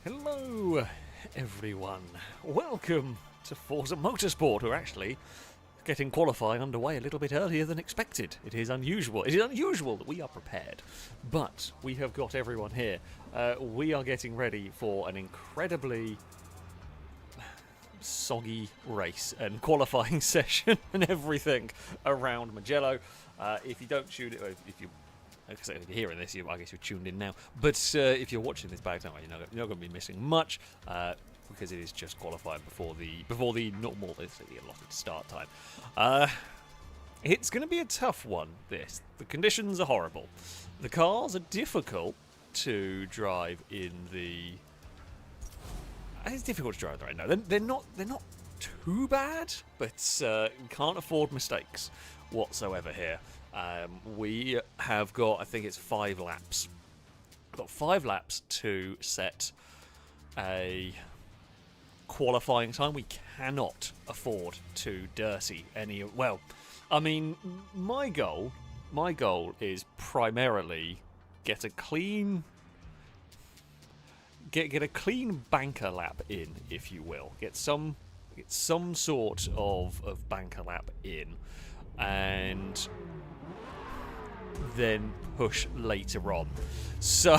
Hello, everyone. Welcome to Forza Motorsport. We're actually getting qualifying underway a little bit earlier than expected. It is unusual. It is unusual that we are prepared, but we have got everyone here. We are getting ready for an incredibly soggy race and qualifying session and everything around Mugello. If you don't tune it, if you're hearing this, I guess you're tuned in now. But if you're watching this back, you're not going to be missing much because it is just qualifying before the normal, the allotted start time. It's going to be a tough one. The conditions are horrible. The cars are difficult to drive in the. It's difficult to drive right now. They're not too bad, but can't afford mistakes whatsoever here. We have got, I think it's 5 laps. We've got 5 laps to set a qualifying time. We cannot afford to dirty any. Well, I mean, my goal is primarily get a clean banker lap in, if you will. Get some sort of banker lap in, and then push later on. So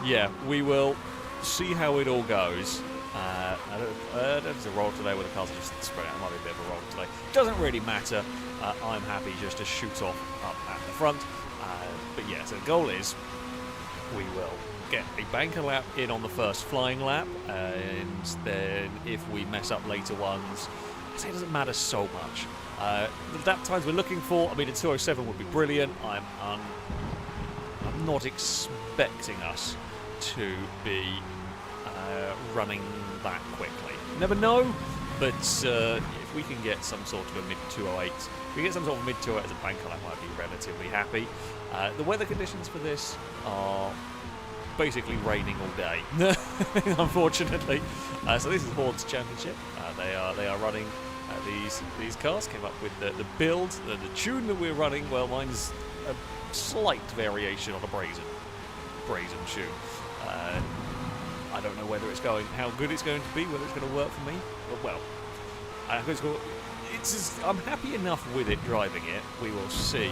yeah, we will see how it all goes. I don't know if it's a roll today where the cars are just spread out. It might be a bit of a roll today. Doesn't really matter. I'm happy just to shoot off up at the front. But yeah, so the goal is we will get a banker lap in on the first flying lap, and then if we mess up later ones, I say it doesn't matter so much. The lap times we're looking for, I mean, a 2:07 would be brilliant. I'm not expecting us to be running that quickly. Never know, but if we can get some sort of a mid-208, if we get some sort of mid-208 as a banker lap, I'd be relatively happy. The weather conditions for this are basically raining all day, unfortunately. So this is Horde's Championship. They are running these cars. Came up with the build, the tune that we're running. Well, mine's a slight variation on a brazen tune. I don't know whether how good it's going to be, whether it's going to work for me. Well, I'm happy enough with it driving it. We will see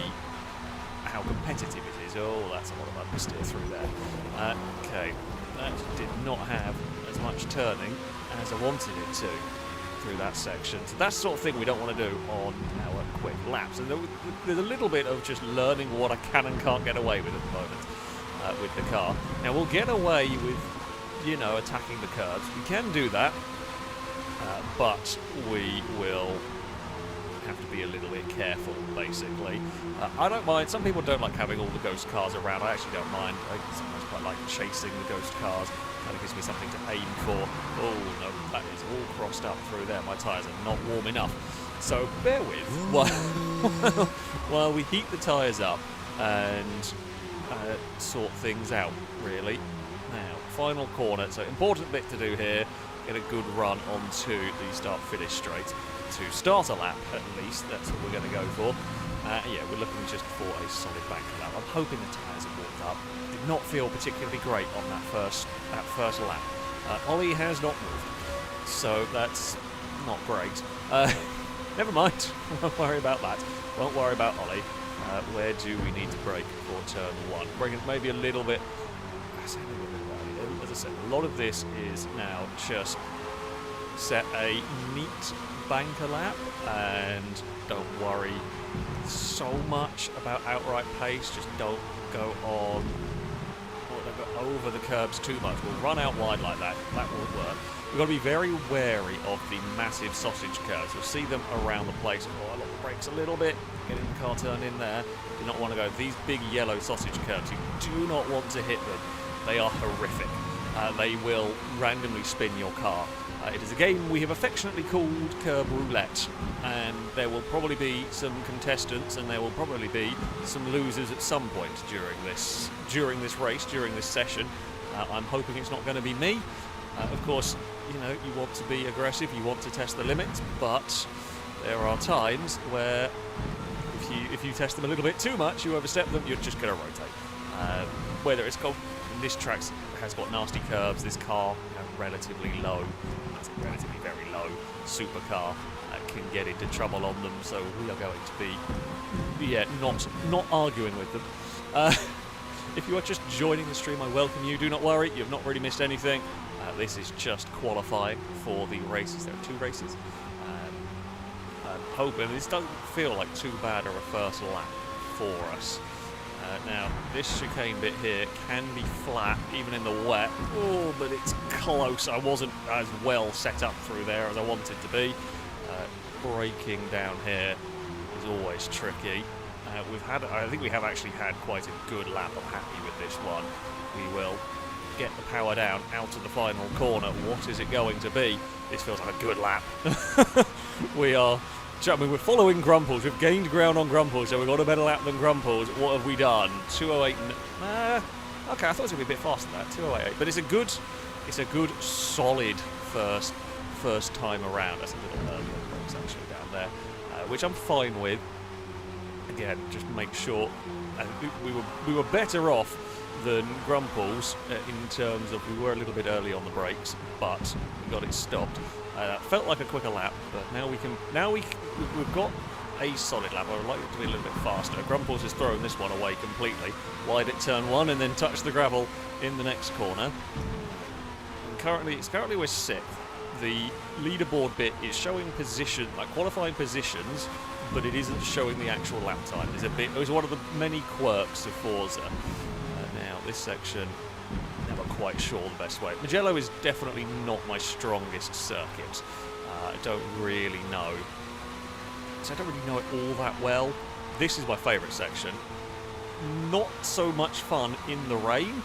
how competitive it is. Oh, that's a lot of understeer through there. Okay, that did not have as much turning as I wanted it to through that section. So that's the sort of thing we don't want to do on our quick laps. And there's a little bit of just learning what I can and can't get away with at the moment with the car. Now, we'll get away with, attacking the curbs. We can do that, but we will have to be a little bit careful, basically. I don't mind. Some people don't like having all the ghost cars around. I actually don't mind. I sometimes quite like chasing the ghost cars. Kind of gives me something to aim for. Oh no, that is all crossed up through there. My tyres are not warm enough. So bear with while we heat the tyres up and sort things out, really. Now, final corner. So important bit to do here. Get a good run onto the start-finish straight. To start a lap, at least, that's what we're going to go for. Yeah, we're looking just for a solid banker lap. I'm hoping the tyres have warmed up. Did not feel particularly great on that first lap. Ollie has not moved, so that's not great. Never mind. Won't worry about that. Won't worry about Ollie. Where do we need to brake for turn 1? Bring it maybe a little bit. As I said, a lot of this is now just set a neat banker lap and don't worry so much about outright pace. Just don't go over the curbs too much. We'll run out wide like that. That will work. We've got to be very wary of the massive sausage curves. You'll see them around the place. Oh, I lock the brakes a little bit. Getting the car turned in there. Do not want to go. These big yellow sausage curves, you do not want to hit them. They are horrific. They will randomly spin your car. It is a game we have affectionately called Curb Roulette, and there will probably be some contestants and there will probably be some losers at some point during this race, during this session. I'm hoping it's not going to be me. Of course, you want to be aggressive, you want to test the limits, but there are times where if you test them a little bit too much, you overstep them, you're just going to rotate. Whether it's this track has got nasty curves. This car, relatively low, relatively very low, supercar can get into trouble on them. So we are going to be, not arguing with them. If you are just joining the stream, I welcome you. Do not worry, you've not really missed anything. This is just qualifying for the races. There are 2 races. I'm hoping this doesn't feel like too bad of a first lap for us. Now, this chicane bit here can be flat, even in the wet. Oh, but it's close. I wasn't as well set up through there as I wanted to be. Braking down here is always tricky. I think we have actually had quite a good lap. I'm happy with this one. We will get the power down out of the final corner. What is it going to be? This feels like a good lap. We're following Grumples. We've gained ground on Grumples, so we've got a better lap than Grumples. What have we done? 2:08. Okay, I thought it was going to be a bit faster than that. 2:08. But it's a good, solid first time around. That's a little early on brakes actually down there, which I'm fine with. Again, just make sure we were better off than Grumples in terms of we were a little bit early on the brakes, but we got it stopped. Felt like a quicker lap, but we've got a solid lap. I would like it to be a little bit faster. Grumples has thrown this one away completely. Wide at turn 1 and then touched the gravel in the next corner. And currently we're 6th. The leaderboard bit is showing position, like qualifying positions, but it isn't showing the actual lap time. It was one of the many quirks of Forza. Now this section, never quite sure the best way. Mugello is definitely not my strongest circuit. I don't really know. So I don't really know it all that well. This is my favourite section. Not so much fun in the rain.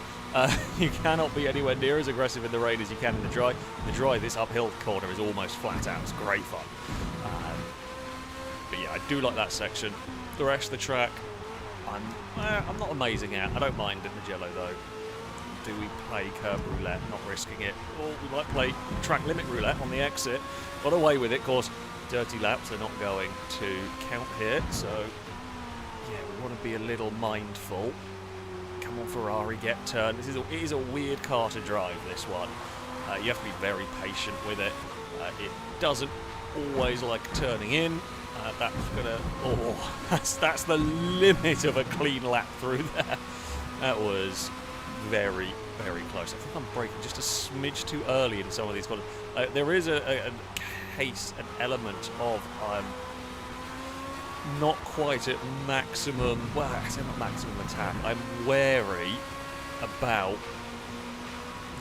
You cannot be anywhere near as aggressive in the rain as you can in the dry. In the dry, this uphill corner is almost flat out. It's great fun. But yeah, I do like that section. The rest of the track, I'm not amazing at. I don't mind in Mugello though. Do we play curb roulette, not risking it? Or we might play track limit roulette on the exit. Got away with it, of course. Dirty laps are not going to count here, so yeah, we want to be a little mindful. Come on, Ferrari, get turned. It is a weird car to drive, this one. You have to be very patient with it. It doesn't always like turning in. That's the limit of a clean lap through there. That was very, very close. I think I'm braking just a smidge too early in some of these corners. There is an element of not quite at maximum, well, I say not maximum attack. I'm wary about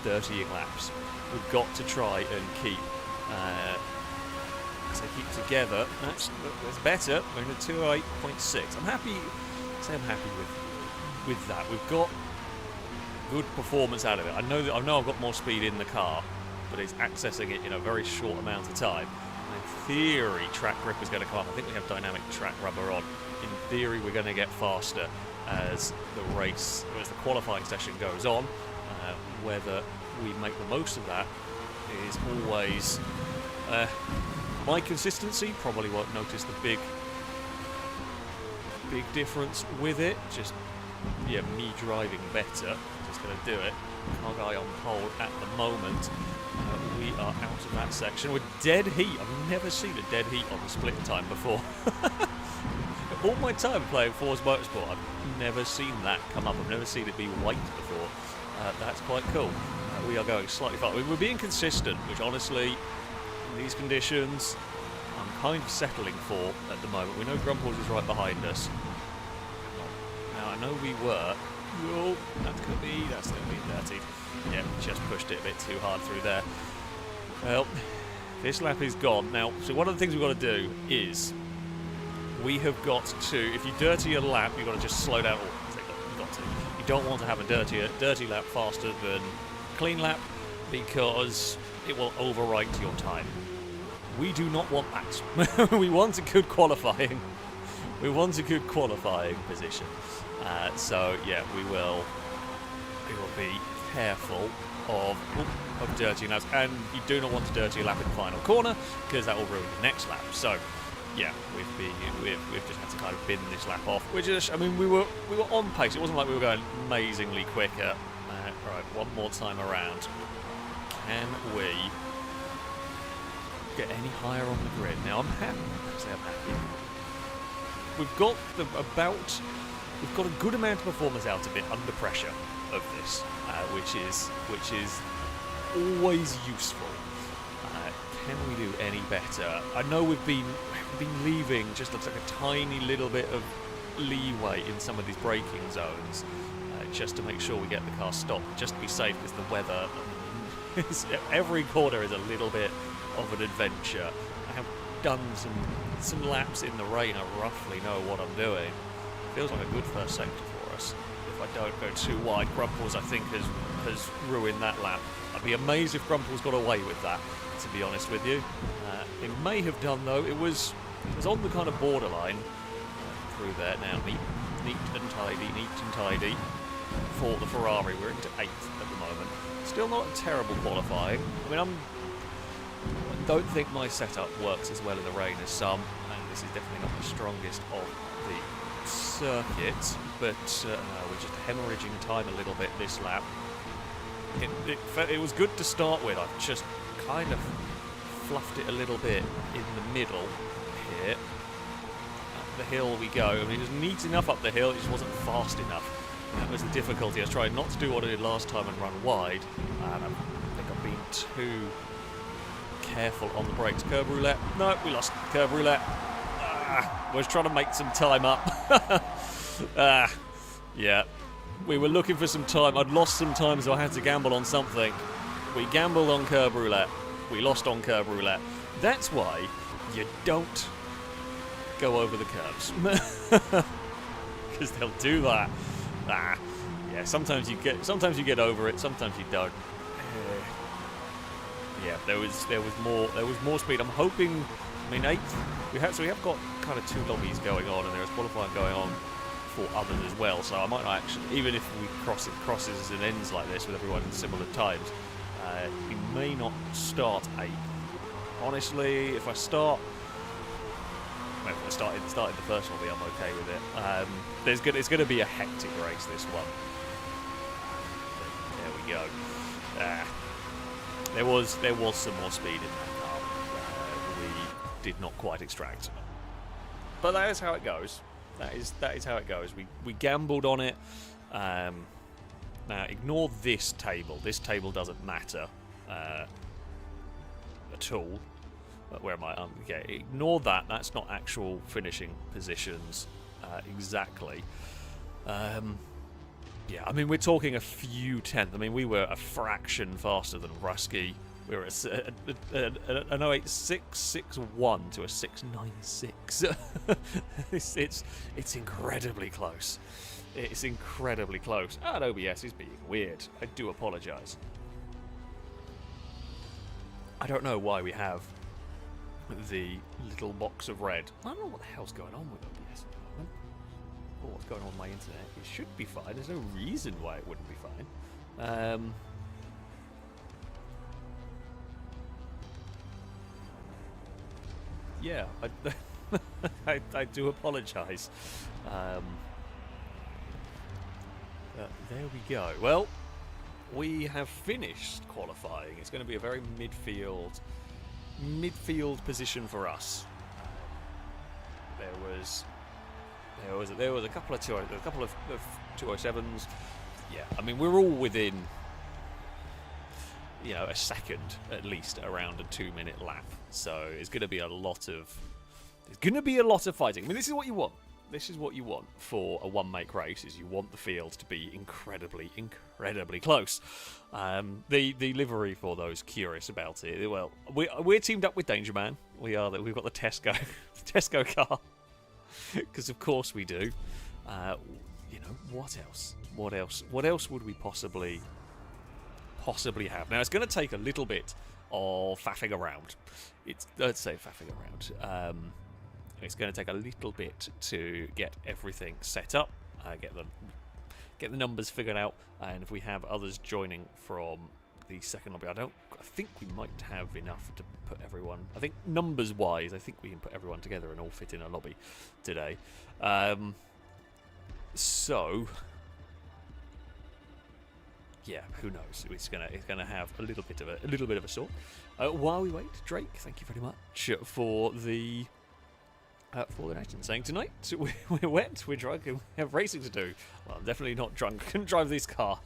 dirtying laps. We've got to try and keep together. That's better. We're in a 208.6. I'm happy with that. We've got good performance out of it. I know I've got more speed in the car, but it's accessing it in a very short amount of time. And in theory, track grip is going to come up. I think we have dynamic track rubber on. In theory, we're going to get faster as the qualifying session goes on. Whether we make the most of that is always my consistency. Probably won't notice the big difference with it. Just me driving better. Just going to do it. Car guy on pole at the moment. We are out of that section with dead heat. I've never seen a dead heat on the split time before. All my time playing Forza Motorsport, I've never seen that come up. I've never seen it be white before. That's quite cool. We are going slightly far. We're being consistent, which honestly, in these conditions, I'm kind of settling for at the moment. We know Grumples is right behind us. Now, I know we were. Oh, that's going to be dirty. Yeah, just pushed it a bit too hard through there. Well, this lap is gone. Now, so one of the things we've got to do is we have got to, if you dirty a lap, you've got to just slow down. You've got to. You don't want to have a dirty lap faster than clean lap because it will overwrite your time. We do not want that. We want a good qualifying. We want a good qualifying position. So yeah, we will be careful of dirty laps, and you do not want to dirty a lap in the final corner because that will ruin the next lap. So yeah, we've just had to kind of bin this lap off, which is, I mean, we were on pace. It wasn't like we were going amazingly quicker. Right, one more time around. Can we get any higher on the grid? Now I'm happy. I'm happy. We've got a good amount of performance out of it under pressure of this, which is always useful. Can we do any better? I know we've been leaving just like a tiny little bit of leeway in some of these braking zones, just to make sure we get the car stopped, just to be safe, because the weather, every corner is a little bit of an adventure. I have done some laps in the rain. I roughly know what I'm doing. Feels like a good first sector for us. If I don't go too wide, Grumples I think has ruined that lap. I'd be amazed if Grumples got away with that, to be honest with you. It may have done though. It was on the kind of borderline through there. Now neat and tidy for the Ferrari. We're into 8th at the moment. Still not a terrible qualifying. I mean, I don't think my setup works as well in the rain as some, and this is definitely not the strongest of the circuit, but we're just hemorrhaging time a little bit this lap. It was good to start with. I've just kind of fluffed it a little bit in the middle here. Up the hill we go. I mean, it was neat enough up the hill, it just wasn't fast enough. That was the difficulty. I was trying not to do what I did last time and run wide. I think I've been too careful on the brakes. Curb roulette. No, we lost curb roulette. I was trying to make some time up. Yeah. We were looking for some time. I'd lost some time, so I had to gamble on something. We gambled on curb roulette. We lost on curb roulette. That's why you don't go over the curbs. Because they'll do that. Yeah, sometimes you get over it, sometimes you don't. Yeah, there was more speed. I'm hoping. I mean, 8th. We have got kind of 2 lobbies going on, and there is qualifying going on for others as well. So I might not actually, even if we crosses and ends like this with everyone in similar times, we may not start 8th. Honestly, if I start. Well, if I started the first one, I'm okay with it. It's going to be a hectic race, this one. There we go. There was some more speed in that car. We did not quite extract, but that is how it goes. That is how it goes. We gambled on it. Now ignore this table. This table doesn't matter at all. Where am I? Okay, ignore that. That's not actual finishing positions exactly. Yeah, I mean, we're talking a few tenths. I mean, we were a fraction faster than Rusky. We were an 08661 to a 696. It's incredibly close. It's incredibly close. And OBS is being weird. I do apologise. I don't know why we have the little box of red. I don't know what the hell's going on with OBS at the moment. Or what's going on with my internet. It should be fine. There's no reason why it wouldn't be fine. Yeah, I do apologise. There we go. Well, we have finished qualifying. It's going to be a very midfield position for us. There was a couple of 207s. Yeah, I mean, we're all within, a second at least around a 2-minute lap. So it's going to be a lot of fighting. I mean, this is what you want. This is what you want for a one-make race, is you want the field to be incredibly, incredibly close. The livery, for those curious about it, well, we're teamed up with Danger Man. We've got the Tesco car, because of course we do. What else? What else would we possibly have? Now, it's going to take a little bit of faffing around. Let's say faffing around. It's going to take a little bit to get everything set up, get the numbers figured out, and if we have others joining from the second lobby, I think we might have enough to put everyone. I think numbers-wise, I think we can put everyone together and all fit in a lobby today. So yeah, who knows? It's gonna have a little bit of a sort. While we wait, Drake, thank you very much for the nation saying tonight we're wet, we're drunk, and we have racing to do. Well, I'm definitely not drunk. Couldn't drive this car.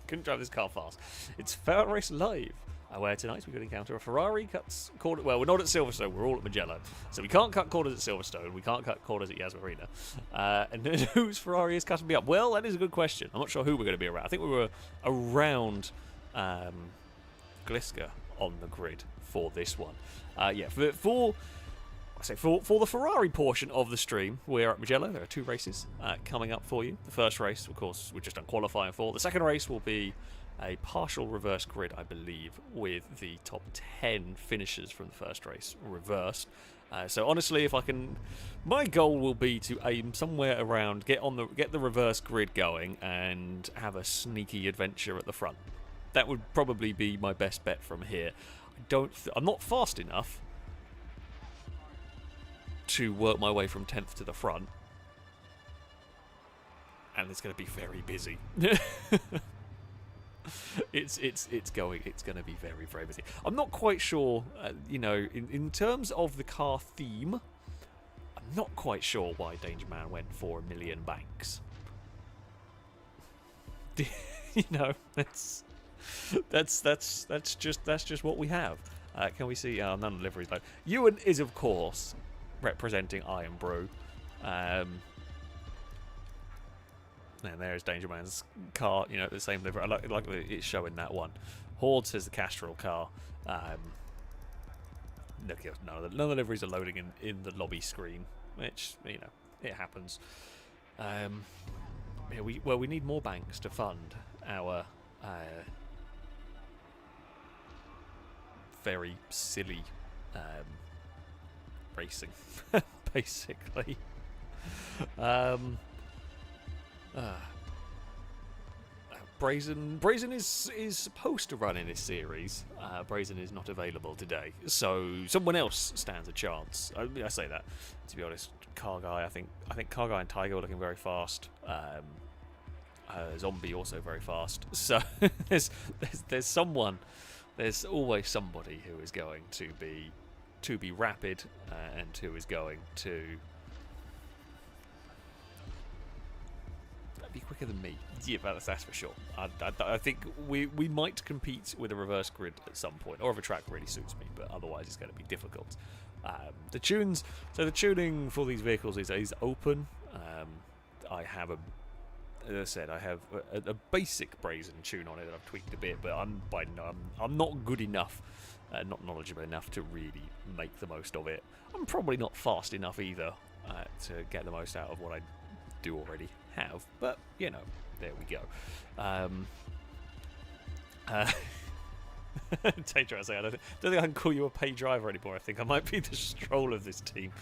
Couldn't drive this car fast. It's FailRace Live. Where tonight we could encounter a Ferrari cuts corner. Well, we're not at Silverstone, we're all at Mugello. So we can't cut corners at Silverstone, we can't cut corners at Yas Marina. And then whose Ferrari is cutting me up? Well, that is a good question. I'm not sure who we're going to be around. I think we were around Gliska on the grid for this one. Yeah, for the Ferrari portion of the stream, we're at Mugello. There are 2 races coming up for you. The first race, of course, we're just done qualifying for. The second race will be a partial reverse grid, I believe, with the top 10 finishers from the first race reversed. So honestly, if I can, my goal will be to aim somewhere around, get the reverse grid going, and have a sneaky adventure at the front. That would probably be my best bet from here. I'm not fast enough to work my way from 10th to the front, and it's going to be very busy. It's going to be very, very busy. I'm not quite sure, in terms of the car theme, I'm not quite sure why Danger Man went for $1 million banks. That's just what we have. Can we see? None of the liveries though. Ewan is, of course, representing Iron Brew. And there's Danger Man's car, the same livery. I like that it's showing that one. Horde says the Castrol car. Look, none of the liveries are loading in the lobby screen, which, it happens. We need more banks to fund our very silly racing, basically. Brazen is supposed to run in this series. Brazen is not available today, so someone else stands a chance. I say that, to be honest. Car Guy, I think Car Guy and Tiger are looking very fast. Zombie also very fast. So there's someone. There's always somebody who is going to be rapid and who is going to be quicker than me. Yeah, that's for sure. I think we might compete with a reverse grid at some point, or if a track really suits me, but otherwise it's going to be difficult. The tuning for these vehicles is open. I have as I said, I have a basic Brazen tune on it that I've tweaked a bit, but I'm not good enough, not knowledgeable enough to really make the most of it. I'm probably not fast enough either to get the most out of what I do already have, but there we go. Tater, I say, I don't think I can call you a paid driver anymore. I think I might be the Stroll of this team.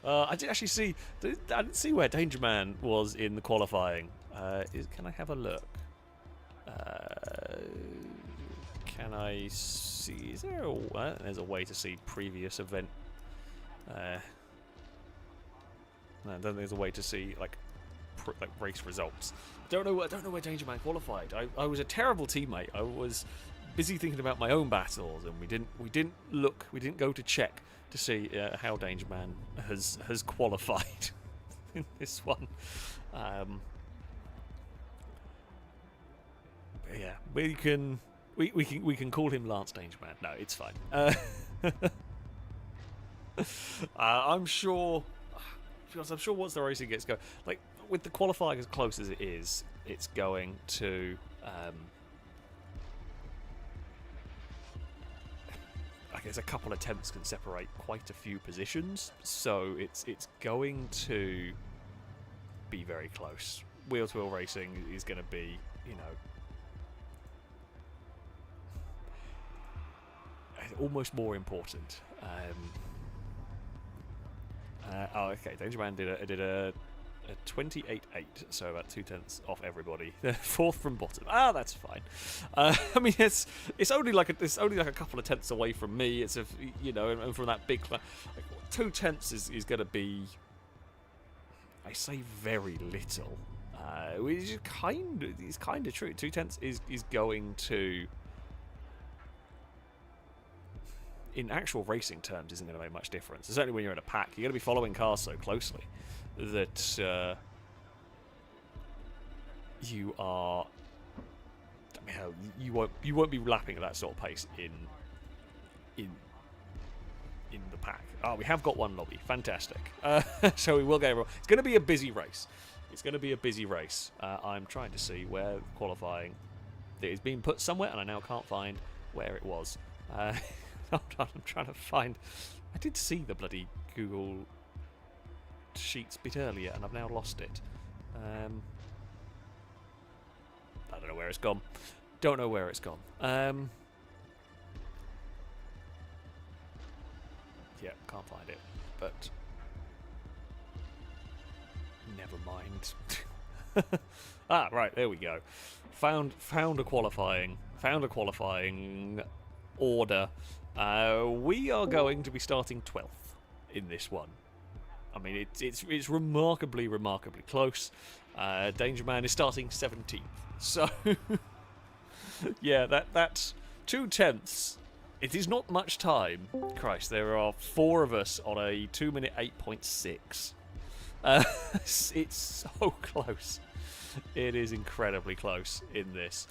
I didn't actually see. I didn't see where Danger Man was in the qualifying. Can I have a look? Can I see? Is there there's a way to see previous event? No, I don't think there's a way to see like race results. Don't know where Danger Man qualified. I was a terrible teammate. I was busy thinking about my own battles, and we didn't go to check to see how Danger Man has qualified in this one. Yeah, we can call him Lance Danger Man. No, it's fine. I'm sure. Because I'm sure once the racing gets going, like with the qualifying as close as it is, it's going to. I guess a couple attempts can separate quite a few positions, so it's going to be very close. Wheel-to-wheel racing is going to be, almost more important. Okay. Danger Man did a 28.8, so about 2/10 off everybody. Fourth from bottom. That's fine. I mean, it's only like a couple of tenths away from me. It's and from that big 2/10 is going to be, I say, very little. which is kind of true. 2/10 is going to, in actual racing terms, isn't going to make much difference. Certainly when you're in a pack, you're going to be following cars so closely that you are. I mean, hell, you won't be lapping at that sort of pace in the pack. Oh, we have got one lobby. Fantastic. So we will get everyone. It's going to be a busy race. It's going to be a busy race. I'm trying to see where qualifying is being put somewhere, and I now can't find where it was. I'm trying to find. I did see the bloody Google Sheets bit earlier, and I've now lost it. I don't know where it's gone. Don't know where it's gone. Yeah, can't find it. But never mind. Right, there we go. Found a qualifying order. We are going to be starting 12th in this one. I mean, it's remarkably close. Danger Man is starting 17th. So, yeah, that's 2/10. It is not much time. Christ, there are 4 of us on a 2-minute 8.6. It's so close. It is incredibly close in this.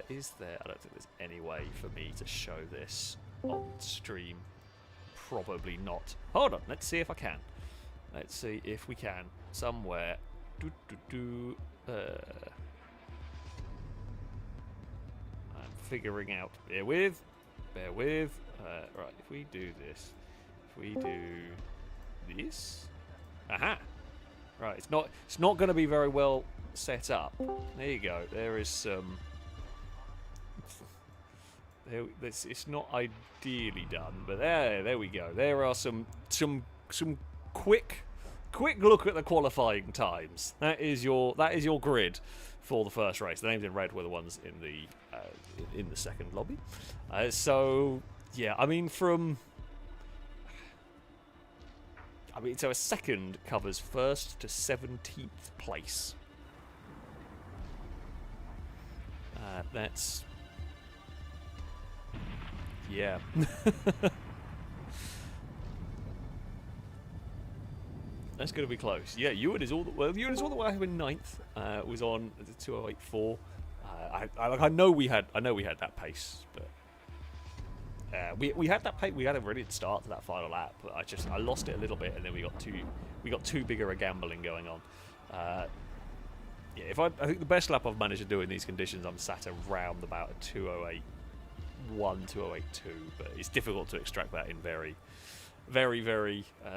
Is there? I don't think there's any way for me to show this on stream. Probably not. Hold on, let's see if I can. Let's see if we can. Somewhere. I'm figuring out. Bear with. Right, if we do this. If we do this. Aha! Right, it's not going to be very well set up. There you go. There is some. It's not ideally done, but there we go. There are some quick look at the qualifying times. That is your grid for the first race. The names in red were the ones in the second lobby. So yeah, so a second covers 1st to 17th place. That's yeah. That's going to be close. Yeah, Ewan is all the way up in 9th. Was on the 2:08.4. I know we had that pace, but we had that pace. We had a really good start to that final lap, but I lost it a little bit, and then we got too bigger a gambling going on. Yeah, I think the best lap I've managed to do in these conditions, I'm sat around about a 2:08.1, 2:08.2, but it's difficult to extract that in very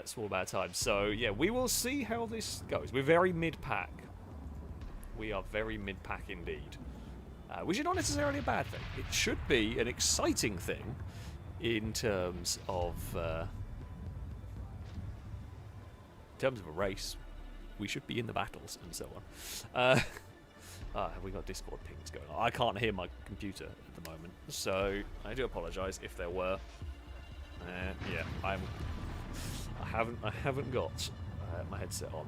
small amount of time. So yeah, we will see how this goes. We're very mid-pack. We are very mid-pack indeed, which is not necessarily a bad thing. It should be an exciting thing in terms of a race. We should be in the battles and so on. Have we got Discord pings going on? I can't hear my computer at the moment, so I do apologise if there were. Yeah, I haven't got my headset on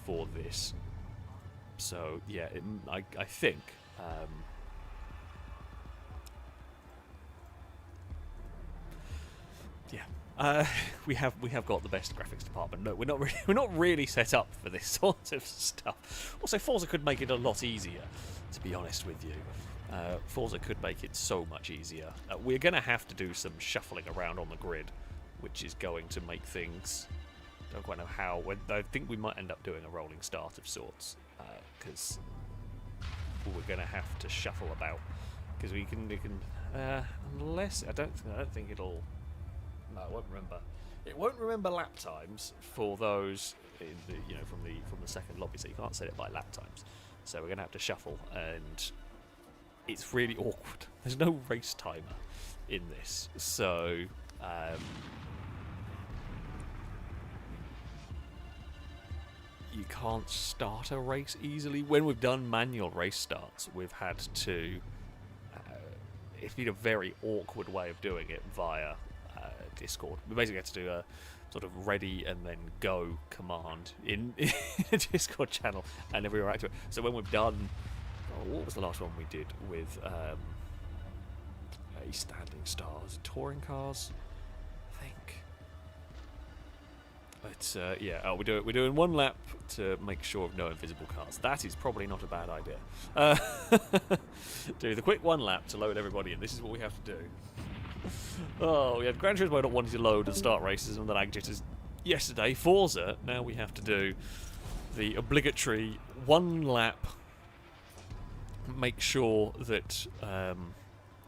for this, so yeah, I think. Yeah, we have got the best graphics department. No, we're not really set up for this sort of stuff. Also, Forza could make it a lot easier, to be honest with you. Forza could make it so much easier. We're going to have to do some shuffling around on the grid, which is going to make things. Don't quite know how. I think we might end up doing a rolling start of sorts, because we're going to have to shuffle about. Because we can unless I don't think it'll. No, it won't remember. It won't remember lap times for those in the from the second lobby, so you can't set it by lap times. So we're going to have to shuffle, and it's really awkward. There's no race timer in this, so you can't start a race easily. When we've done manual race starts, we've had to. It's been a very awkward way of doing it via Discord. We basically had to do sort of ready and then go command in a Discord channel, and then we react to it. So when we've done, what was the last one we did with a standing stars, touring cars, I think. But yeah, we're doing one lap to make sure of no invisible cars. That is probably not a bad idea. Do the quick one lap to load everybody in. This is what we have to do. Oh, we had Gran Turismo not wanting to load and start races and the lag jitters yesterday. Forza, now we have to do the obligatory one lap. Make sure that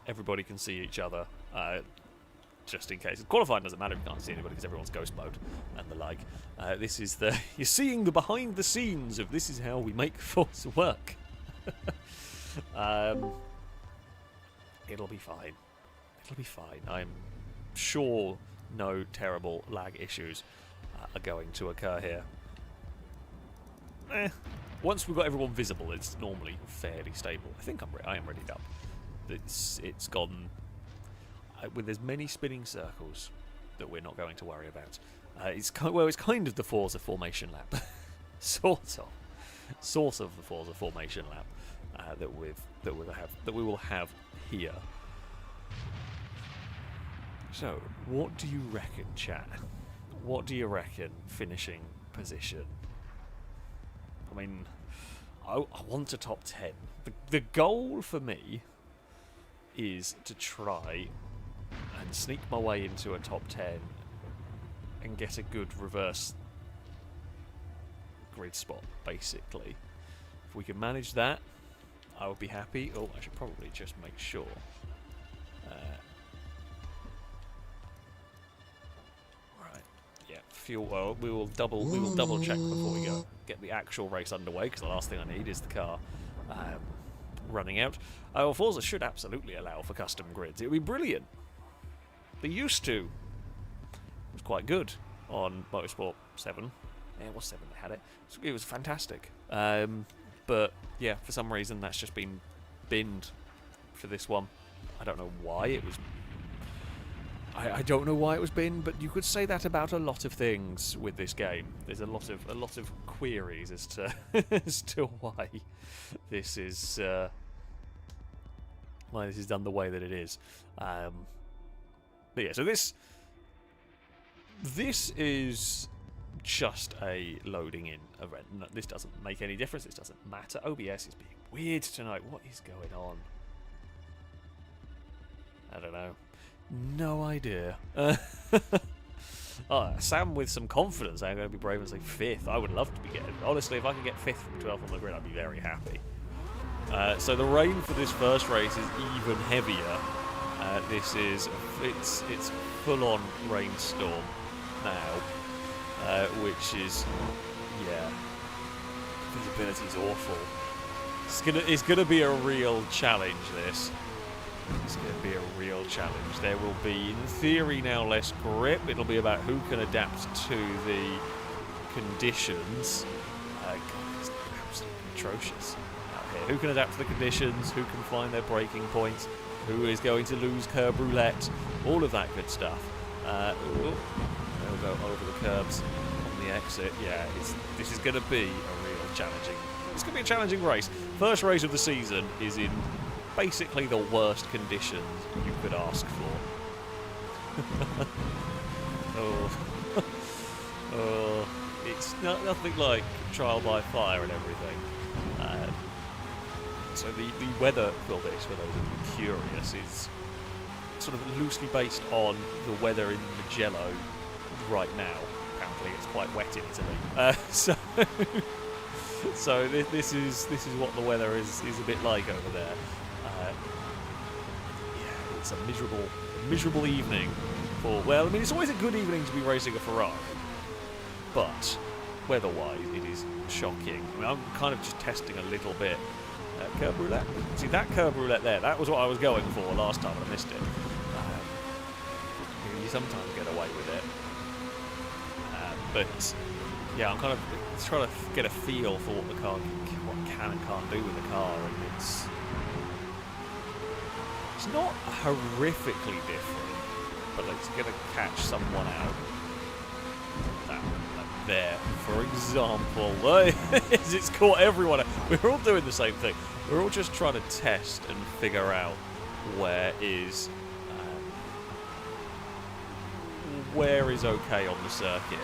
everybody can see each other, just in case. Qualifying doesn't matter if you can't see anybody because everyone's ghost mode and the like. This is the you're seeing the behind the scenes of this is how we make Forza work. It'll be fine. It'll be fine. I'm sure no terrible lag issues are going to occur here. Once we've got everyone visible, it's normally fairly stable. I think I am readied up. It's gone with as many spinning circles that we're not going to worry about. It's kind of the Forza formation lap, sort of the Forza formation lap that we will have here. So, what do you reckon, chat? What do you reckon finishing position? I mean, I want a top 10. The goal for me is to try and sneak my way into a top 10 and get a good reverse grid spot, basically. If we can manage that, I would be happy. Oh, I should probably just make sure. Right, yeah, fuel. Well, we will double check before we go get the actual race underway, because the last thing I need is the car running out. Well, Forza should absolutely allow for custom grids. It would be brilliant. They used to. It was quite good on Motorsport 7. Yeah, it was 7 they had it. It was fantastic. But yeah, for some reason that's just been binned for this one. I don't know why it was. I don't know why it was binned, but you could say that about a lot of things with this game. There's a lot of queries as to as to why this is done the way that it is. But yeah, so this is just a loading in event. No, this doesn't make any difference. This doesn't matter. OBS is being weird tonight. What is going on? I don't know. No idea. Sam with some confidence. I'm going to be brave and say 5th. I would love to be getting. Honestly, if I could get 5th from 12th on the grid, I'd be very happy. So the rain for this first race is even heavier. It's full-on rainstorm now, which is, yeah, visibility's awful. It's gonna be a real challenge. This. It's going to be a real challenge. There will be, in theory, now less grip. It'll be about who can adapt to the conditions. God, it's absolutely atrocious out here. Who can adapt to the conditions? Who can find their braking points? Who is going to lose curb roulette? All of that good stuff. They'll go over the curbs on the exit. Yeah, this is going to be a real challenging. It's going to be a challenging race. First race of the season is in basically the worst conditions you could ask for. It's nothing like trial by fire and everything. So the weather for this, for those of you curious, is sort of loosely based on the weather in Mugello right now. Apparently, it's quite wet in Italy. So this is what the weather is a bit like over there. Yeah, it's a miserable evening for. Well, I mean, it's always a good evening to be racing a Ferrari, but weather-wise, it is shocking. I mean, I'm kind of just testing a little bit. Curb roulette. See that curb roulette there? That was what I was going for last time. I missed it. You sometimes get away with it, but yeah, I'm kind of trying to get a feel for what the car can and can't do with the car, and it's not horrifically different, but it's going to catch someone out. there, for example, it's caught everyone. We're all doing the same thing. We're all just trying to test and figure out where is okay on the circuit.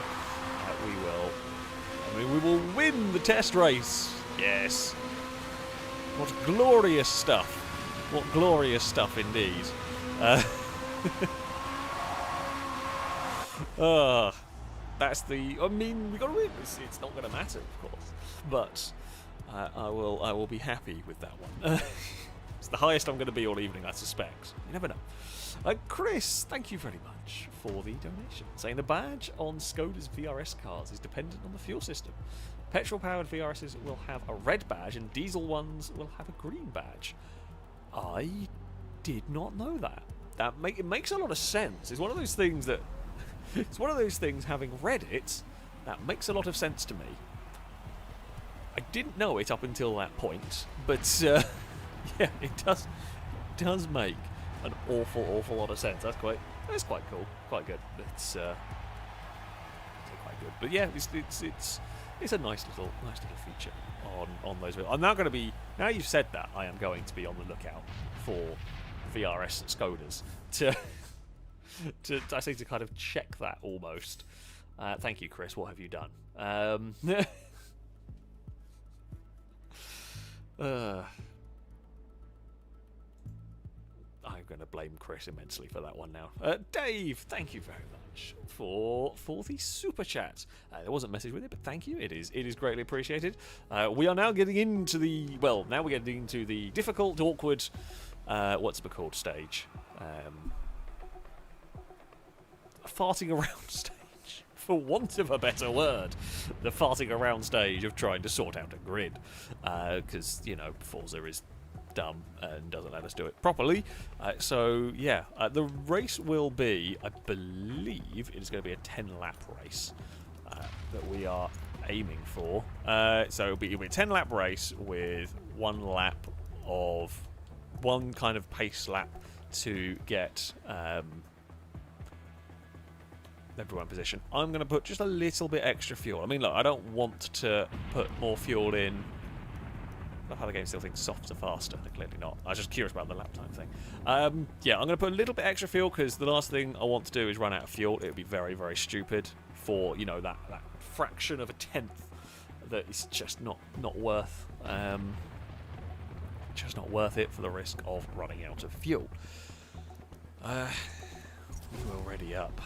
We will win the test race. Yes. What glorious stuff. What glorious stuff indeed. That's the. I mean, we got to win. It's not going to matter, of course, but I will be happy with that one. It's the highest I'm going to be all evening, I suspect. You never know. Chris, thank you very much for the donation. Saying the badge on Skoda's VRS cars is dependent on the fuel system. Petrol-powered VRSs will have a red badge, and diesel ones will have a green badge. I did not know that. It makes a lot of sense. It's one of those things that. It's one of those things, having read it, that makes a lot of sense to me. I didn't know it up until that point, but yeah, it does make an awful lot of sense. That's quite cool, quite good. It's quite good, but yeah, it's a nice little feature on those. I'm now going to be, now you've said that, I am going to be on the lookout for VRS Skodas to kind of check that almost. Thank you, Chris. What have you done? I'm going to blame Chris immensely for that one now. Dave, thank you very much for the super chat. There wasn't a message with it, but thank you. It is greatly appreciated. We are now getting into the difficult, awkward, what's it called, stage. Farting around stage, for want of a better word. The farting around stage of trying to sort out a grid. Because, Forza is dumb and doesn't let us do it properly. So, yeah, the race will be, I believe, it is going to be a 10-lap race that we are aiming for. So it'll be a 10-lap race with one kind of pace lap to get everyone position. I'm going to put just a little bit extra fuel. I mean, look, I don't want to put more fuel in. I love how the game still thinks softs are faster. They're clearly not. I was just curious about the lap time thing. Yeah, I'm going to put a little bit extra fuel because the last thing I want to do is run out of fuel. It would be very, very stupid for, that fraction of a tenth that is just not worth. Just not worth it for the risk of running out of fuel. We will ready up.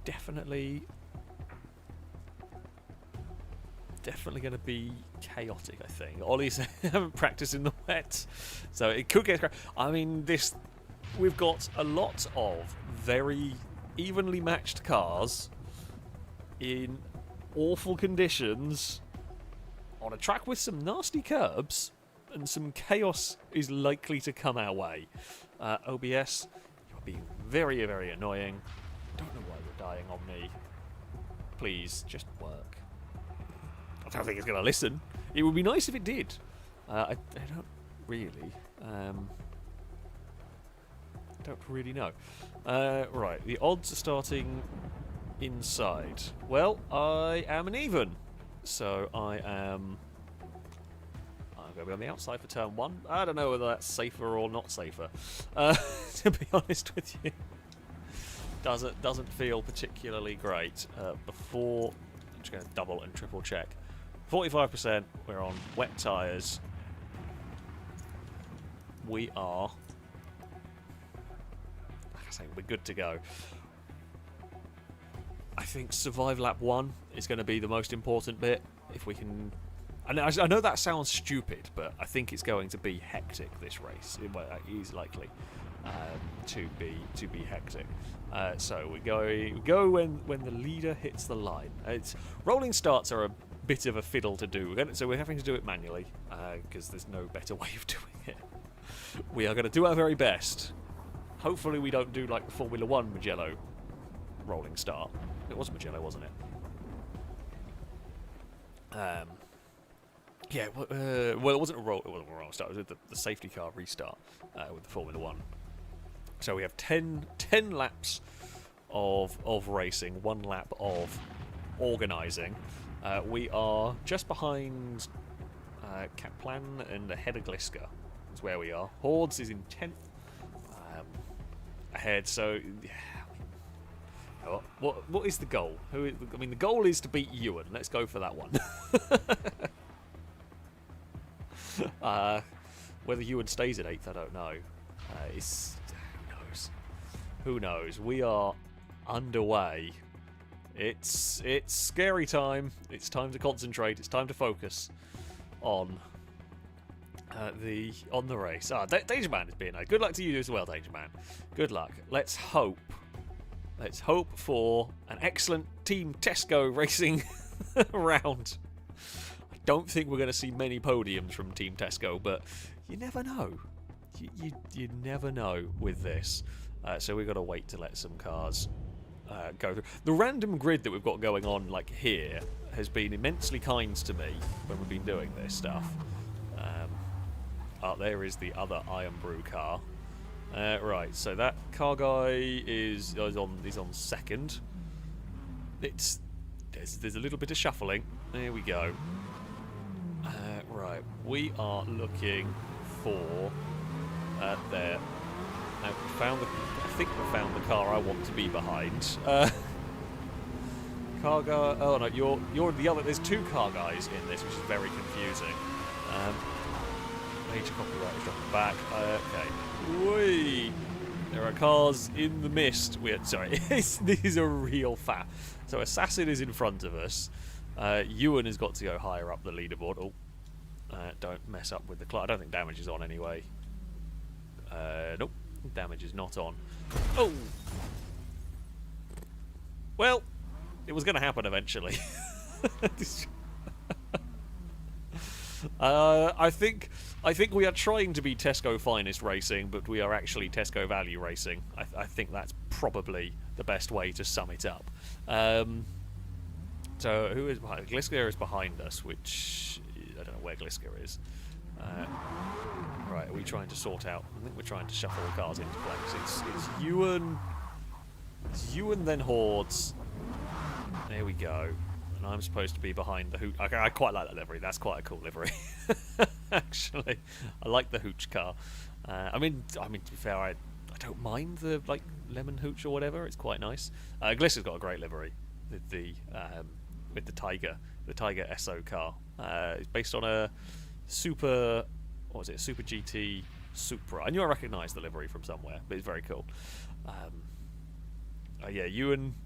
Definitely going to be chaotic, I think. Ollie's haven't practiced in the wet, so it could get. I mean, we've got a lot of very evenly matched cars in awful conditions on a track with some nasty curbs, and some chaos is likely to come our way. OBS, you're being very, very annoying. Don't know why you're dying on me. Please, just work. I don't think it's going to listen. It would be nice if it did. I don't really. Don't really know. Right, the odds are starting inside. Well, I am an even. So I'm going to be on the outside for turn 1. I don't know whether that's safer or not safer. To be honest with you. Doesn't feel particularly great. Before, I'm just going to double and triple check. 45%. We're on wet tyres. We are. Like I say, we're good to go. I think survive lap 1 is going to be the most important bit. If we can. And I know that sounds stupid, but I think it's going to be hectic. This race, it is likely to be hectic. So we go when the leader hits the line. Rolling starts are a bit of a fiddle to do, so we're having to do it manually because there's no better way of doing it. We are going to do our very best. Hopefully we don't do like the Formula 1 Mugello rolling start. It was Mugello, wasn't it? Yeah, well, it wasn't a rolling start. It was the safety car restart with the Formula 1. So we have 10 laps of racing, 1 lap of organising. We are just behind Kaplan and ahead of Gliska is where we are. Hordes is in 10th ahead, so yeah. What is the goal? I mean, the goal is to beat Ewan. Let's go for that one. Whether Ewan stays at 8th, I don't know. Who knows? Who knows? We are underway. It's scary time. It's time to concentrate. It's time to focus on the race. Danger Man is being nice. Good luck to you as well, Danger Man. Good luck. Let's hope for an excellent Team Tesco racing round. I don't think we're going to see many podiums from Team Tesco, but you never know. You never know with this. So we've got to wait to let some cars go through. The random grid that we've got going on, like here, has been immensely kind to me when we've been doing this stuff. There is the other Iron Brew car. Right, so that car guy is on second. There's a little bit of shuffling. There we go. Right, we are looking for there. Now I think we found the car I want to be behind. Car guy. Oh no, you're the other. There's 2 car guys in this, which is very confusing. Major copyright is dropping back. Okay. Whee! There are cars in the mist. Sorry, this is a real faff. So Assassin is in front of us. Ewan has got to go higher up the leaderboard. Oh, don't mess up with the clock. I don't think damage is on anyway. Nope, damage is not on. Oh! Well, it was going to happen eventually. I think we are trying to be Tesco Finest Racing, but we are actually Tesco Value Racing. I think that's probably the best way to sum it up. So who is behind? Gliska is behind us, which I don't know where Gliska is. Right, are we trying to sort out? I think we're trying to shuffle the cars into place. It's Ewan. It's Ewan, then Hordes. There we go. And I'm supposed to be behind the hooch. I quite like that livery. That's quite a cool livery. Actually, I like the hooch car. I mean, to be fair, I don't mind the lemon hooch or whatever. It's quite nice. Glissa's got a great livery with the Tiger SO car. It's based on a Super. What was it? Super GT Supra. I knew I recognised the livery from somewhere, but it's very cool. Yeah, Ewan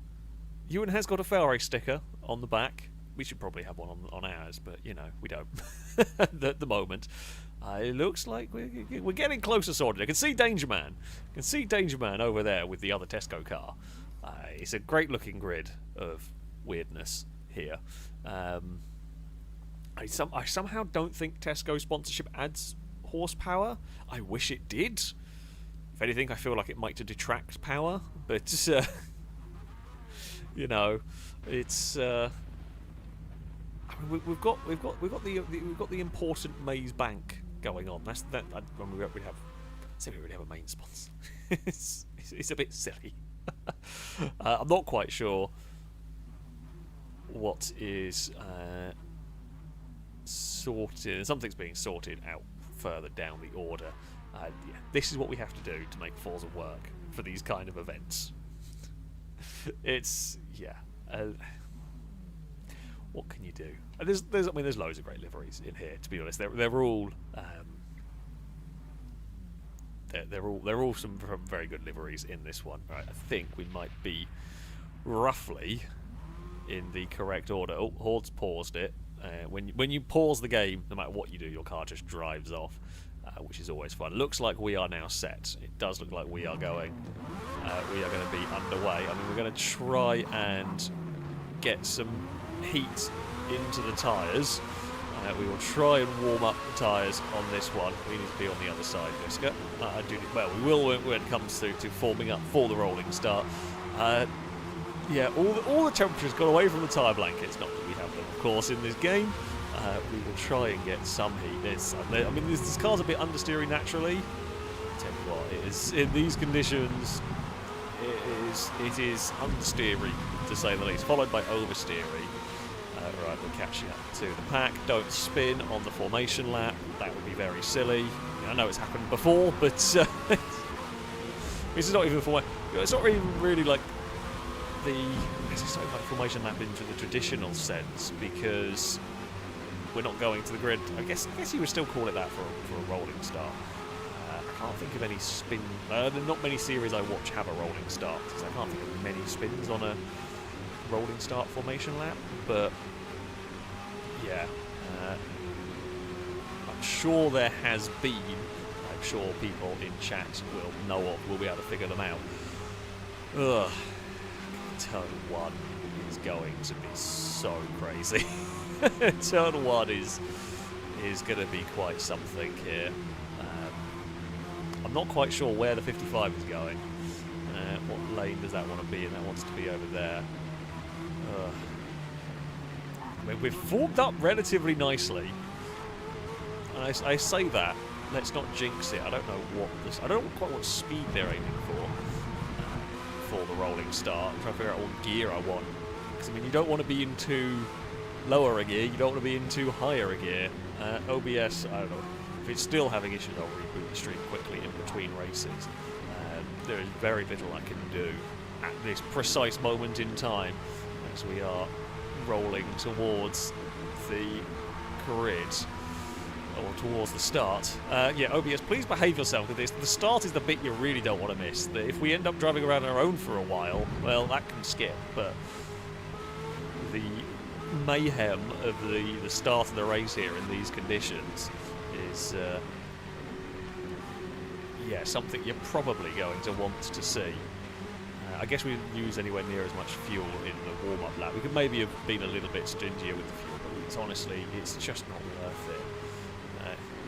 has got a FailRace sticker on the back. We should probably have one on ours, but we don't at the moment. It looks like we're getting closer sorted. I can see Danger Man. I can see Danger Man over there with the other Tesco car. It's a great looking grid of weirdness here. I somehow don't think Tesco sponsorship adds horsepower. I wish it did. If anything, I feel like it might detract power, but it's. We've got the important Maze Bank going on. That's that. When we have, say we already have a main sponsor. it's a bit silly. I'm not quite sure what is sorted. Something's being sorted out further down the order. Yeah, this is what we have to do to make Forza work for these kind of events. It's what can you do? There's loads of great liveries in here. To be honest, they're all some very good liveries in this one. Right, I think we might be roughly in the correct order. Oh, Horde's paused it. When you pause the game, no matter what you do, your car just drives off, which is always fun. Looks like we are now set. It does look like we are going. We are going to be underway. I mean, we're going to try and get some heat into the tyres. We will try and warm up the tyres on this one. We need to be on the other side, Visca. We will when it comes to forming up for the rolling start. Yeah, all the temperature's gone away from the tyre blankets. Not that we have them, of course, in this game. We will try and get some heat. This car's a bit understeery naturally. I'll tell you what, it is in these conditions. It It is understeery, to say the least, followed by oversteery. Right, we're catching up to the pack. Don't spin on the formation lap. That would be very silly. I know it's happened before, but this is not even it's not even really like it's just like formation lap into the traditional sense, because we're not going to the grid. I guess you would still call it that for a rolling start. I can't think of any spin. There are not many series I watch have a rolling start, because I can't think of many spins on a rolling start formation lap. But yeah, I'm sure there has been. I'm sure people in chat will know of, will be able to figure them out. Ugh. Turn 1 is going to be so crazy. Turn 1 is going to be quite something here. I'm not quite sure where the 55 is going. What lane does that want to be in? That wants to be over there. We've formed up relatively nicely. And I say that. Let's not jinx it. I don't know quite what speed they're aiming for the rolling start. I'm trying to figure out what gear I want. Because I mean, you don't want to be in too lower a gear. You don't want to be in too higher a gear. OBS, I don't know. If it's still having issues, I'll reboot the stream quickly in between races. There is very little I can do at this precise moment in time as we are rolling towards the grid, or towards the start. Yeah, OBS, please behave yourself with this. The start is the bit you really don't want to miss. If we end up driving around on our own for a while, well, that can skip, but the mayhem of the start of the race here in these conditions is yeah, something you're probably going to want to see. I guess we didn't use anywhere near as much fuel in the warm-up lap. We could maybe have been a little bit stingier with the fuel, but honestly, it's just not worth it.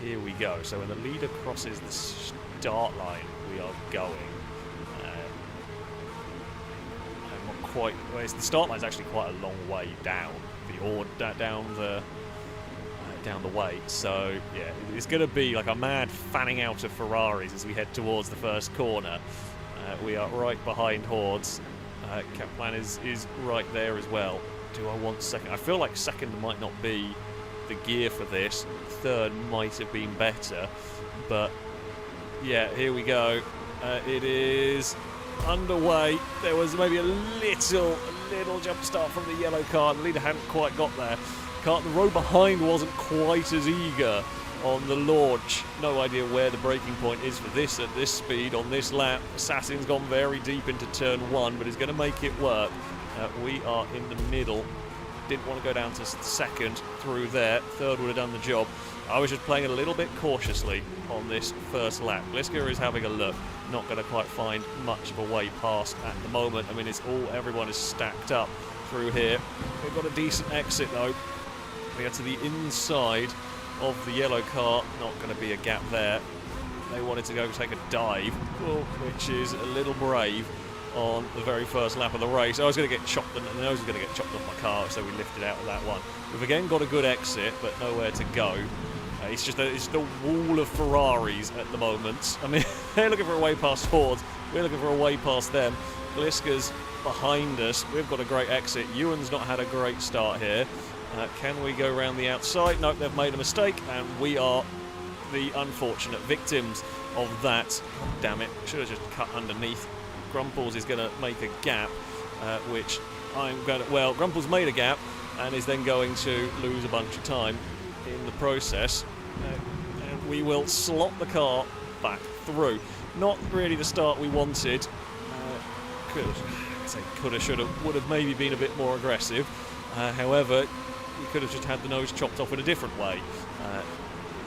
Here we go. So when the leader crosses the start line, we are going. I'm not quite. Well, the start line is actually quite a long way down down the way. So yeah, it's going to be like a mad fanning out of Ferraris as we head towards the first corner. We are right behind Hordes. Kaplan is right there as well. Do I want second? I feel like second might not be the gear for this. Third might have been better, but yeah, here we go. It is underway. There was maybe a little jump start from the yellow car. The leader hadn't quite got there. The row behind wasn't quite as eager on the launch. No idea where the braking point is for this at this speed on this lap. Assassin's gone very deep into turn 1, but he's going to make it work. We are in the middle. Didn't want to go down to second through there. Third would have done the job. I was just playing a little bit cautiously on this first lap. Gliska is having a look. Not going to quite find much of a way past at the moment. I mean, everyone is stacked up through here. We've got a decent exit though. We get to the inside of the yellow car. Not going to be a gap there. They wanted to go take a dive, which is a little brave on the very first lap of the race. I was going to get chopped, and I was going to get chopped off my car, so we lifted out of that one. We've again got a good exit, but nowhere to go. It's just a wall of Ferraris at the moment. I mean, they're looking for a way past Ford. We're looking for a way past them. Gliska's behind us. We've got a great exit. Ewan's not had a great start here. Can we go around the outside? Nope, they've made a mistake, and we are the unfortunate victims of that. Damn it, should have just cut underneath. Grumples is going to make a gap, which I'm going to... Well, Grumples made a gap and is then going to lose a bunch of time in the process. And we will slot the car back through. Not really the start we wanted. Coulda, shoulda, would have maybe been a bit more aggressive. However, we could have just had the nose chopped off in a different way.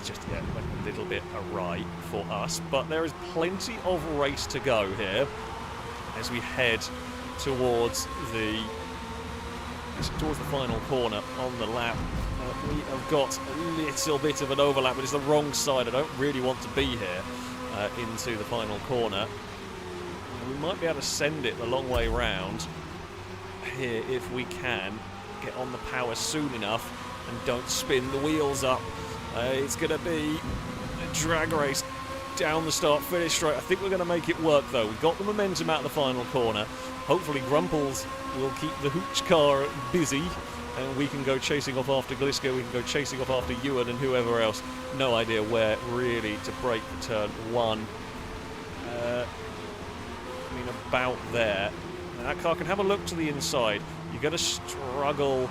Just went a little bit awry for us, but there is plenty of race to go here as we head towards the final corner on the lap. We have got a little bit of an overlap, but it's the wrong side. I don't really want to be here into the final corner. We might be able to send it the long way round here if we can get on the power soon enough and don't spin the wheels up. It's going to be a drag race down the start-finish straight. I think we're going to make it work, though. We've got the momentum out of the final corner. Hopefully Grumples will keep the Hooch car busy, and we can go chasing off after Gliska, we can go chasing off after Ewan and whoever else. No idea where, really, to break for turn 1. I mean, about there. Now, that car can have a look to the inside. You're going to struggle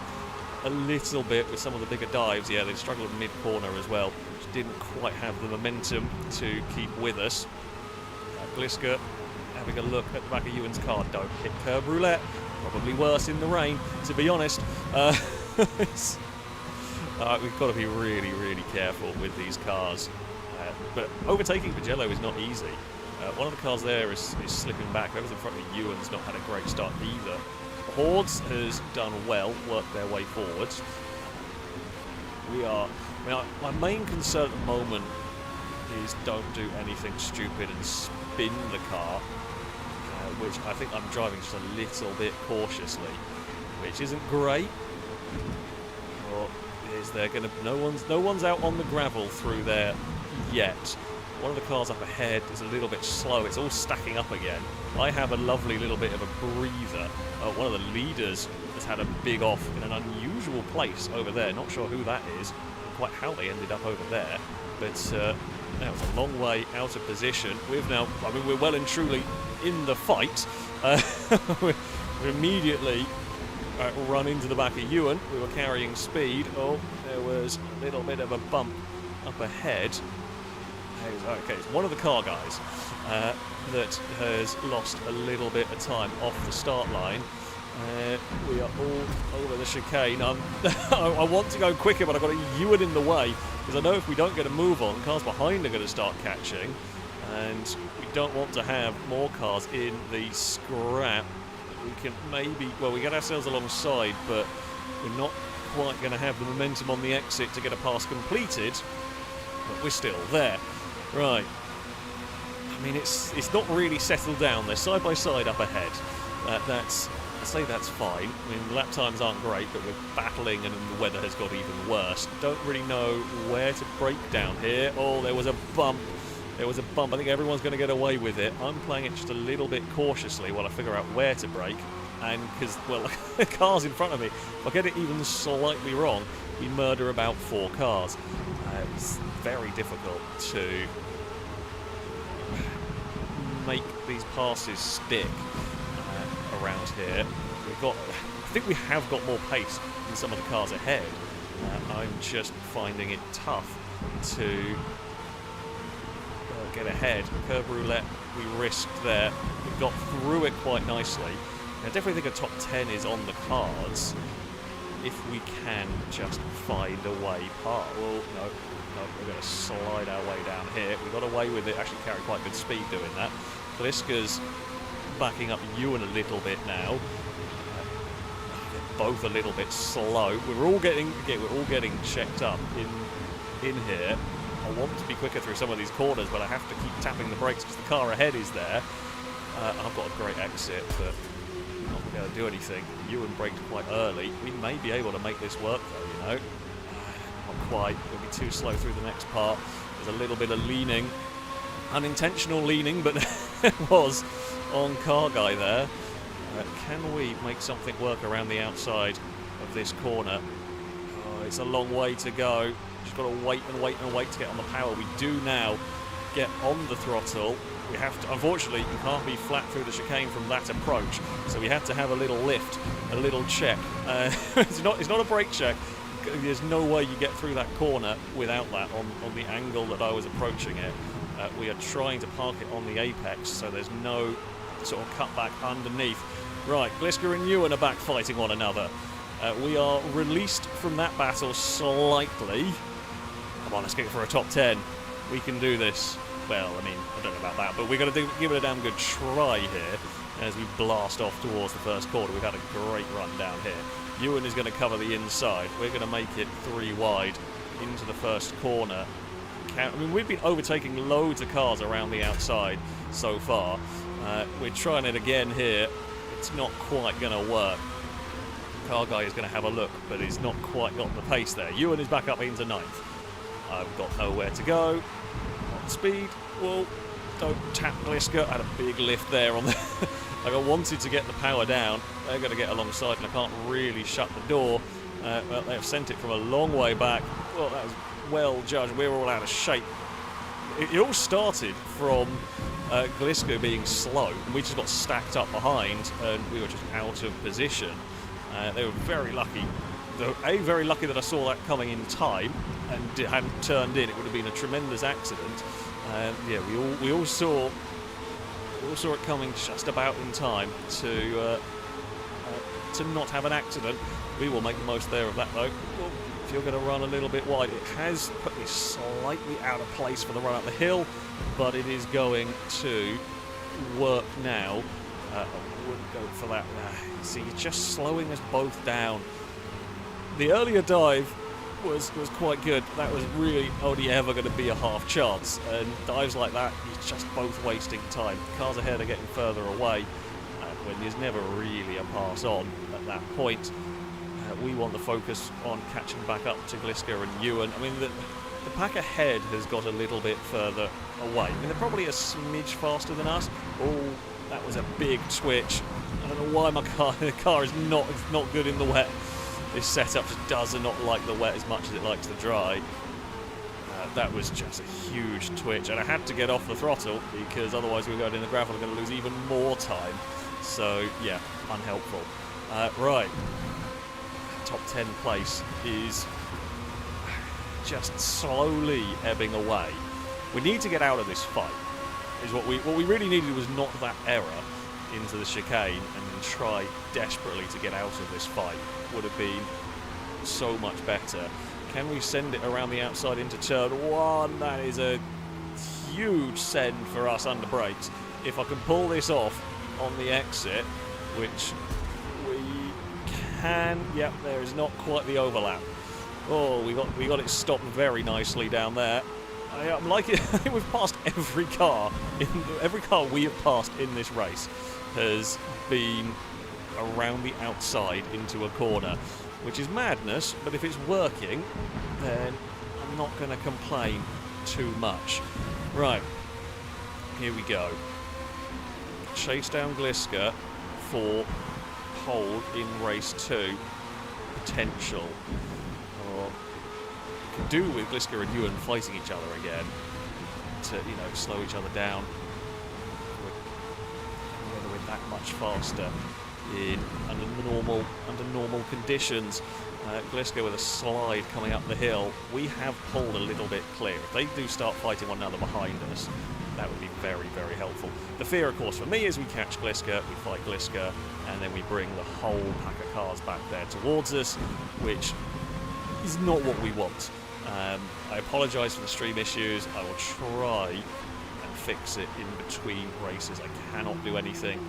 a little bit with some of the bigger dives. Yeah, they struggled mid-corner as well. Just didn't quite have the momentum to keep with us. Gliska having a look at the back of Ewan's car. Don't hit curb roulette. Probably worse in the rain, to be honest. We've got to be really, really careful with these cars. But overtaking Mugello is not easy. One of the cars there is slipping back. Whoever's in front of Ewan's not had a great start either. Hordes has done well, worked their way forwards. My main concern at the moment is don't do anything stupid and spin the car, which I think I'm driving just a little bit cautiously, which isn't great. Or is there going to? No one's out on the gravel through there yet. One of the cars up ahead is a little bit slow. It's all stacking up again. I have a lovely little bit of a breather. One of the leaders has had a big off in an unusual place over there. Not sure who that is, quite how they ended up over there. But now it's a long way out of position. We're well and truly in the fight. We immediately run into the back of Ewan. We were carrying speed. Oh, there was a little bit of a bump up ahead. Okay, it's one of the car guys that has lost a little bit of time off the start line. We are all over the chicane. I want to go quicker, but I've got a Ewan in the way, because I know if we don't get a move on, cars behind are going to start catching, and we don't want to have more cars in the scrap. We can we get ourselves alongside, but we're not quite going to have the momentum on the exit to get a pass completed, but we're still there. Right. I mean, it's not really settled down. They're side by side up ahead. I'd say that's fine. I mean, lap times aren't great, but we're battling, and the weather has got even worse. Don't really know where to break down here. Oh, there was a bump. There was a bump. I think everyone's going to get away with it. I'm playing it just a little bit cautiously while I figure out where to brake. And because, well, the car's in front of me. If I get it even slightly wrong, we murder about 4 cars. It's very difficult to make these passes stick around here. I think we have got more pace than some of the cars ahead. I'm just finding it tough to get ahead. Curb roulette, we risked there. We got through it quite nicely. I definitely think a top 10 is on the cards if we can just find a way past. Well, no, we're going to slide our way down here. We got away with it, actually carried quite good speed doing that. Gliska's backing up Ewan a little bit now. They're both a little bit slow. We're all getting checked up in here. I want to be quicker through some of these corners, but I have to keep tapping the brakes because the car ahead is there. I've got a great exit, but I'm not going to do anything. Ewan braked quite early. We may be able to make this work, though, you know. Not quite. We'll be too slow through the next part. There's a little bit of leaning. Unintentional leaning, but there was on car guy there. Can we make something work around the outside of this corner? Oh, it's a long way to go. Just got to wait and wait and wait to get on the power. We do now get on the throttle. We have to, unfortunately, you can't be flat through the chicane from that approach, so we have to have a little lift, a little check. It's not a brake check. There's no way you get through that corner without that on the angle that I was approaching it. We are trying to park it on the apex, so there's no sort of cutback underneath. Right, Gliska and Ewan are back fighting one another. We are released from that battle slightly. Come on, let's get for a top 10. We can do this. Well, I mean, I don't know about that, but we're going to give it a damn good try here as we blast off towards the first corner. We've had a great run down here. Ewan is going to cover the inside. We're going to make it 3 wide into the first corner. I mean, we've been overtaking loads of cars around the outside so far. We're trying it again here. It's not quite going to work. Car guy is going to have a look, but he's not quite got the pace there. Ewan is back up into 9th. I've got nowhere to go. On speed. Whoa, don't tap Gliska. I had a big lift there on the... like I wanted to get the power down. They're going to get alongside and I can't really shut the door. Well, they've sent it from a long way back. Well, that was well judged. We're all out of shape. It all started from Gliska being slow. We just got stacked up behind and we were just out of position. They were very lucky. Very lucky that I saw that coming in time and it hadn't turned in. It would have been a tremendous accident. Yeah, we all saw it coming just about in time to not have an accident. We will make the most there of that though. Well, if you're going to run a little bit wide, it has put me slightly out of place for the run up the hill, but it is going to work now. I wouldn't go for that. See, you're just slowing us both down. The earlier dive was quite good. That was really only ever going to be a half chance. And dives like that, you're just both wasting time. Cars ahead are getting further away when there's never really a pass on at that point. We want the focus on catching back up to Gliska and Ewan. I mean, the pack ahead has got a little bit further away. I mean, they're probably a smidge faster than us. Oh, that was a big twitch. I don't know why the car is not good in the wet. This setup just does not like the wet as much as it likes the dry. That was just a huge twitch, and I had to get off the throttle because otherwise we were going in the gravel and going to lose even more time. So yeah, unhelpful. Right, top 10 place is just slowly ebbing away. We need to get out of this fight. Is what we really needed was knock that error into the chicane and then try desperately to get out of this fight. Would have been so much better. Can we send it around the outside into turn 1? That is a huge send for us under brakes. If I can pull this off on the exit, which we can, yep, there is not quite the overlap. Oh, we got it stopped very nicely down there. I'm liking it. I think we've passed every car we have passed in this race has been around the outside into a corner, which is madness, but if it's working, then I'm not going to complain too much. Right, here we go. Chase down Gliska for pole in race 2 potential. Or could do with Gliska and Ewan fighting each other again to, you know, slow each other down. Whether we're that much faster under normal conditions. Gliska with a slide coming up the hill. We have pulled a little bit clear. If they do start fighting one another behind us, that would be very, very helpful. The fear, of course, for me is we catch Gliska, we fight Gliska, and then we bring the whole pack of cars back there towards us, which is not what we want. I apologise for the stream issues. I will try and fix it in between races. I cannot do anything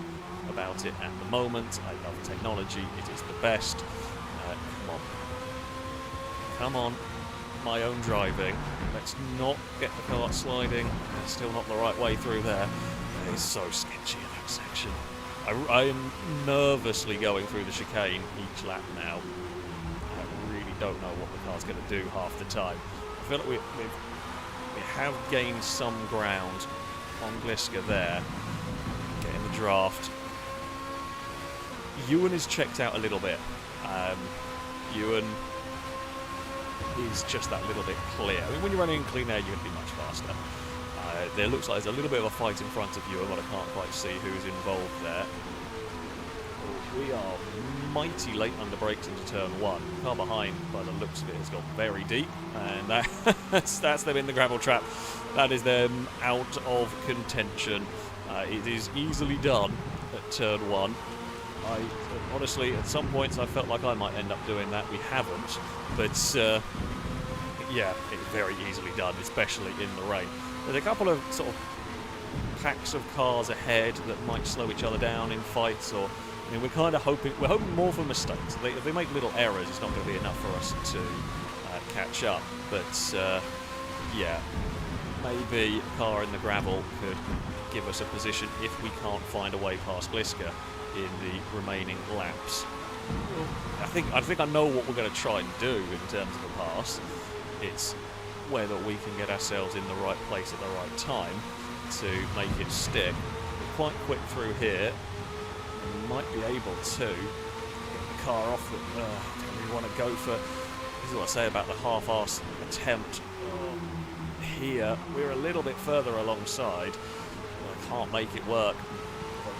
about it at the moment. I love technology. It is the best. Come on. My own driving. Let's not get the car sliding. It's still not the right way through there. It is so sketchy in that section. I am nervously going through the chicane each lap now. I really don't know what the car's going to do half the time. I feel like we have gained some ground on Gliska there. Getting the draft. Ewan is checked out a little bit. Ewan is just that little bit clear. I mean, when you're running in clean air, you're going to be much faster. There looks like there's a little bit of a fight in front of Ewan, but I can't quite see who's involved there. We are mighty late under brakes into turn 1. The car behind, by the looks of it, has gone very deep, and that's them in the gravel trap. That is them out of contention. It is easily done at turn 1. Honestly, at some points I felt like I might end up doing that. We haven't, but yeah, it's very easily done, especially in the rain. There's a couple of sort of packs of cars ahead that might slow each other down in fights, or I mean, we're hoping more for mistakes. If they make little errors, it's not going to be enough for us to catch up. But yeah, maybe a car in the gravel could give us a position if we can't find a way past Gliska in the remaining laps. I think I know what we're going to try and do in terms of a pass. It's whether we can get ourselves in the right place at the right time. to make it stick. We're quite quick through here. We might be able to get the car off. Don't really want to go for... This is what I say about the half-arse attempt. Here, we're a little bit further alongside. I can't make it work.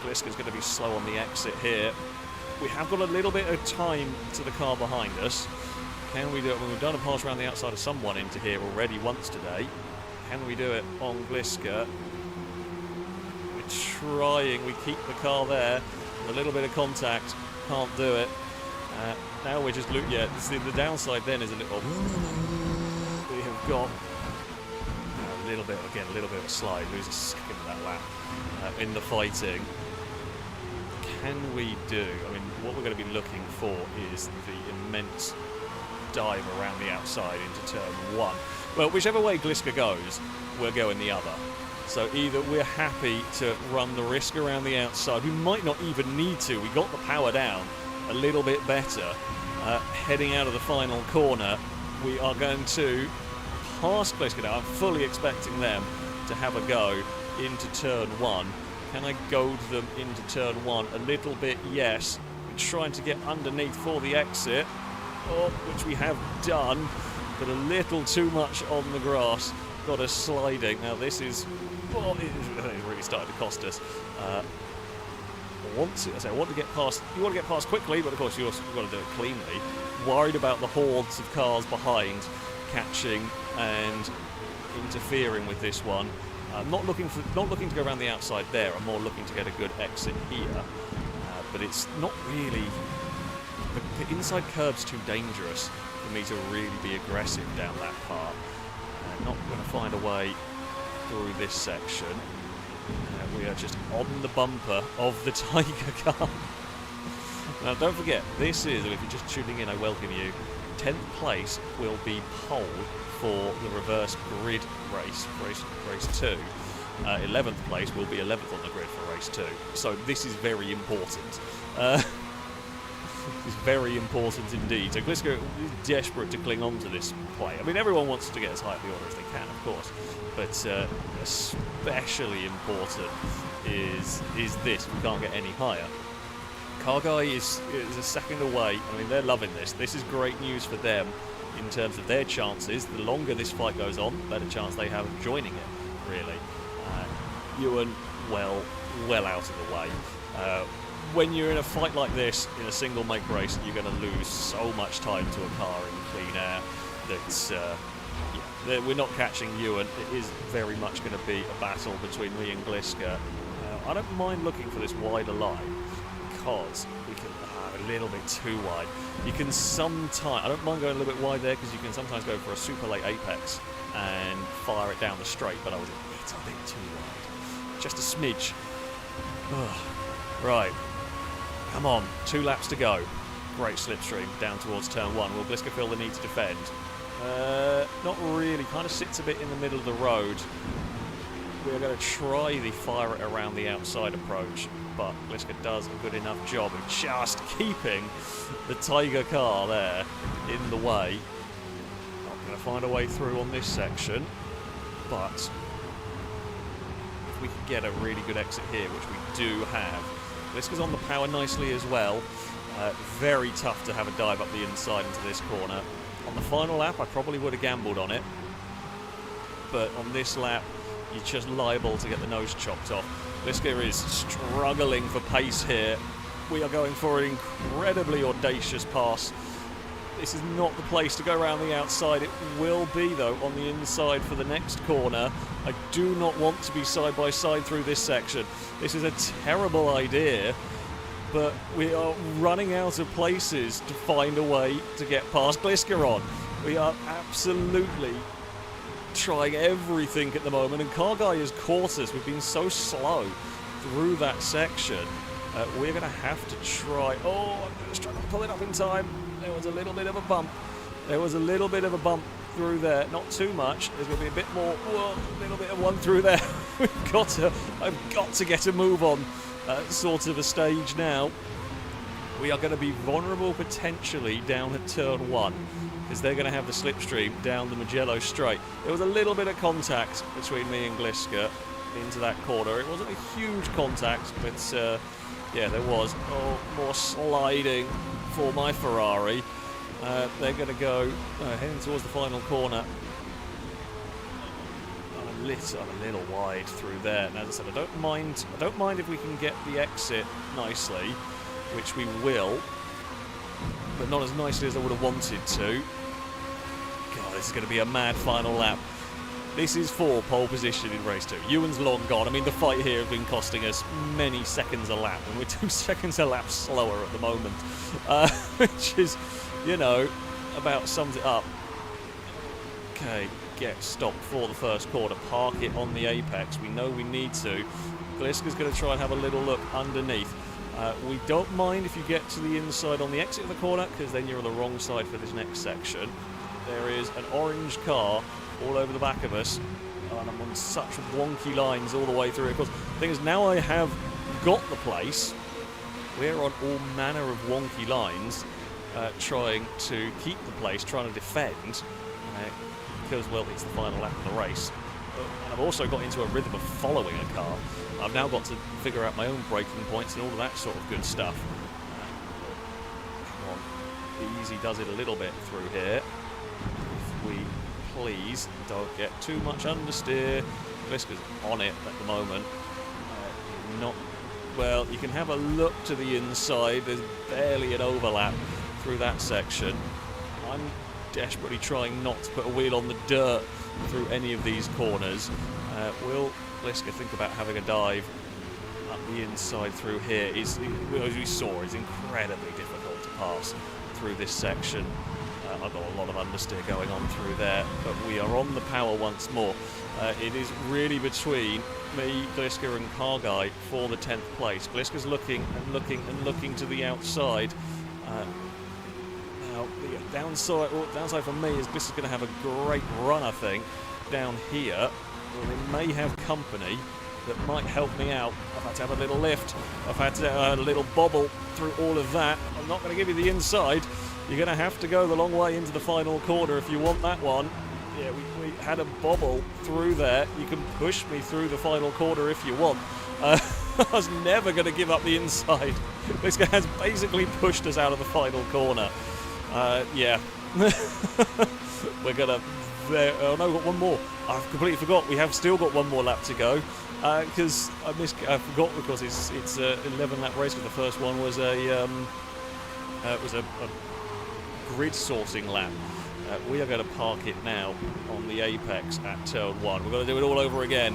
Gliska's going to be slow on the exit here. We have got a little bit of time to the car behind us. Can we do it? Well, we've done a pass around the outside of someone into here already once today. Can we do it on Gliska? We're trying. We keep the car there. A little bit of contact. Can't do it. Now we're just looking at the downside then is a little... We have got a little bit of a slide. Lose a second of that lap in the fighting. Can we do... I mean, what we're going to be looking for is the immense dive around the outside into turn 1. Well, whichever way Gliska goes, we're going the other. So either we're happy to run the risk around the outside. We might not even need to. We got the power down a little bit better. Heading out of the final corner, we are going to pass Gliska now. I'm fully expecting them to have a go into turn 1. Can I goad them into turn 1? A little bit, yes. We're trying to get underneath for the exit, which we have done, but a little too much on the grass. Got us sliding. Now this is... it's really starting to cost us. I want to get past... You want to get past quickly, but of course you've got to do it cleanly. Worried about the hordes of cars behind catching and interfering with this one. Not looking to go around the outside there. I'm more looking to get a good exit here. But it's not really... The inside curb's too dangerous for me to really be aggressive down that part. Not going to find a way through this section. We are just on the bumper of the Tiger car. Now don't forget, this is, if you're just tuning in, I welcome you, 10th place will be pole for the reverse grid race 2. 11th place will be 11th on the grid for race 2. So this is very important. It's very important indeed. So Gliska is desperate to cling on to this play. I mean, everyone wants to get as high up the order as they can, of course. But especially important is this. We can't get any higher. Car Guy is a second away. I mean, they're loving this. This is great news for them in terms of their chances. The longer this fight goes on, the better chance they have of joining it, really. Ewan, well out of the way. When you're in a fight like this, in a single make race, you're going to lose so much time to a car in clean air that we're not catching Ewan. It is very much going to be a battle between me and Gliska. I don't mind looking for this wider line because we can a little bit too wide. You can sometimes, I don't mind going a little bit wide there because you can sometimes go for a super late apex and fire it down the straight, but I was a little bit too wide. Just a smidge. Right. Come on, 2 laps to go. Great slipstream down towards turn 1. Will Gliska feel the need to defend? Not really. Kind of sits a bit in the middle of the road. We're going to try the fire it around the outside approach, but Gliska does a good enough job of just keeping the Tiger car there in the way. Not going to find a way through on this section, but if we can get a really good exit here, which we do have. Gliska's on the power nicely as well. Very tough to have a dive up the inside into this corner. On the final lap, I probably would have gambled on it. But on this lap, you're just liable to get the nose chopped off. Gliska is struggling for pace here. We are going for an incredibly audacious pass. This is not the place to go around the outside. It will be, though, on the inside for the next corner. I do not want to be side by side through this section. This is a terrible idea, but we are running out of places to find a way to get past Gliska on. We are absolutely trying everything at the moment, and Car Guy has caught us. We've been so slow through that section. We're going to have to try... Oh, I'm going to struggle to pull it up in time. There was a little bit of a bump. There was a little bit of a bump through there. Not too much. There's going to be a bit more. Whoa, a little bit of one through there. I've got to get a move on sort of a stage now. We are going to be vulnerable potentially down at turn 1 because they're going to have the slipstream down the Mugello straight. There was a little bit of contact between me and Gliska. into that corner. It wasn't a huge contact, but yeah, there was. Oh, more sliding for my Ferrari. They're going to go heading towards the final corner. I'm a little wide through there. And as I said, I don't mind if we can get the exit nicely, which we will, but not as nicely as I would have wanted to. God, this is going to be a mad final lap. This is for pole position in race 2. Ewan's long gone. I mean, the fight here has been costing us many seconds a lap, and we're 2 seconds a lap slower at the moment, which is, you know, about sums it up. Okay, get stopped for the first corner. Park it on the apex. We know we need to. Gliska's going to try and have a little look underneath. We don't mind if you get to the inside on the exit of the corner, because then you're on the wrong side for this next section. There is an orange car all over the back of us, and I'm on such wonky lines all the way through. Of course, the thing is, now I have got the place, we're on all manner of wonky lines, trying to keep the place, trying to defend, because, well, it's the final lap of the race. And I've also got into a rhythm of following a car. I've now got to figure out my own braking points and all of that sort of good stuff. Come on. Easy does it a little bit through here. If we please don't get too much understeer. Gliska's on it at the moment. Not well. You can have a look to the inside. There's barely an overlap through that section. I'm desperately trying not to put a wheel on the dirt through any of these corners. Will Gliska think about having a dive up the inside through here? As we saw, is incredibly difficult to pass through this section. I've got a lot of understeer going on through there, but we are on the power once more. It is really between me, Gliska, and Car Guy for the 10th place. Gliska's looking and looking and looking to the outside. Now, the downside for me is Gliska's going to have a great run, I think, down here. Well, they may have company that might help me out. I've had to have a little lift. I've had to have a little bobble through all of that. I'm not going to give you the inside. You're going to have to go the long way into the final corner if you want that one. Yeah, we had a bobble through there. You can push me through the final corner if you want. I was never going to give up the inside. This guy has basically pushed us out of the final corner. Yeah. We're going to... Oh no, we've got one more. I've completely forgot. We have still got one more lap to go. Because I forgot because it's 11 lap race, because the first one was a grid sourcing lap. We are going to park it now on the apex at turn 1. We're going to do it all over again.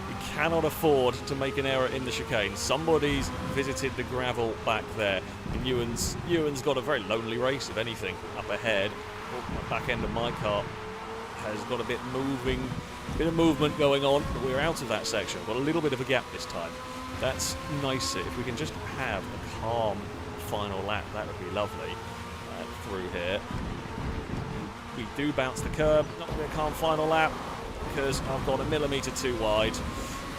We cannot afford to make an error in the chicane. Somebody's visited the gravel back there. And Ewan's got a very lonely race, if anything, up ahead. The back end of my car has got a bit of movement going on, but we're out of that section. Got a little bit of a gap this time. That's nicer. If we can just have a calm final lap, that would be lovely. Through here, we do bounce the curb. Not going to be a calm final lap because I've got a millimetre too wide.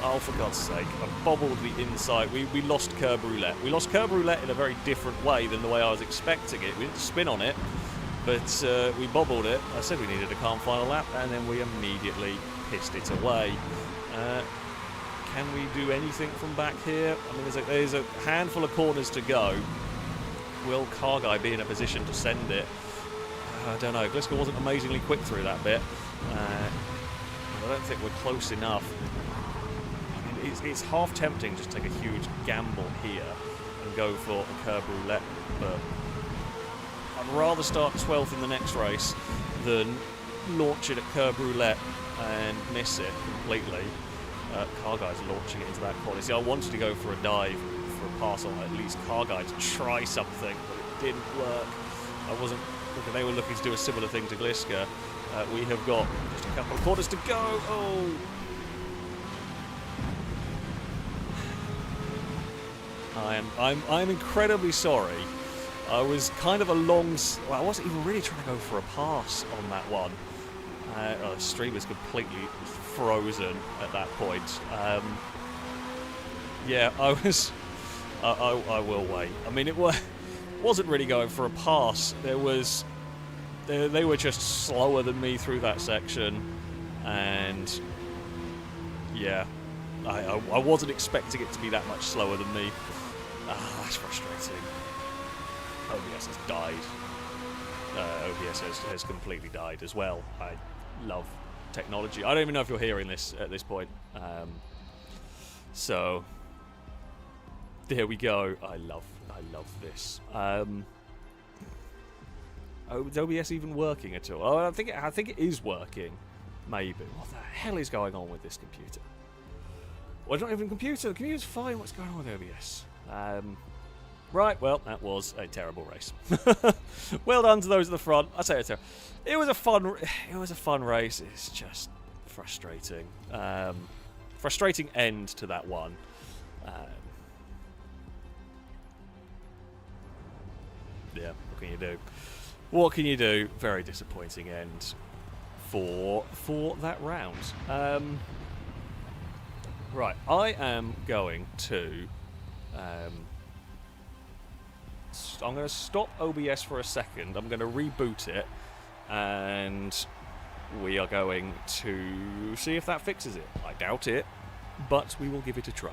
Oh, for God's sake! I bobbled the inside. We lost curb roulette. We lost curb roulette in a very different way than the way I was expecting it. We didn't spin on it, but we bobbled it. I said we needed a calm final lap, and then we immediately pissed it away. Can we do anything from back here? I mean, there's a handful of corners to go. Will Car Guy be in a position to send it? I don't know. Gliska wasn't amazingly quick through that bit. I don't think we're close enough. I mean, it's half tempting just to take a huge gamble here and go for a curb roulette, but I'd rather start 12th in the next race than launch it at curb roulette and miss it completely. Car Guy's launching it into that corner. See, I wanted to go for a dive, for a pass on at least Car Guy to try something, but it didn't work. I wasn't looking. They were looking to do a similar thing to Gliska. We have got just a couple of quarters to go. Oh. I'm incredibly sorry. I was kind of a long... Well, I wasn't even really trying to go for a pass on that one. The stream was completely frozen at that point. Yeah, I was... I will wait. I mean, it wasn't really going for a pass. They were just slower than me through that section. And... yeah. I wasn't expecting it to be that much slower than me. Ah, that's frustrating. OBS has died. OBS has completely died as well. I love technology. I don't even know if you're hearing this at this point. So there we go. I love this. Is OBS even working at all? Oh, I think it is working. Maybe. What the hell is going on with this computer? Well, it's not even a computer. The computer's fine. What's going on with OBS? Right. Well, that was a terrible race. Well done to those at the front. I say it was a fun. It was a fun race. It's just frustrating. Frustrating end to that one. Yeah. What can you do? What can you do? Very disappointing end for that round. Right, I am going to. I'm going to stop OBS for a second. I'm going to reboot it, and we are going to see if that fixes it. I doubt it, but we will give it a try.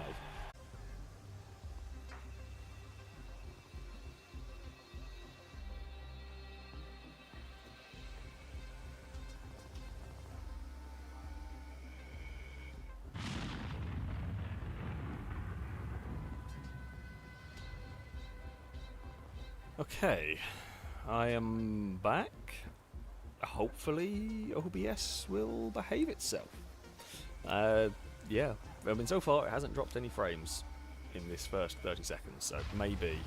Okay, I am back. Hopefully OBS will behave itself. Yeah, I mean, so far it hasn't dropped any frames in this first 30 seconds, so maybe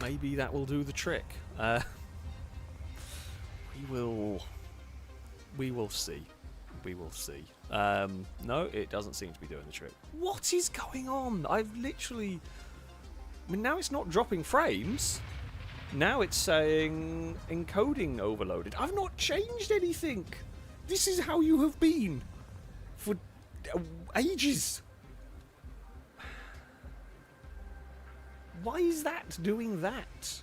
maybe that will do the trick. We will see. We will see. No, it doesn't seem to be doing the trick. What is going on? I've literally... I mean, now it's not dropping frames. Now it's saying encoding overloaded. I've not changed anything. This is how you have been for ages. Why is that doing that?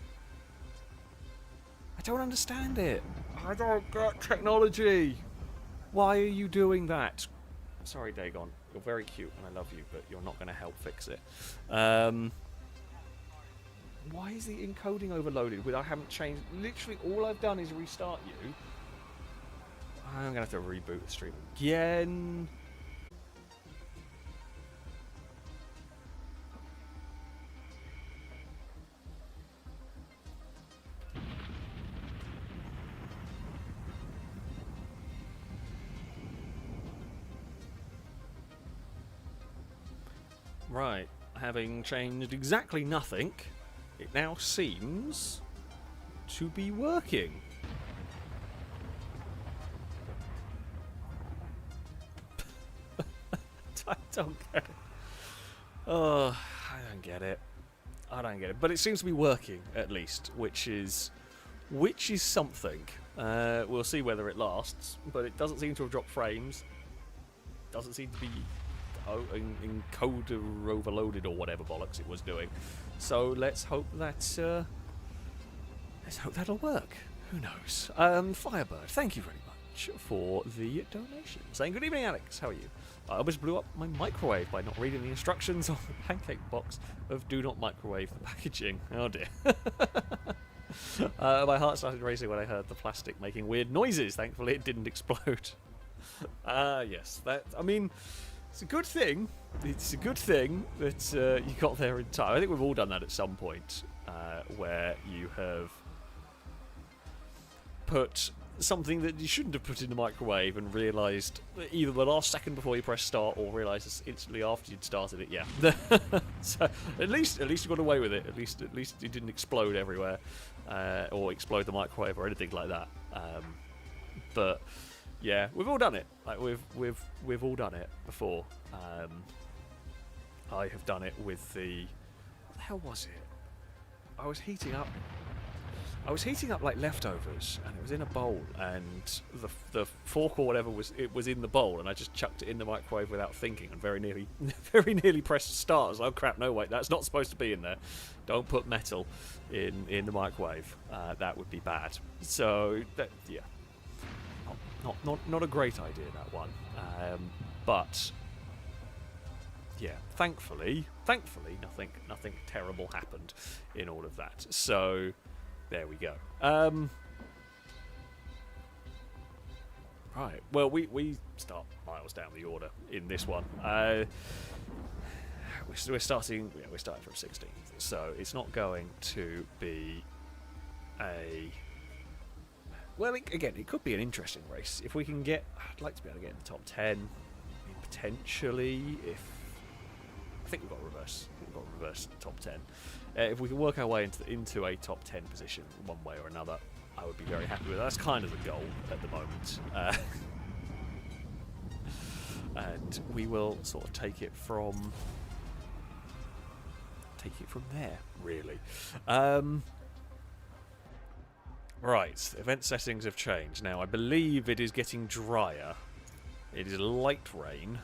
I don't understand it. I don't get technology. Why are you doing that? Sorry, Dagon. You're very cute and I love you, but you're not going to help fix it. Why is the encoding overloaded when I haven't changed? Literally all I've done is restart you. I'm going to have to reboot the stream again. Right, having changed exactly nothing, it now seems to be working. I don't get it. Oh, I don't get it. I don't get it. But it seems to be working, at least, which is something. We'll see whether it lasts, but it doesn't seem to have dropped frames. Doesn't seem to be encoder overloaded or whatever bollocks it was doing. So let's hope that'll work. Who knows? Firebird, thank you very much for the donation. Saying good evening, Alex. How are you? I almost blew up my microwave by not reading the instructions on the pancake box of do not microwave the packaging. Oh dear. My heart started racing when I heard the plastic making weird noises. Thankfully, it didn't explode. Yes, that. I mean, it's a good thing. It's a good thing that you got there in time. I think we've all done that at some point, where you have put something that you shouldn't have put in the microwave and realised either the last second before you press start or realised instantly after you'd started it. Yeah. So at least you got away with it. At least it didn't explode everywhere, or explode the microwave or anything like that. But yeah, we've all done it. Like we've all done it before. I have done it with the... What the hell was it? I was heating up like leftovers, and it was in a bowl, and the fork or whatever was in the bowl, and I just chucked it in the microwave without thinking, and very nearly pressed start. I was like, oh crap, no wait, that's not supposed to be in there. Don't put metal in the microwave. That would be bad. So yeah, not a great idea, that one. But yeah, thankfully, nothing terrible happened in all of that. So there we go. Right. Well, we start miles down the order in this one. We're starting from 16th, so it's not going to be a. Well, again, it could be an interesting race if we can get. I'd like to be able to get in the top 10. I mean, potentially, if I think we've got reverse top 10. If we can work our way into a top 10 position one way or another, I would be very happy with that. That's kind of the goal at the moment. And we will sort of take it from there, really. Right, event settings have changed. Now, I believe it is getting drier. It is light rain.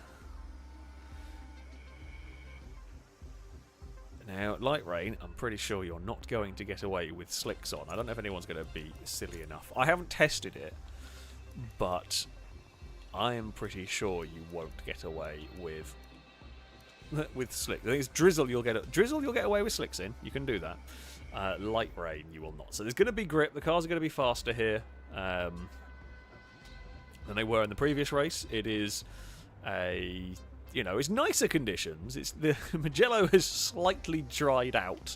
Now, light rain, I'm pretty sure you're not going to get away with slicks on. I don't know if anyone's going to be silly enough. I haven't tested it, but I am pretty sure you won't get away with slicks. I think it's drizzle you'll get away with slicks in. You can do that. Light rain you will not. So there's going to be grip. The cars are going to be faster here than they were in the previous race. It is it's nicer conditions. It's the Mugello has slightly dried out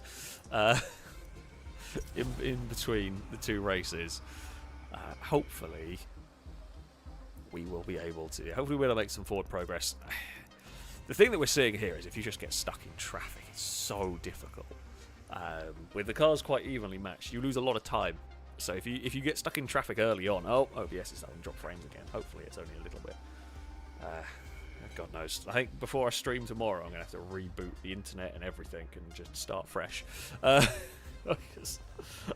in between the two races. Hopefully we will be able to. Hopefully we'll make some forward progress. The thing that we're seeing here is if you just get stuck in traffic, it's so difficult. With the cars quite evenly matched, you lose a lot of time. So if you get stuck in traffic early on, OBS is starting to drop frames again. Hopefully it's only a little bit. God knows. I think before I stream tomorrow, I'm going to have to reboot the internet and everything and just start fresh. Because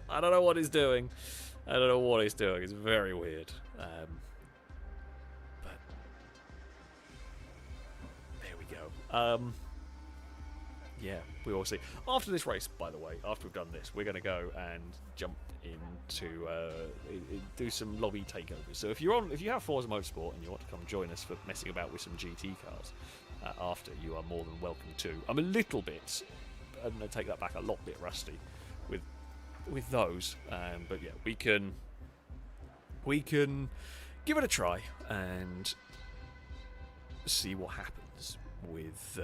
I don't know what he's doing. It's very weird. But there we go. Yeah, we will see. After this race, by the way, after we've done this, we're going to go and jump into do some lobby takeovers. So if you have Forza Motorsport and you want to come join us for messing about with some GT cars after, you are more than welcome to. I'm a little bit, I'm going to take that back, a lot bit rusty with those, but yeah, we can give it a try and see what happens with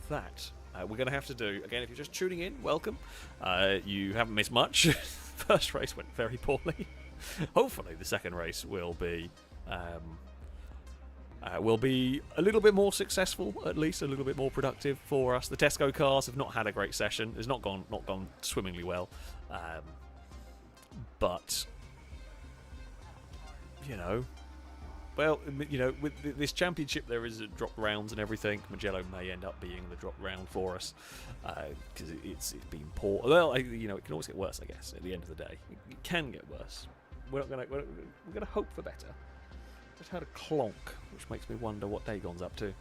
that. We're going to have to do, again, if you're just tuning in, welcome. You haven't missed much. First race went very poorly. Hopefully the second race will be a little bit more successful, at least a little bit more productive for us. The Tesco cars have not had a great session. It's not gone swimmingly well. But with this championship, there is a drop rounds and everything. Mugello may end up being the drop round for us because it's been poor. Well, it can always get worse, I guess. At the end of the day, it can get worse. We're gonna hope for better. Just heard a clonk, which makes me wonder what Dagon's up to.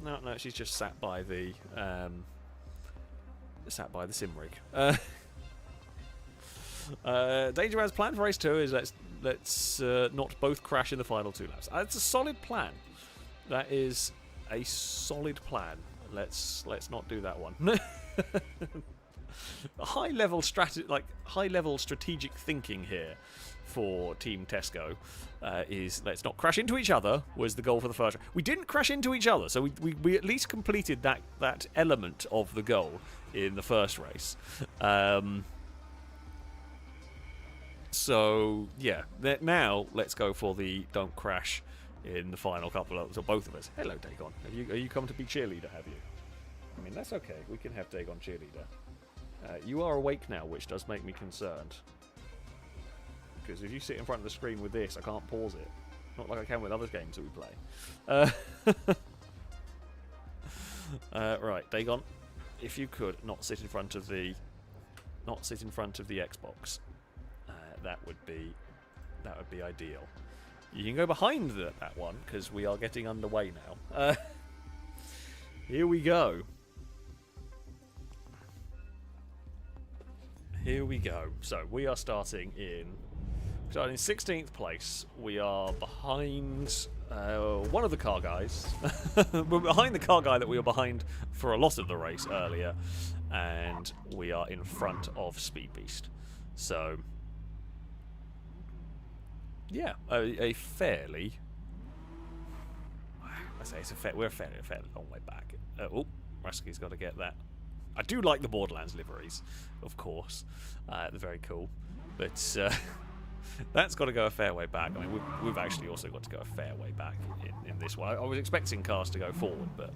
No, she's just sat by the sim rig. Danger Man's plan for race 2 is let's not both crash in the final 2 laps. It's a solid plan. That is a solid plan. Let's not do that one. high level strategic thinking here for Team Tesco is let's not crash into each other was the goal for the first race. We didn't crash into each other, so we at least completed that element of the goal in the first race. So yeah, now let's go for the don't crash in the final couple of, so both of us. Hello, Dagon. Are you come to be cheerleader? Have you? I mean, that's okay. We can have Dagon cheerleader. You are awake now, which does make me concerned. Because if you sit in front of the screen with this, I can't pause it. Not like I can with other games that we play. Right, Dagon, if you could not sit in front of the Xbox. That would be ideal. You can go behind that one because we are getting underway now. Here we go. here we go. So we are starting in 16th place. We are behind one of the car guys. We're behind the car guy that we were behind for a lot of the race earlier, and we are in front of Speed Beast. So yeah, a fairly. I say we're a fairly long way back. Oh, Rasky's got to get that. I do like the Borderlands liveries, of course. They're very cool, but that's got to go a fair way back. I mean, we've actually also got to go a fair way back in this one. I was expecting cars to go forward, but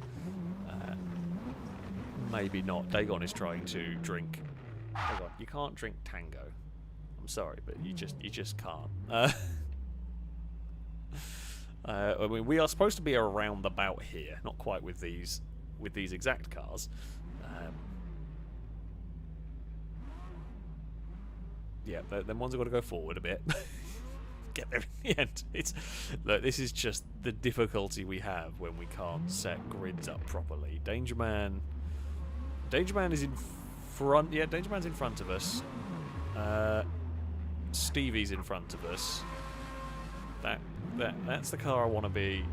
maybe not. Dagon is trying to drink. Dagon, you can't drink Tango. I'm sorry, but you just can't. I mean, we are supposed to be around about here, not quite with these exact cars. Yeah, them ones have got to go forward a bit. Get there in the end. Look, this is just the difficulty we have when we can't set grids up properly. Danger Man is in front. Yeah, Danger Man's in front of us. Stevie's in front of us. That's the car I want to be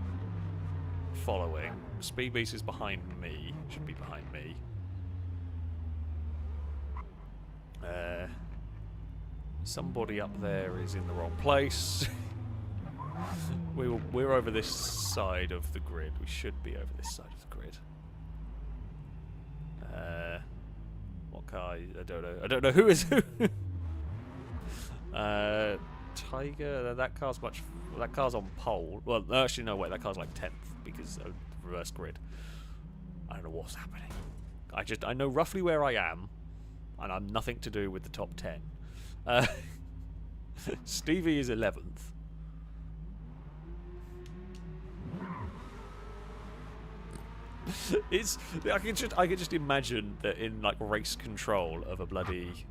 following. Speed Beast is behind me. Should be behind me. Somebody up there is in the wrong place. We're over this side of the grid. We should be over this side of the grid. What car? I don't know. I don't know who is who. Tiger. That car's on pole. Well, actually, no, wait. That car's like 10th because of reverse grid. I don't know what's happening. I know roughly where I am, and I'm nothing to do with the top 10. Stevie is 11th. I can just imagine that in like race control of a bloody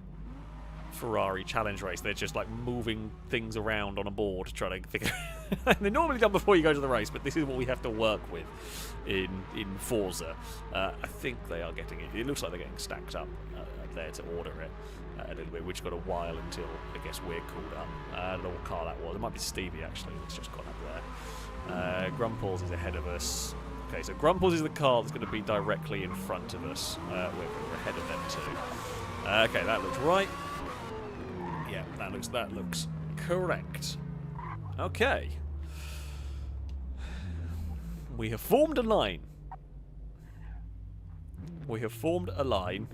Ferrari challenge race, they're just like moving things around on a board trying to figure. They're normally done before you go to the race, but this is what we have to work with in Forza. I think they are getting it. It looks like they're getting stacked up there to order it a little bit. We've just got a while until I guess we're called up. I don't know what car that was. It might be Stevie actually that's just gone up there. Grumples is ahead of us. Okay, so Grumples is the car that's going to be directly in front of us. We're ahead of them too. Okay, that looks right. Yeah, that looks correct. Okay. We have formed a line. We have formed a line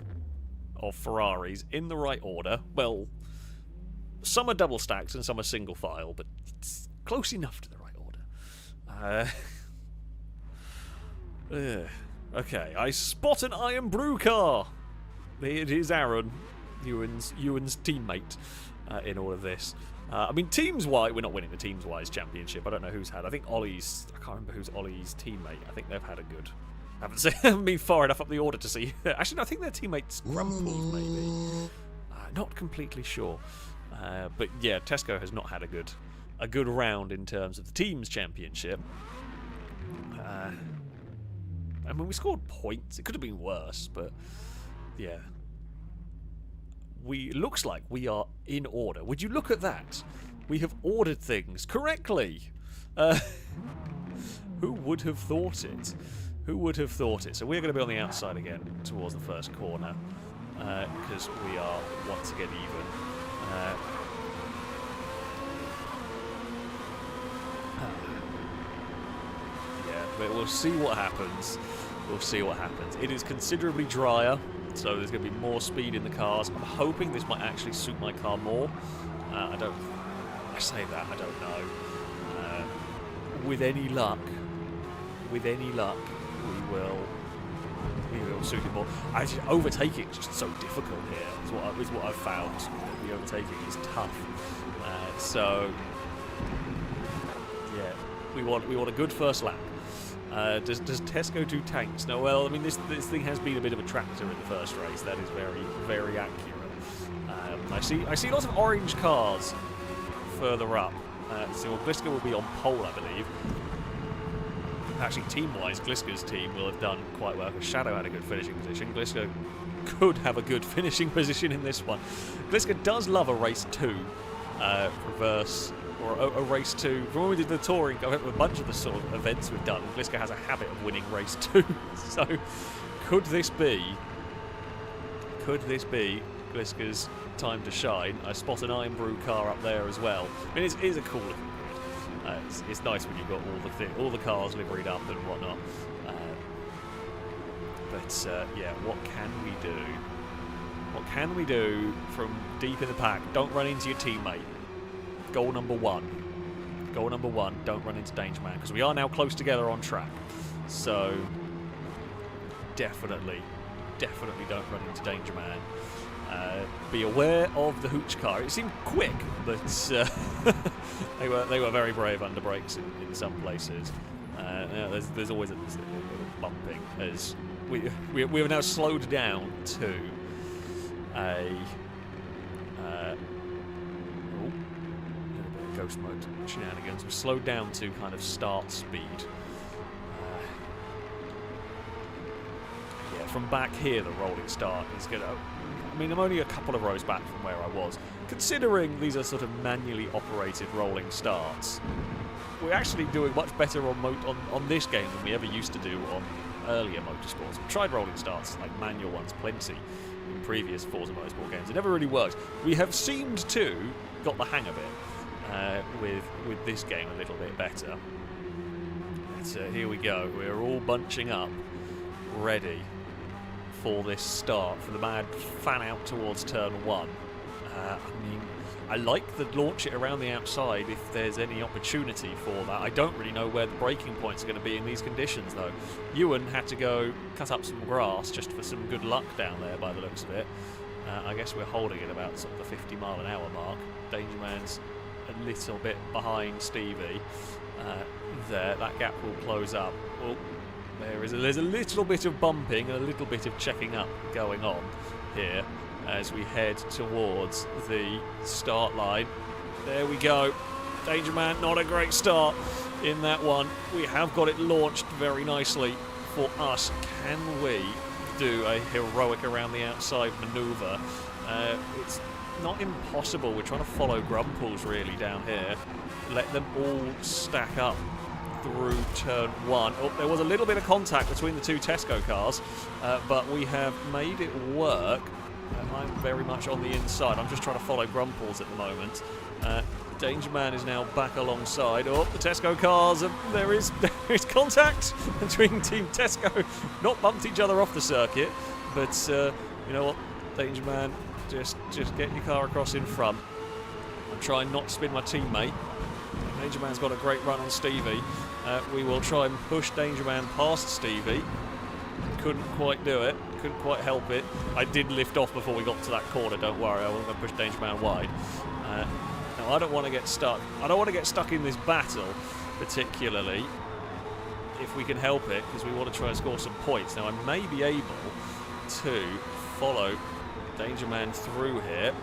of Ferraris in the right order. Well, some are double stacked and some are single file, but it's close enough to the right order. Okay, I spot an Iron Brew car. It is Aaron, Ewan's teammate, in all of this. I mean, teams-wise, we're not winning the teams-wise championship. I don't know who's had. I think Ollie's. I can't remember who's Ollie's teammate. I think they've had a good. Haven't been far enough up the order to see. Actually, no, I think their teammates Grumples maybe. Not completely sure. But yeah, Tesco has not had a good round in terms of the teams championship. I mean, we scored points. It could have been worse, but yeah. Looks like we are in order. Would you look at that? We have ordered things correctly. Who would have thought it? Who would have thought it? So we're going to be on the outside again towards the first corner because we are once again even. Yeah, but we'll see what happens. We'll see what happens. It is considerably drier, so there's going to be more speed in the cars. I'm hoping this might actually suit my car more. I say that, I don't know. With any luck, we will suit it more. Actually, overtaking is just so difficult here. Is what I've found. The overtaking is tough. So yeah, we want a good first lap. Does Tesco do tanks? No. Well, I mean this thing has been a bit of a tractor in the first race. That is very, very accurate. I see lots of orange cars further up. So Bliska will be on pole, I believe. actually team-wise, Gliska's team will have done quite well. Shadow had a good finishing position. Gliska could have a good finishing position in this one. Gliska does love a race 2 reverse, or a race 2. From when we did the touring, a bunch of the sort of events we've done, Gliska has a habit of winning race 2. So could this be Gliska's time to shine? I spot an Iron Brew car up there as well. I mean, it is a cool looking grid. It's nice when you've got all the cars liveried up and whatnot. Yeah, what can we do? What can we do from deep in the pack? Don't run into your teammate. Goal number 1. Goal number 1, don't run into Danger Man, because we are now close together on track. So, definitely don't run into Danger Man. Be aware of the hooch car. It seemed quick, but they were very brave under brakes in some places. There's always a bumping as we have now slowed down to a little bit of ghost mode shenanigans. We've slowed down to kind of start speed. Yeah, from back here, the rolling start is going to. I mean, I'm only a couple of rows back from where I was. Considering these are sort of manually operated rolling starts, we're actually doing much better on this game than we ever used to do on earlier motorsports. We've tried rolling starts, like manual ones, plenty in previous Forza Motorsport games. It never really worked. We have seemed to got the hang of it with this game a little bit better. Here we go. We're all bunching up, ready for this start, for the mad fan out towards turn 1. I mean, I like the launch it around the outside if there's any opportunity for that. I don't really know where the braking points are going to be in these conditions, though. Ewan had to go cut up some grass just for some good luck down there by the looks of it. I guess we're holding it about sort of the 50-mile-an-hour mark. Danger Man's a little bit behind Stevie. There, that gap will close up. Oh, there's a little bit of bumping and a little bit of checking up going on here as we head towards the start line. There we go. Danger Man, not a great start in that one. We have got it launched very nicely for us. Can we do a heroic around the outside manoeuvre? It's not impossible. We're trying to follow Grumples really down here. Let them all stack up through turn 1. Oh, there was a little bit of contact between the two Tesco cars, but we have made it work. I'm very much on the inside. I'm just trying to follow Grumples at the moment. Danger Man is now back alongside. Oh, the Tesco cars, there is contact between Team Tesco. Not bumped each other off the circuit, but you know what, Danger Man, just get your car across in front. I'm trying not to spin my teammate. Danger Man's got a great run on Stevie. We will try and push Danger Man past Stevie. Couldn't quite do it. Couldn't quite help it. I did lift off before we got to that corner, don't worry. I wasn't going to push Danger Man wide. Now, I don't want to get stuck. I don't want to get stuck in this battle, particularly, if we can help it, because we want to try and score some points. Now, I may be able to follow Danger Man through here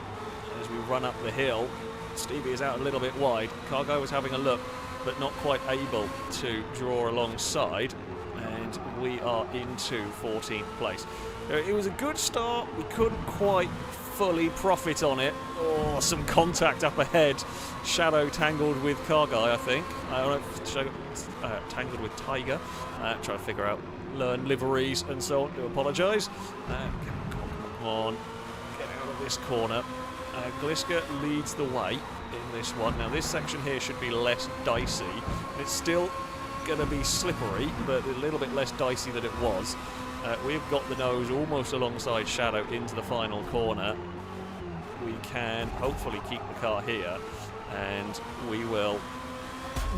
as we run up the hill. Stevie is out a little bit wide. Cargo was having a look, but not quite able to draw alongside. And we are into 14th place. It was a good start. We couldn't quite fully profit on it. Oh, some contact up ahead. Shadow tangled with Carguy, I think. Tangled with Tiger. Trying to figure out, learn liveries and so on. Do apologise. Come on. Get out of this corner. Gliska leads the way in this one. Now, this section here should be less dicey. It's still going to be slippery, but a little bit less dicey than it was. We've got the nose almost alongside Shadow into the final corner. We can hopefully keep the car here, and we will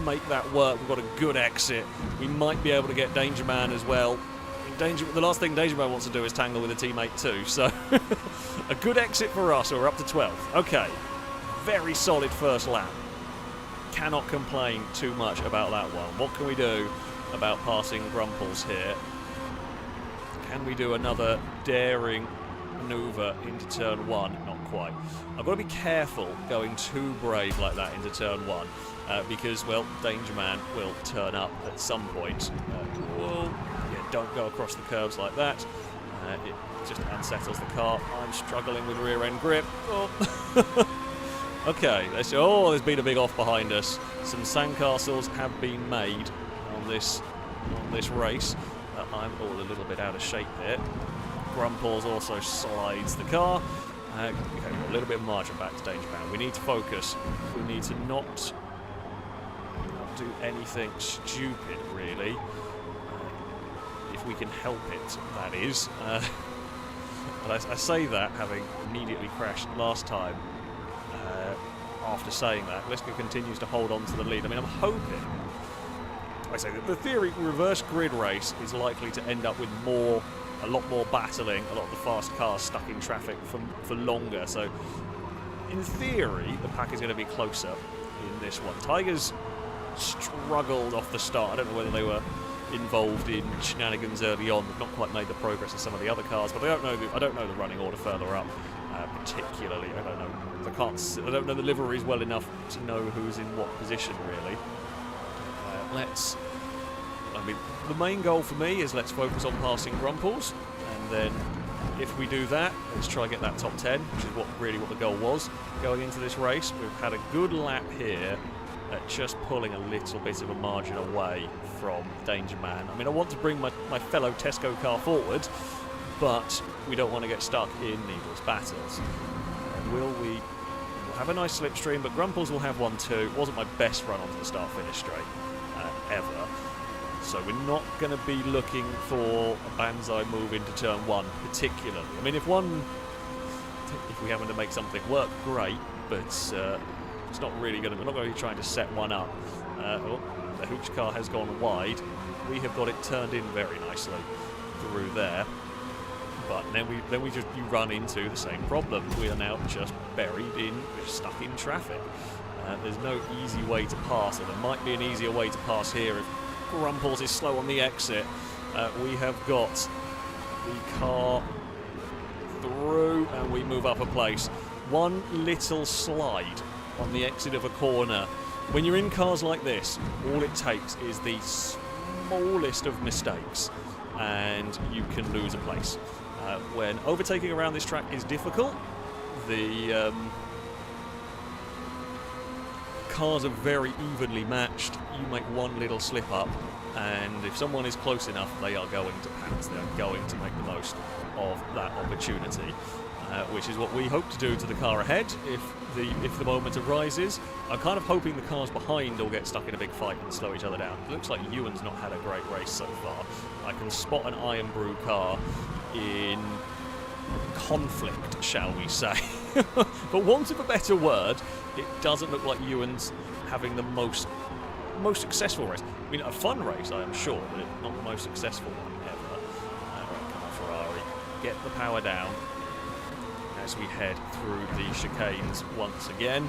make that work. We've got a good exit. We might be able to get Danger Man as well. The last thing Danger Man wants to do is tangle with a teammate too, so a good exit for us. We're up to 12th. Okay, very solid first lap. Cannot complain too much about that one. What can we do about passing Grumples here? Can we do another daring manoeuvre into turn 1. Not quite. I've got to be careful going too brave like that into turn 1 because, well, Danger Man will turn up at some point. Don't go across the curves like that. It just unsettles the car. I'm struggling with rear end grip. Okay, there's been a big off behind us. Some sandcastles have been made on this race. I'm all a little bit out of shape here. Grumples also slides the car. Okay, a little bit of margin back to Danger Man. We need to focus. We need to not do anything stupid, really. If we can help it, that is. But I say that having immediately crashed last time. After saying that, Liska continues to hold on to the lead. I mean, I'm hoping. I say that the theory reverse grid race is likely to end up with a lot more battling, a lot of the fast cars stuck in traffic for longer. So, in theory, the pack is going to be closer in this one. Tigers struggled off the start. I don't know whether they were involved in shenanigans early on. They've not quite made the progress of some of the other cars, but I don't know the running order further up particularly. I don't know. I don't know the liveries well enough to know who's in what position really. The main goal for me is let's focus on passing Grumples, and then if we do that, let's try and get that top 10, which is what the goal was going into this race. We've had a good lap here at just pulling a little bit of a margin away from Danger Man. I mean, I want to bring my fellow Tesco car forward, but we don't want to get stuck in needless battles. We'll have a nice slipstream, but Grumples will have one too. It wasn't my best run onto the start-finish straight ever. So we're not going to be looking for a banzai move into turn 1 particularly. I mean, if we happen to make something work, great, but it's not really going to. We're not going to be trying to set one up. The Hooch car has gone wide. We have got it turned in very nicely through there. But then we just run into the same problem. We are now just buried in, we're stuck in traffic. There's no easy way to pass, or there might be an easier way to pass here if Grumples is slow on the exit. We have got the car through, and we move up a place. One little slide on the exit of a corner. When you're in cars like this, all it takes is the smallest of mistakes, and you can lose a place. When overtaking around this track is difficult, the cars are very evenly matched. You make one little slip up, and if someone is close enough, they are going to pass. They are going to make the most of that opportunity, which is what we hope to do to the car ahead if the moment arises. I'm kind of hoping the cars behind all get stuck in a big fight and slow each other down. It looks like Ewan's not had a great race so far. I can spot an Iron Brew car in conflict, shall we say. For want of a better word, it doesn't look like Ewan's having the most successful race. I mean, a fun race, I am sure, but not the most successful one ever. Right, come on, Ferrari. Get the power down as we head through the chicanes once again.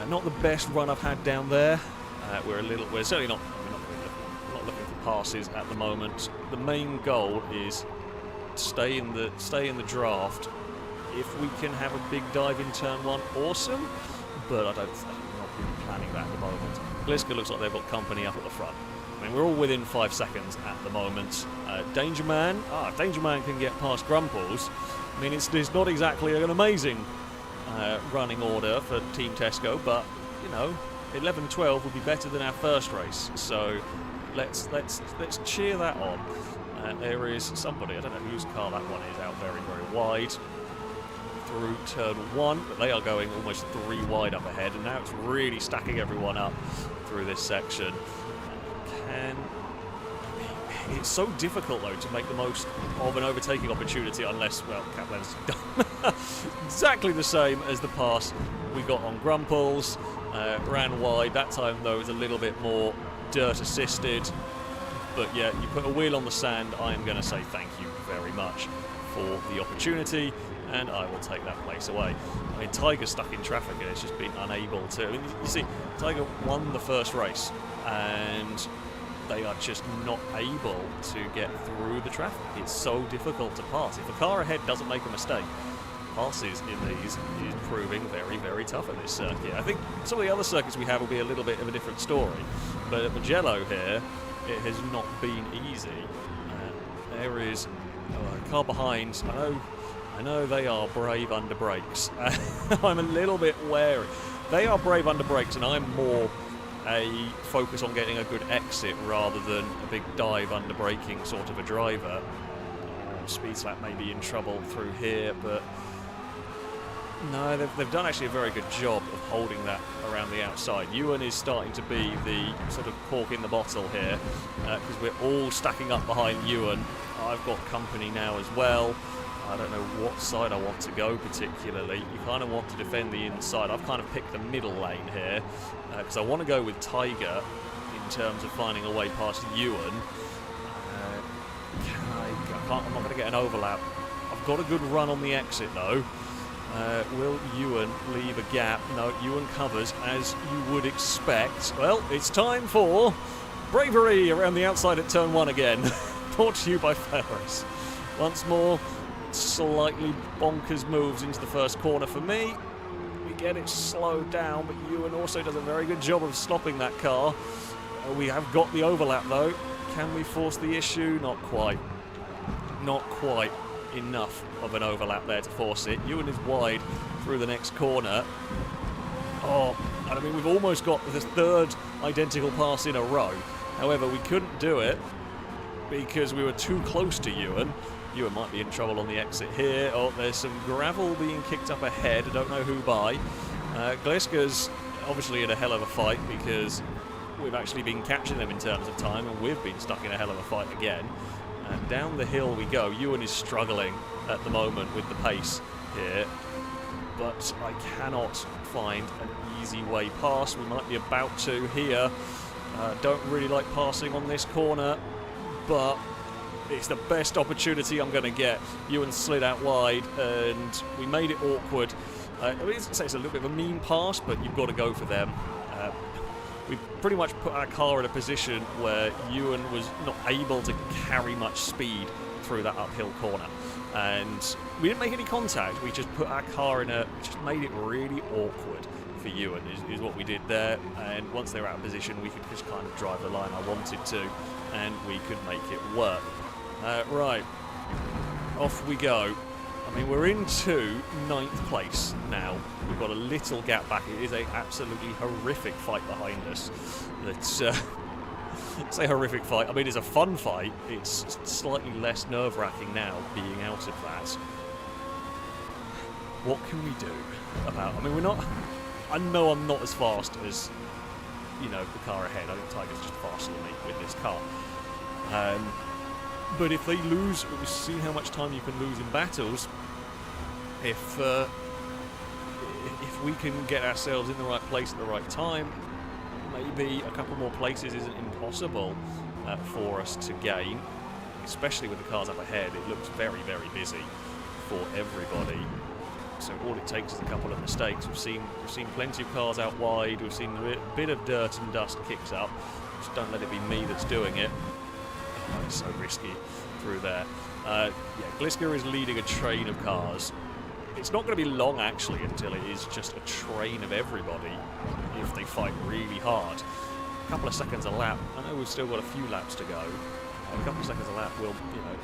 Not the best run I've had down there. We're certainly not. We're not looking for passes at the moment. The main goal is stay in the draft. If we can have a big dive in turn 1, awesome. But I'm not really planning that at the moment. Gliska looks like they've got company up at the front. I mean, we're all within 5 seconds at the moment. Danger Man can get past Grumples. I mean, it's not exactly an amazing running order for Team Tesco, but you know, 11-12 would be better than our first race. So let's cheer that on. There is somebody, I don't know whose car that one is, out very, very wide through turn 1, but they are going almost 3 wide up ahead, and now it's really stacking everyone up through this section. It's so difficult, though, to make the most of an overtaking opportunity unless, well, Kaplan's done exactly the same as the pass we got on Grumples. Ran wide. That time, though, was a little bit more dirt-assisted. But, yeah, you put a wheel on the sand, I am going to say thank you very much for the opportunity, and I will take that place away. I mean, Tiger's stuck in traffic and it's just been unable to. I mean, you see, Tiger won the first race, and they are just not able to get through the traffic. It's so difficult to pass. If a car ahead doesn't make a mistake, passes in these is proving very, very tough at this circuit. I think some of the other circuits we have will be a little bit of a different story, but at Mugello here, it has not been easy. There is a car behind. I know they are brave under brakes. I'm a little bit wary. They are brave under brakes, and I'm more a focus on getting a good exit rather than a big dive under braking sort of a driver. Speed Slap may be in trouble through here, but no, they've done actually a very good job of holding that around the outside. Ewan is starting to be the sort of cork in the bottle here, because we're all stacking up behind Ewan. I've got company now as well. I don't know what side I want to go particularly. You kind of want to defend the inside. I've kind of picked the middle lane here, because I want to go with Tiger in terms of finding a way past Ewan. I'm not going to get an overlap. I've got a good run on the exit though. Will Ewan leave a gap? No, Ewan covers as you would expect. Well, it's time for bravery around the outside at turn 1 again. Brought to you by FailRace. Once more, slightly bonkers moves into the first corner for me. We get it slowed down, but Ewan also does a very good job of stopping that car. We have got the overlap though. Can we force the issue? Not quite. Not quite enough of an overlap there to force it. Ewan is wide through the next corner. Oh, I mean, we've almost got the third identical pass in a row. However, we couldn't do it because we were too close to Ewan. Ewan might be in trouble on the exit here. Oh, there's some gravel being kicked up ahead. I don't know who by. Gliska's obviously in a hell of a fight because we've actually been catching them in terms of time, and we've been stuck in a hell of a fight again. Down the hill we go. Ewan is struggling at the moment with the pace here, but I cannot find an easy way past. We might be about to here. Don't really like passing on this corner, but it's the best opportunity I'm going to get. Ewan slid out wide, and we made it awkward. I mean, it's a little bit of a mean pass, but you've got to go for them. We pretty much put our car in a position where Ewan was not able to carry much speed through that uphill corner. And we didn't make any contact, we just put our car in just made it really awkward for Ewan, is what we did there. And once they were out of position, we could just kind of drive the line I wanted to, and we could make it work. Right, off we go. I mean, we're into 9th place now. We've got a little gap back. It is an absolutely horrific fight behind us. It's say horrific fight. I mean, it's a fun fight. It's slightly less nerve-wracking now being out of that. What can we do about? I mean, we're not. I know I'm not as fast as, you know, the car ahead. I think Tiger's just faster than me with this car. But if they lose, we've seen how much time you can lose in battles. If we can get ourselves in the right place at the right time, maybe a couple more places isn't impossible for us to gain. Especially with the cars up ahead, it looks very, very busy for everybody. So all it takes is a couple of mistakes. We've seen plenty of cars out wide. We've seen a bit of dirt and dust kicks up. Just don't let it be me that's doing it. Oh, it's so risky through there. Yeah, Gliska is leading a train of cars. It's not going to be long, actually, until it is just a train of everybody if they fight really hard. A couple of seconds a lap. I know we've still got a few laps to go. A couple of seconds a lap will, you know,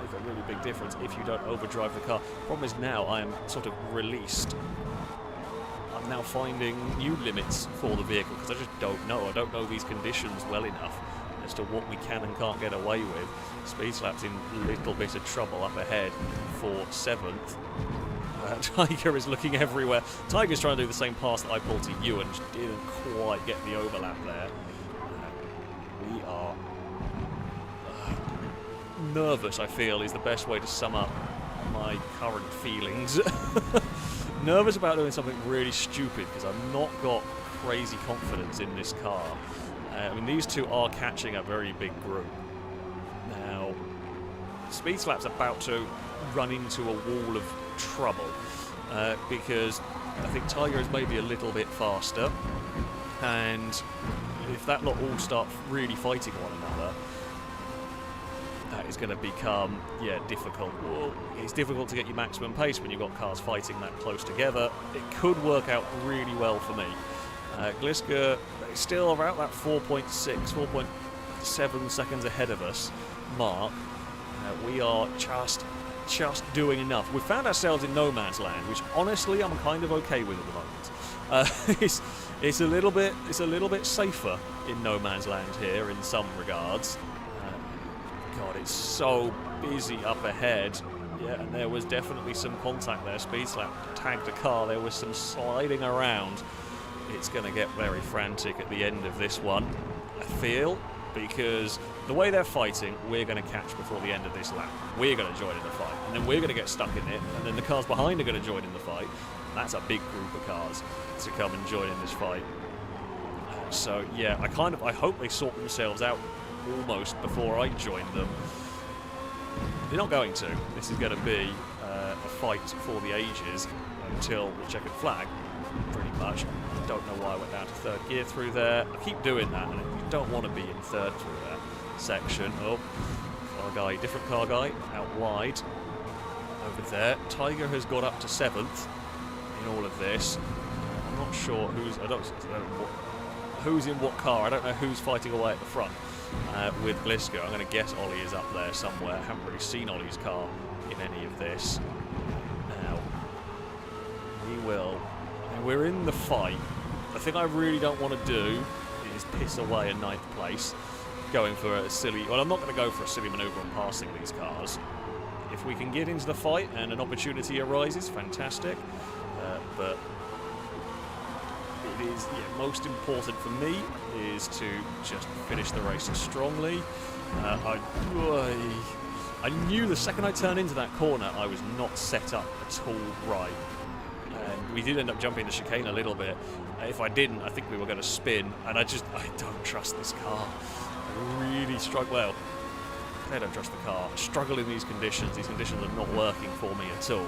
make a really big difference if you don't overdrive the car. Problem is now I am sort of released. I'm now finding new limits for the vehicle because I just don't know. I don't know these conditions well enough as to what we can and can't get away with. Speed Slap's in a little bit of trouble up ahead for 7th. Tiger is looking everywhere. Tiger's trying to do the same pass that I pulled to Ewan, just didn't quite get the overlap there. We are nervous, I feel, is the best way to sum up my current feelings. Nervous about doing something really stupid because I've not got crazy confidence in this car. I mean, these two are catching a very big group. Now, Speed Slap's about to run into a wall of trouble because I think Tiger is maybe a little bit faster, and if that lot all start really fighting one another, that is going to become, difficult. Well, it's difficult to get your maximum pace when you've got cars fighting that close together. It could work out really well for me. Gliska is still about that 4.6, 4.7 seconds ahead of us mark. We are just doing enough. We've found ourselves in no man's land, which honestly I'm kind of okay with at the moment. It's a little bit safer in no man's land here in some regards. God, it's so busy up ahead. Yeah, and there was definitely some contact there. Speed Slap tagged a car. There was some sliding around. It's going to get very frantic at the end of this one, I feel, because the way they're fighting, we're going to catch before the end of this lap. We're going to join in the fight, and then we're going to get stuck in it, and then the cars behind are going to join in the fight. That's a big group of cars to come and join in this fight. So yeah, I hope they sort themselves out almost before I join them. They're not going to. This is going to be a fight for the ages until the checkered flag, pretty much. I don't know why I went down to third gear through there. I keep doing that, and you don't want to be in third through that section. Oh, car guy, different car guy, out wide. Over there. Tiger has got up to 7th in all of this. I'm not sure who's... I don't know who's in what car. I don't know who's fighting away at the front with Gliska. I'm going to guess Ollie is up there somewhere. I haven't really seen Ollie's car in any of this. Now, we will... We're in the fight. The thing I really don't want to do is piss away a 9th place going for a silly... Well, I'm not going to go for a silly manoeuvre on passing these cars. If we can get into the fight and an opportunity arises, fantastic. But it is most important for me is to just finish the race strongly. I knew the second I turned into that corner, I was not set up at all right. And we did end up jumping the chicane a little bit. If I didn't, I think we were going to spin. And I don't trust this car. I really struggle. Well, I don't trust the car. I struggle in these conditions. These conditions are not working for me at all.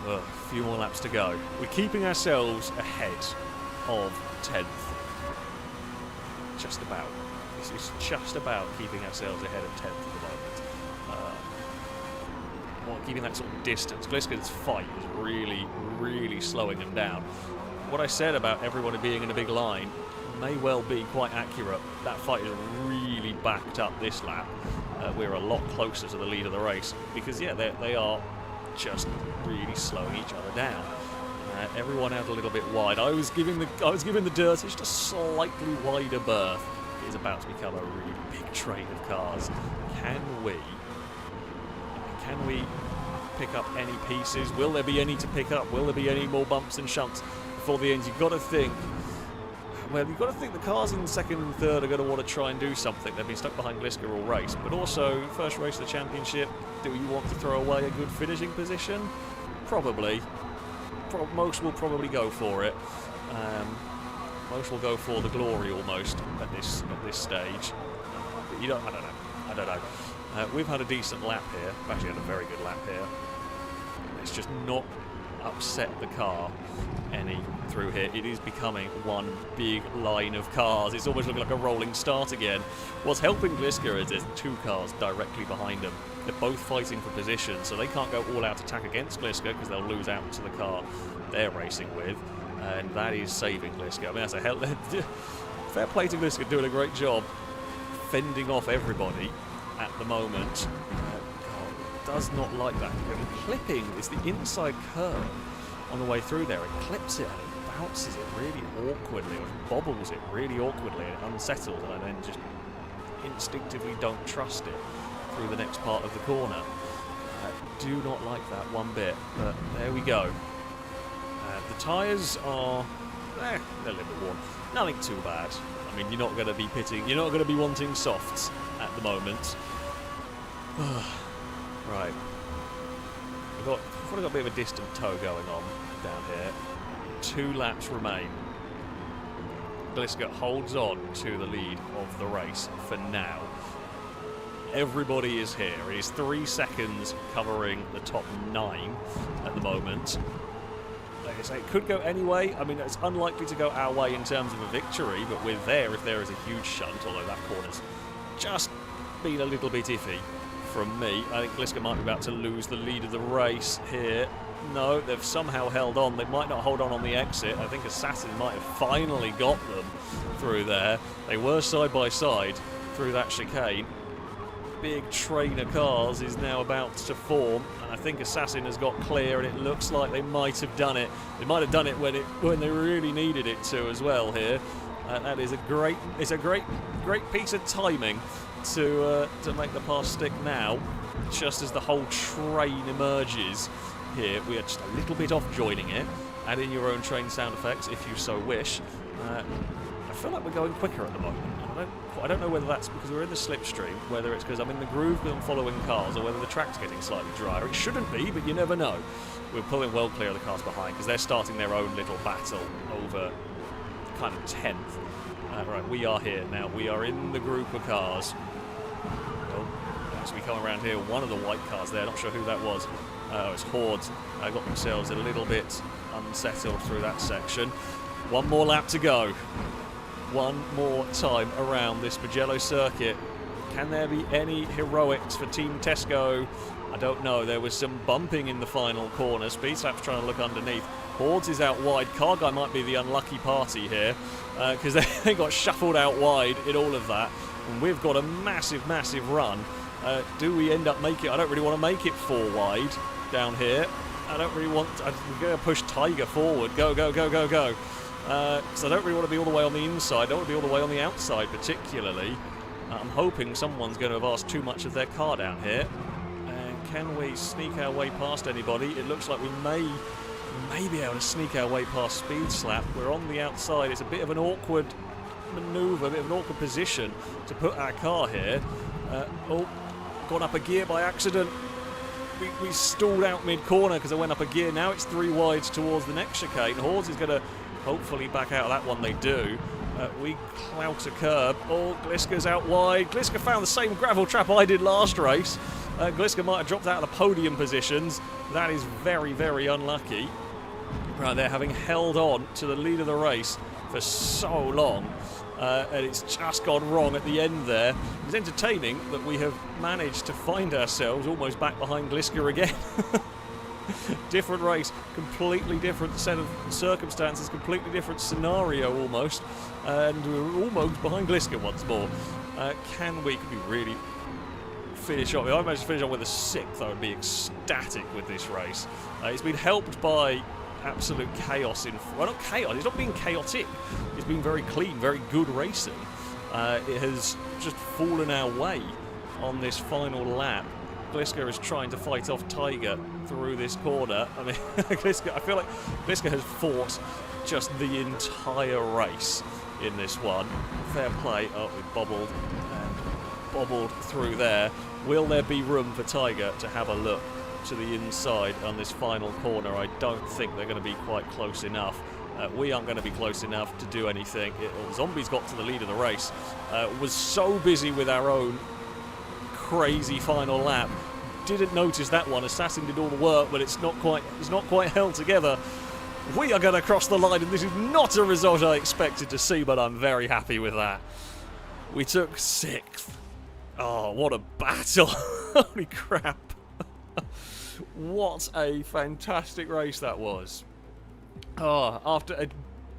A few more laps to go. We're keeping ourselves ahead of 10th. Just about. This is just about keeping ourselves ahead of 10th at the moment. Keeping that sort of distance. Gliska's fight is really, really slowing him down. What I said about everyone being in a big line may well be quite accurate. That fight is really backed up this lap. We're a lot closer to the lead of the race because, yeah, they are just really slowing each other down. Everyone out a little bit wide. I was giving the dirt just a slightly wider berth. It is about to become a really big train of cars. Can we pick up any pieces? Will there be any to pick up? Will there be any more bumps and shunts before the end? You've got to think. Well, you've got to think the cars in second and third are going to want to try and do something. They've been stuck behind Gliska all race. But also, first race of the championship, do you want to throw away a good finishing position? Probably. Most will probably go for it. Most will go for the glory almost at this stage. But I don't know. We've had a decent lap here. We've actually had a very good lap here. It's just not upset the car any through here. It is becoming one big line of cars. It's almost looking like a rolling start again. What's helping Gliska is there's 2 cars directly behind them. They're both fighting for position, so they can't go all-out attack against Gliska because they'll lose out to the car they're racing with, and that is saving Gliska. I mean, that's a hell... Fair play to Gliska, doing a great job fending off everybody at the moment. Does not like that. Clipping is the inside curve on the way through there. It clips it and it bounces it really awkwardly, or bobbles it really awkwardly, and unsettled, and I then just instinctively don't trust it through the next part of the corner. Do not like that one bit, but there we go. The tyres are they're a little bit worn. Nothing too bad. I mean, you're not going to be pitting, you're not going to be wanting softs at the moment. Right. We've probably got a bit of a distant tow going on down here. 2 laps remain. Gliska holds on to the lead of the race for now. Everybody is here. It is 3 seconds covering the top 9 at the moment. like I say, it could go any way. I mean, it's unlikely to go our way in terms of a victory, but we're there if there is a huge shunt, although that corner's just been a little bit iffy from me. I think Gliska might be about to lose the lead of the race here. No, they've somehow held on. They might not hold on the exit. I think Assassin might have finally got them through there. They were side by side through that chicane. Big train of cars is now about to form, and I think Assassin has got clear, and it looks like they might have done it. They might have done it when they really needed it to as well here. That is a great piece of timing to make the pass stick now, just as the whole train emerges here. We are just a little bit off joining it. Add in your own train sound effects if you so wish. I feel like we're going quicker at the moment. I don't know whether that's because we're in the slipstream, whether it's because I'm in the groove because I'm following cars, or whether the track's getting slightly drier. It shouldn't be, but you never know. We're pulling well clear of the cars behind because they're starting their own little battle over kind of 10th. Right, we are here now. We are in the group of cars. Oh, as we come around here, one of the white cars there, not sure who that was. It's Hordes. Got themselves a little bit unsettled through that section. One more lap to go. One more time around this Mugello circuit. Can there be any heroics for Team Tesco? I don't know. There was some bumping in the final corner. Speedslap's trying to look underneath. Hordes is out wide. Car Guy might be the unlucky party here because they got shuffled out wide in all of that. And we've got a massive, massive run. Do we end up making it? I don't really want to make it 4 wide down here. I don't really want... I'm going to push Tiger forward. Go, go, go, go, go. Because I don't really want to be all the way on the inside. I don't want to be all the way on the outside, particularly. I'm hoping someone's going to have asked too much of their car down here. And can we sneak our way past anybody? It looks like we may be able to sneak our way past Speed Slap. We're on the outside. It's a bit of an awkward manoeuvre, a bit of an awkward position to put our car here. Oh, gone up a gear by accident. We stalled out mid-corner because I went up a gear. Now it's 3 wides towards the next chicane. Hordes is going to hopefully back out of that one. They do. We clout a curb. Oh, Gliska's out wide. Gliska found the same gravel trap I did last race. Gliska might have dropped out of the podium positions. That is very, very unlucky. Right there, having held on to the lead of the race for so long. And it's just gone wrong at the end there. It's entertaining that we have managed to find ourselves almost back behind Gliska again. Different race, completely different set of circumstances, completely different scenario almost, and we're almost behind Gliska once more. Can we really finish off? If I managed to finish on with a 6th, I would be ecstatic with this race. It's been helped by absolute chaos in... Well, not chaos, it's not been chaotic. It's been very clean, very good racing. It has just fallen our way on this final lap. Gliska is trying to fight off Tiger through this corner. I mean, I feel like Gliska has fought just the entire race in this one. Fair play. Oh, we bobbled through there. Will there be room for Tiger to have a look to the inside on this final corner? I don't think they're going to be quite close enough. We aren't going to be close enough to do anything. Zombies got to the lead of the race. Was so busy with our own crazy final lap. Didn't notice that one. Assassin did all the work, but it's not quite held together. We are going to cross the line, and this is not a result I expected to see, but I'm very happy with that. We took 6th. Oh, what a battle. Holy crap. What a fantastic race that was. Oh, after a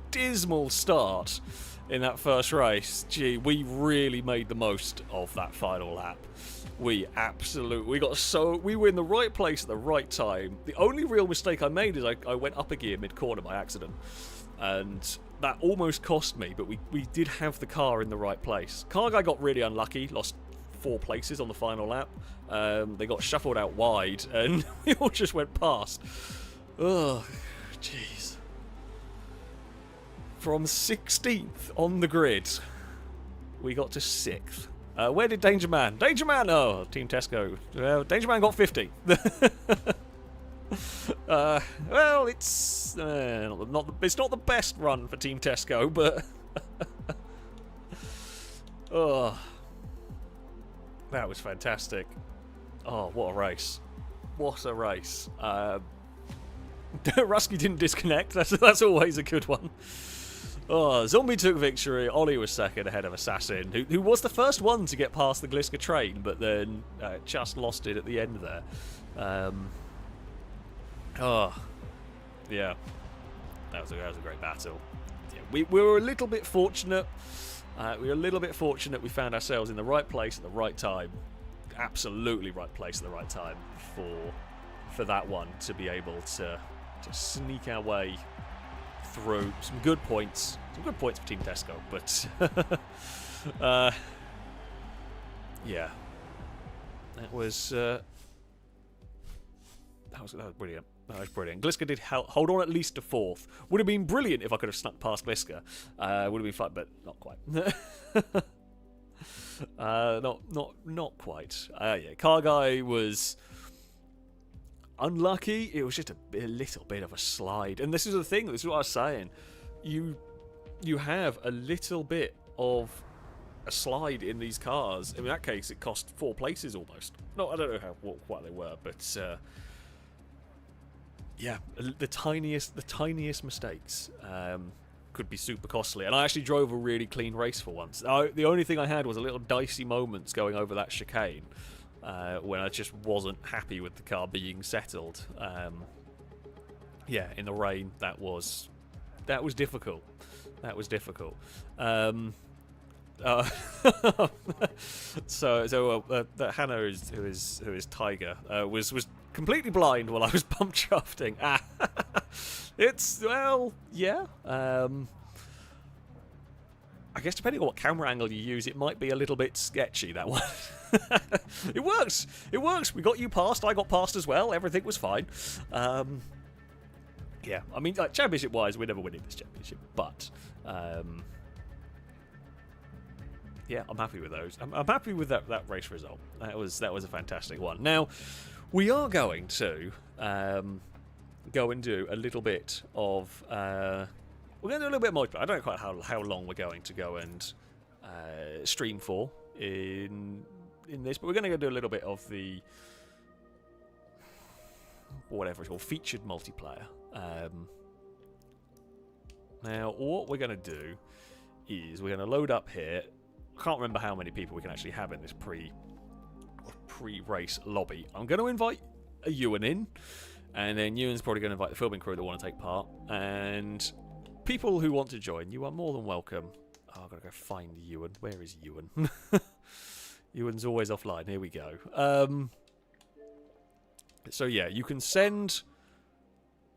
dismal start in that first race, gee, we really made the most of that final lap. We were in the right place at the right time. The only real mistake I made is I went up a gear mid-corner by accident. And that almost cost me, but we did have the car in the right place. Car Guy got really unlucky, lost 4 places on the final lap. They got shuffled out wide, and we all just went past. Oh, jeez. From 16th on the grid, we got to 6th. Where did Danger Man? Danger Man! Oh, Team Tesco. Danger Man got 50. Well, it's not the best run for Team Tesco, but oh, that was fantastic. Oh, what a race! What a race! Rusky didn't disconnect. That's always a good one. Oh, Zombie took victory. Ollie was second ahead of Assassin, who was the first one to get past the Gliska train, but then just lost it at the end there. Yeah. That was a great battle. Yeah, we were a little bit fortunate. We found ourselves in the right place at the right time. Absolutely right place at the right time for that one to be able to sneak our way through. Some good points for Team Tesco, but yeah, that was brilliant. That was brilliant. Gliska did hold on at least to fourth. Would have been brilliant if I could have snuck past Gliska. Would have been fun, but not quite. Not quite. Yeah, Car Guy was unlucky. It was just a little bit of a slide, and this is the thing. This is what I was saying. You have a little bit of a slide in these cars. In that case, it cost 4 places almost. No, I don't know what they were, but yeah, the tiniest mistakes could be super costly. And I actually drove a really clean race for once. The only thing I had was a little dicey moments going over that chicane when I just wasn't happy with the car being settled. Yeah, in the rain, that was difficult. That was difficult. So Hannah, who is Tiger, was completely blind while I was bump drafting. Yeah. I guess depending on what camera angle you use, it might be a little bit sketchy, that one. It works. We got you past. I got past as well. Everything was fine. Yeah, I mean, like, championship-wise, we're never winning this championship, but yeah, I'm happy with those. I'm happy with that race result. That was a fantastic one. Now, we are going to go and do a little bit of. We're going to do a little bit more. I don't know quite how long we're going to go and stream for in this, but we're going to go do a little bit of the whatever it's called, featured multiplayer. Now, what we're going to do is we're going to load up here. I can't remember how many people we can actually have in this pre-race lobby. I'm going to invite a Ewan in, and then Ewan's probably going to invite the filming crew that want to take part, and people who want to join, you are more than welcome. Oh, I've got to go find Ewan. Where is Ewan? Ewan's always offline. Here we go. So yeah, you can send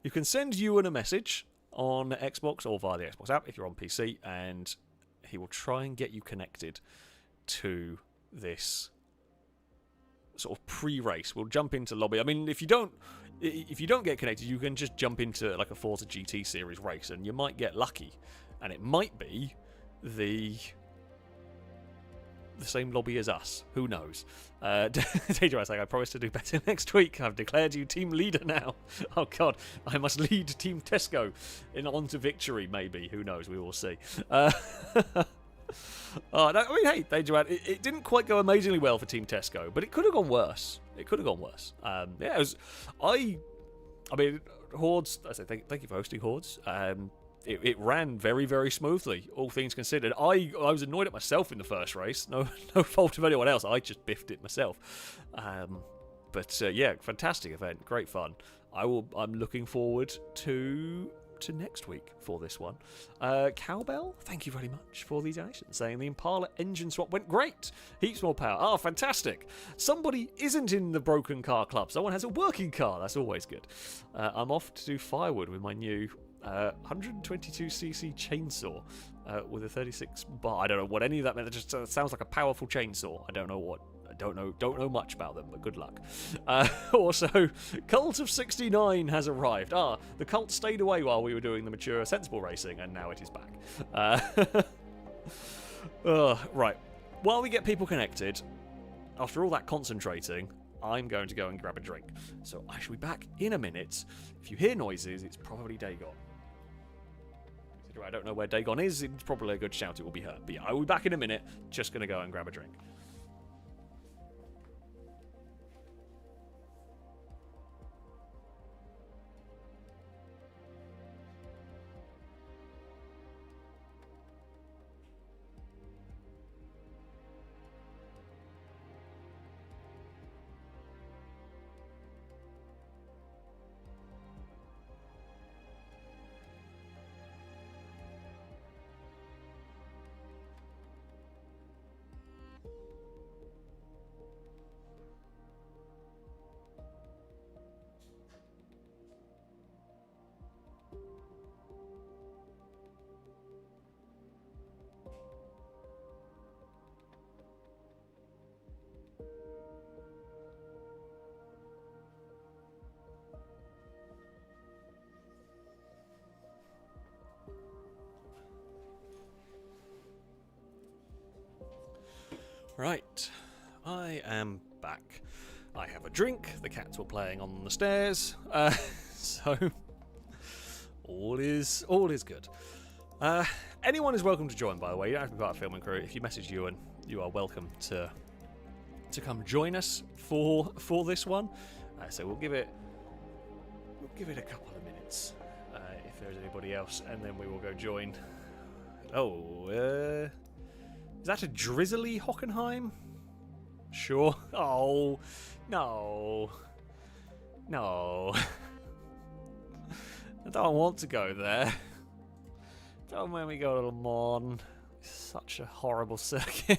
Ewan a message on Xbox or via the Xbox app if you're on PC, and he will try and get you connected to this sort of pre-race. We'll jump into lobby. I mean, if you don't get connected, you can just jump into like a Forza GT series race, and you might get lucky, and it might be the same lobby as us. Who knows? Danger, I say, I promise to do better next week. I've declared you team leader now. Oh God, I must lead Team Tesco on to victory. Maybe. Who knows? We will see. I mean, hey, Danger, it didn't quite go amazingly well for Team Tesco, but it could have gone worse. Yeah, it was. I mean, Hordes. I say thank you for hosting Hordes. It ran very, very smoothly, all things considered. I was annoyed at myself in the first race. No fault of anyone else. I just biffed it myself. But yeah, fantastic event, great fun. I'm looking forward to next week for this one. Cowbell, thank you very much for these donations, saying the Impala engine swap went great. Heaps more power. Oh, fantastic. Somebody isn't in the broken car club. Someone has a working car. That's always good. I'm off to do firewood with my new 122cc chainsaw with a 36 bar. I don't know what any of that meant. It just sounds like a powerful chainsaw. I don't know much about them, but good luck. Also, Cult of 69 has arrived. The cult stayed away while we were doing the mature sensible racing, and now it is back. Right, while we get people connected, after all that concentrating, I'm going to go and grab a drink. So I shall be back in a minute. If you hear noises, it's probably Dagon. I don't know where Dagon is. It's probably a good shout. It will be her. But yeah, I will be back in a minute. Just going to go and grab a drink. Right, I am back. I have a drink, the cats were playing on the stairs, so all is good. Anyone is welcome to join, by the way. You don't have to be part of the filming crew. If you message Ewan, you are welcome to come join us for this one. So we'll give it a couple of minutes if there's anybody else, and then we will go join. Oh, is that a drizzly Hockenheim? Sure. Oh, no. No. I don't want to go there. Don't make me go to Le Mans. It's such a horrible circuit.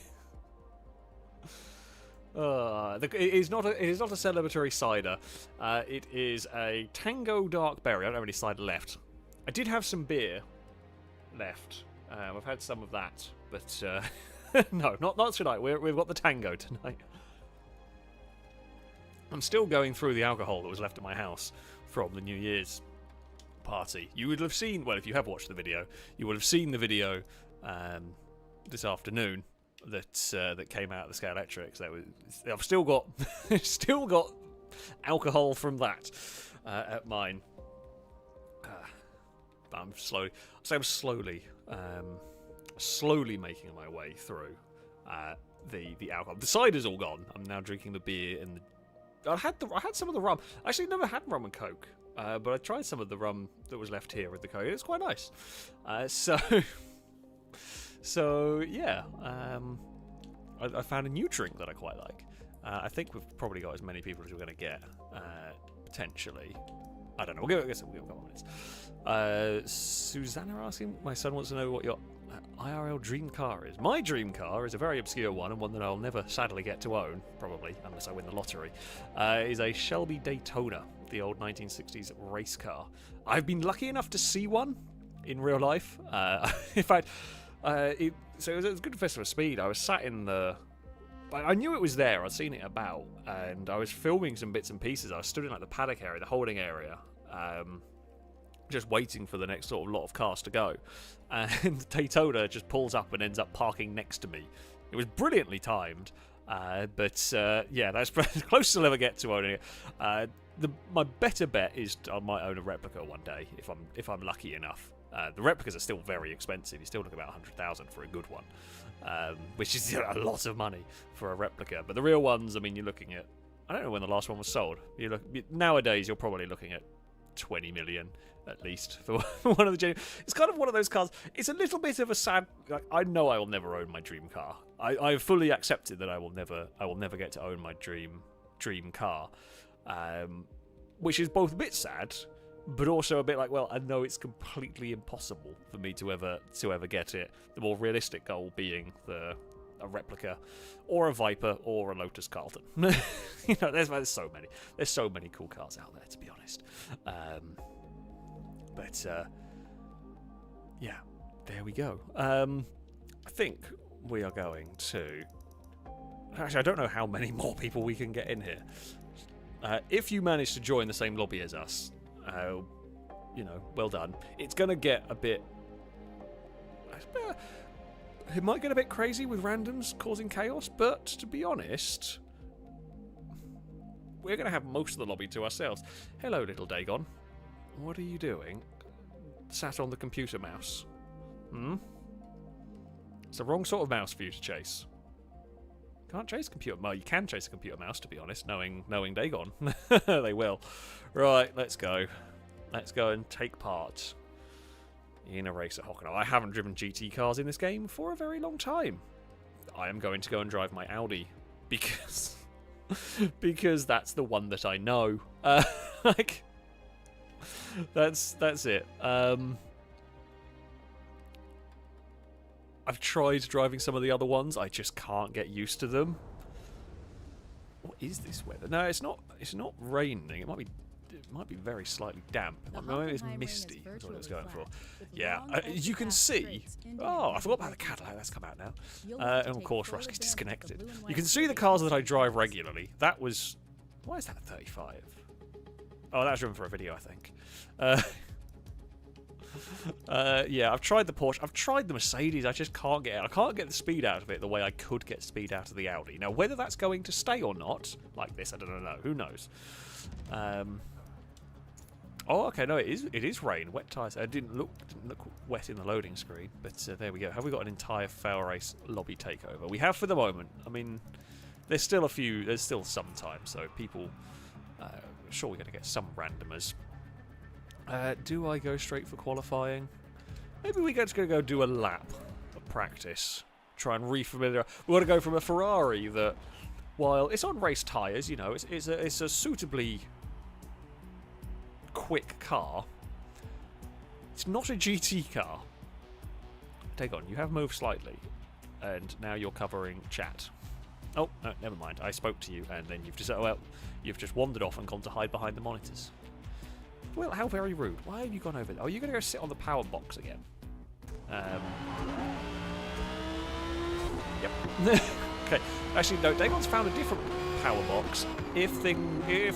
It is not a celebratory cider. It is a Tango Dark Berry. I don't have any cider left. I did have some beer left. I've had some of that, but no, not tonight. We've got the Tango tonight. I'm still going through the alcohol that was left at my house from the New Year's party. You would have seen, well, if you have watched the video, you would have seen the video this afternoon that came out of the Scale Electrics. I've still got alcohol from that at mine. I'm slowly making my way through the alcohol. The cider's all gone. I'm now drinking the beer and I had some of the rum. I actually never had rum and coke, but I tried some of the rum that was left here with the coke. It's quite nice. So yeah, I found a new drink that I quite like. I think we've probably got as many people as we're going to get, potentially. I don't know. We'll give it a couple minutes. Susanna asking, my son wants to know what your IRL dream car is. My dream car is a very obscure one, and one that I'll never sadly get to own, probably, unless I win the lottery, is a Shelby Daytona, the old 1960s race car. I've been lucky enough to see one in real life. In fact, it was a good festival of speed. I was sat in the... I knew it was there. I'd seen it about, and I was filming some bits and pieces. I was stood in like the paddock area, the holding area, just waiting for the next sort of lot of cars to go. And Daytona just pulls up and ends up parking next to me. It was brilliantly timed, but yeah, that's as close as I'll ever get to owning it. My better bet is I might own a replica one day if I'm lucky enough. The replicas are still very expensive. You still look about 100,000 for a good one, which is a lot of money for a replica. But the real ones, I mean, you're looking at, I don't know when the last one was sold. Nowadays, you're probably looking at 20 million at least for one of the genuine. It's kind of one of those cars. It's a little bit of a sad. I know I will never own my dream car. I've fully accepted that I will never get to own my dream car, which is both a bit sad, but also a bit like, well, I know it's completely impossible for me to ever get it. The more realistic goal being a replica, or a Viper, or a Lotus Carlton. There's so many cool cars out there, to be honest. But yeah, there we go. I think we are going to. Actually, I don't know how many more people we can get in here. If you manage to join the same lobby as us, well done. It's going to get a bit... It might get a bit crazy with randoms causing chaos, but to be honest, we're going to have most of the lobby to ourselves. Hello, little Dagon. What are you doing? Sat on the computer mouse. It's the wrong sort of mouse for you to chase. Can't chase computer. Well, you can chase a computer mouse, to be honest, knowing Dagon. They will. Right, let's go. Let's go and take part in a race at Hockenheim. I haven't driven GT cars in this game for a very long time. I am going to go and drive my Audi because that's the one that I know. That's it. I've tried driving some of the other ones. I just can't get used to them. What is this weather? No, it's not raining. It might be very slightly damp. Maybe it's misty. That's what it was going for. Yeah, you can see. Oh, I forgot about the Cadillac. That's come out now. And of course, Rusky's disconnected. You can see the cars that I drive regularly. That was... Why is that 35? Oh, that was driven for a video, I think. Yeah, I've tried the Porsche. I've tried the Mercedes. I just can't get it. I can't get the speed out of it the way I could get speed out of the Audi. Now, whether that's going to stay or not, like this, I don't know. Who knows? Oh, okay. No, it is rain. Wet tyres. It didn't look wet in the loading screen, but there we go. Have we got an entire FailRace lobby takeover? We have for the moment. I mean, there's still a few. There's still some time, so people. Sure, we're going to get some randomers. Do I go straight for qualifying? Maybe we're just going to go do a lap of practice. Try and refamiliarize. We want to go from a Ferrari that, while it's on race tyres, you know, it's a suitably quick car. It's not a GT car. Take on, you have moved slightly, and now you're covering chat. Oh, no, never mind. I spoke to you, and then you've just wandered off and gone to hide behind the monitors. Well, how very rude. Why have you gone over there? Oh, you're going to go sit on the power box again. Yep. Okay. Actually, no. Dagon's found a different power box. If the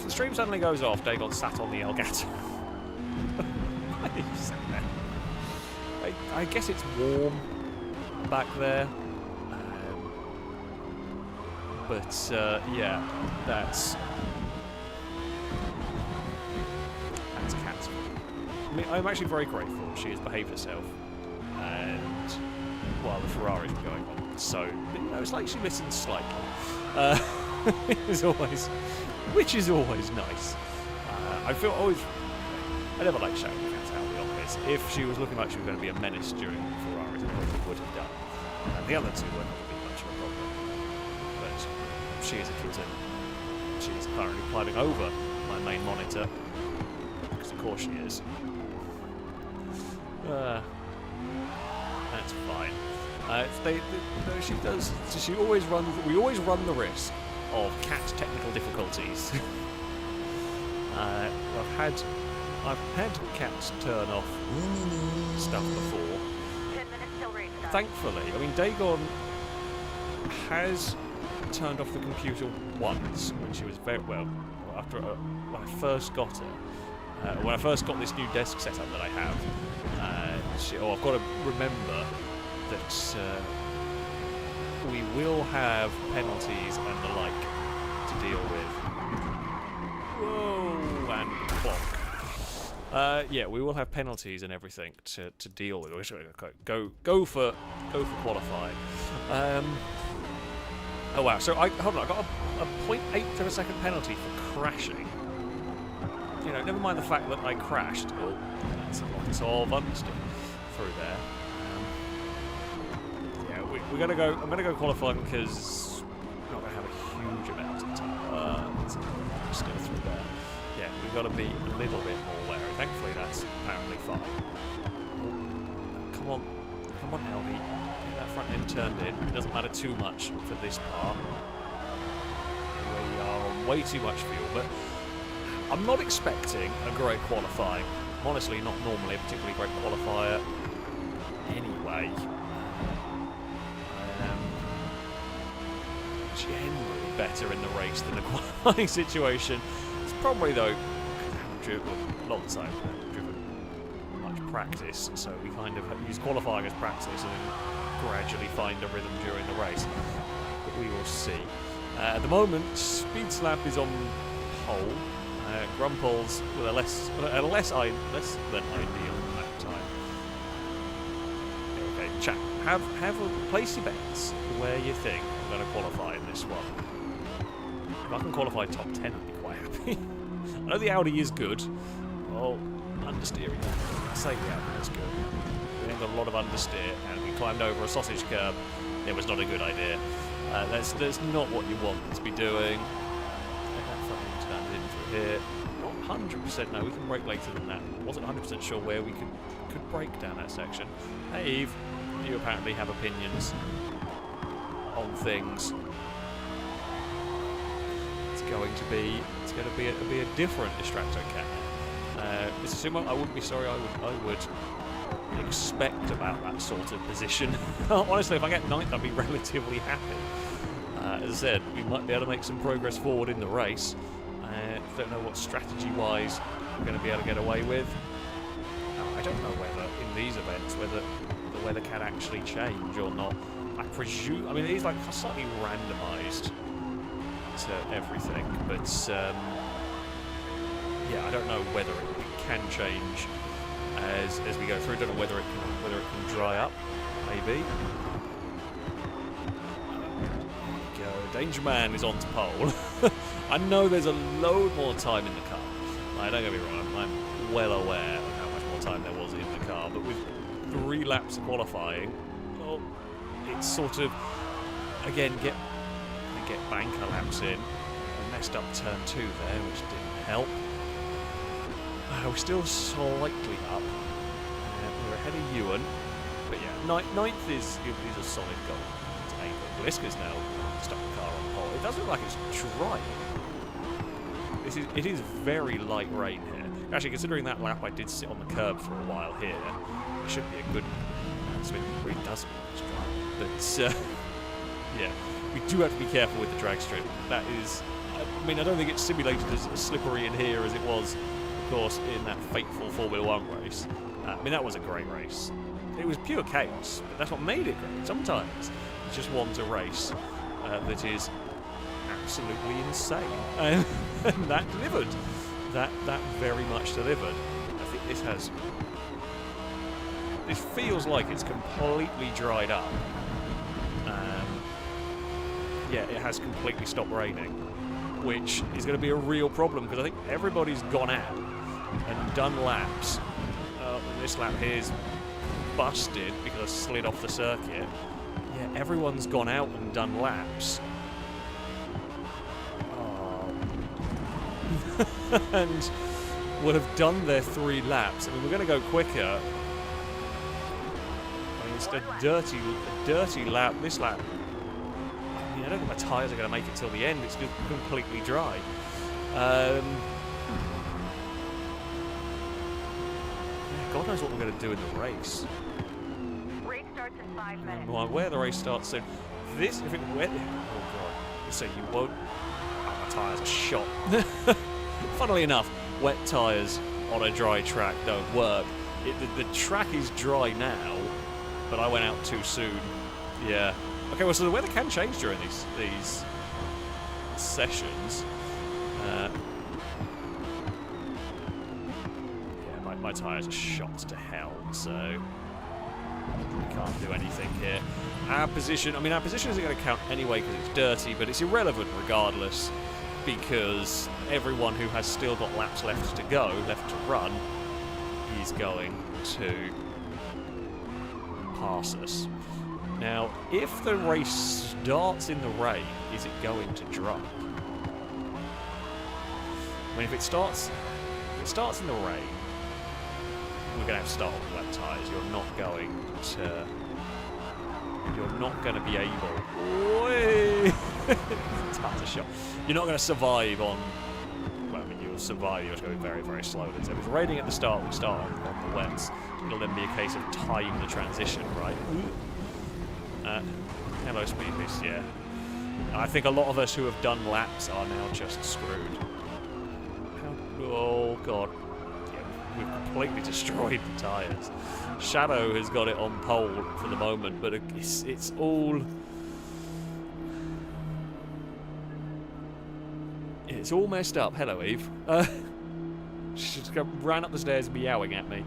stream suddenly goes off, Dagon sat on the Elgato. Why did you sit there? I guess it's warm back there. But yeah, that's Cat's. I mean, I'm actually very grateful she has behaved herself, and while the Ferrari's been going on, so you know, it's like she listens slightly, which is always nice. I feel always. I never like shouting at Cat out of the office. If she was looking like she was going to be a menace during the Ferraris, I probably would have done. And the other two were not going to be much of a problem. But she is a kitten. She is currently climbing over my main monitor. Because of course she is. That's fine. She does. She always runs. We always run the risk of Cat's technical difficulties. I've had Cats turn off stuff before. 10 minutes till restart. Thankfully, I mean, Dagon has turned off the computer once when she was very well. After when I first got her, when I first got this new desk setup that I have, I've got to remember that we will have penalties and the like to deal with. Whoa, and clock. Yeah, we will have penalties and everything to deal with. We're just go for qualifying. Oh wow! So hold on, I got a 0.8 of a second penalty for crashing. You know, never mind the fact that I crashed. Oh, that's a lot of understeer through there. Yeah, we're gonna go. I'm gonna go qualifying because we're not gonna have a huge amount of time. Let's just go through there. Yeah, we've got to be a little bit more wary. Thankfully, that's apparently fine. Oh, come on, Aldi. Get that front end turned in. It doesn't matter too much for this part. We are on way too much fuel, but I'm not expecting a great qualifying. Honestly, not normally a particularly great qualifier. Anyway, generally better in the race than the qualifying situation. It's probably though, driven a long time, driven much practice, so we kind of use qualifying as practice and then gradually find a rhythm during the race. But we will see. At the moment, Speed Slap is on pole. Grumples with a less than ideal lap time. Okay, chat. Have place your bets where you think I'm going to qualify in this one. If I can qualify top 10, I'd be quite happy. I know the Audi is good. Well, understeering. I say the Audi is good. We got a lot of understeer, and we climbed over a sausage curb. It was not a good idea. That's not what you want to be doing. Here. Not 100%, no, we can brake later than that. Wasn't 100% sure where we could brake down that section. Hey Eve, you apparently have opinions on things. It's going to be a different Distracto Cat. Mr. Sumo, I wouldn't be sorry, I would expect about that sort of position. Honestly, if I get 9th, I'd be relatively happy. As I said, we might be able to make some progress forward in the race. Don't know what strategy-wise we're going to be able to get away with. I I don't know whether in these events whether the weather can actually change or not. I presume. I mean, it is like slightly randomised to everything, but yeah, I don't know whether it can change as we go through. I don't know whether it can dry up. Maybe. There we go. Danger Man is on to pole. I know there's a load more time in the car. Don't get me wrong. I'm well aware of how much more time there was in the car, but with 3 laps of qualifying, well, it's sort of again get banker laps in. We messed up turn 2 there, which didn't help. We're still slightly up. We're ahead of Ewan, but yeah, ninth is a solid goal. It's 8th. Gliska's now stuck the car on pole. It does look like it's dry. It is very light rain here. Actually, considering that lap I did sit on the curb for a while here, it should be a good. So it really does look dry. But yeah, we do have to be careful with the drag strip. That is, I mean, I don't think it's simulated as slippery in here as it was, of course, in that fateful Formula 1 race. I mean, that was a great race. It was pure chaos, but that's what made it great. Sometimes you just want a race that is absolutely insane, and that delivered. That very much delivered. I think this feels like it's completely dried up. Yeah, it has completely stopped raining, which is going to be a real problem because I think everybody's gone out and done laps. This lap here is busted because I slid off the circuit. Yeah, everyone's gone out and done laps. And would have done their 3 laps. I mean, we're going to go quicker. I mean, it's a dirty lap. This lap, I mean, I don't think my tyres are going to make it till the end. It's just completely dry. Yeah, God knows what we're going to do in the race. Race starts in 5 minutes. Well, where the race starts soon. If it wet, oh God! So you won't. Oh, my tyres are shot. Funnily enough, wet tyres on a dry track don't work. The track is dry now, but I went out too soon. Yeah. Okay, well, so the weather can change during these sessions. Yeah, my tyres are shot to hell, so we can't do anything here. Our position isn't going to count anyway because it's dirty, but it's irrelevant regardless, because everyone who has still got laps left to run, is going to pass us. Now, if the race starts in the rain, is it going to dry? I mean, if it starts in the rain, we're going to have to start with wet tyres. You're not going to be able. Way. That's a shot. You're not going to survive on. Well, I mean, you'll survive. You're just going very, very slowly. So if it's raining at the start, we start on the wets. It'll then be a case of tying the transition, right? Hello, Speedbeast. Yeah. I think a lot of us who have done laps are now just screwed. Oh God. Yeah, we've completely destroyed the tyres. Shadow has got it on pole for the moment, but it's all. It's all messed up. Hello, Eve. She just ran up the stairs meowing at me.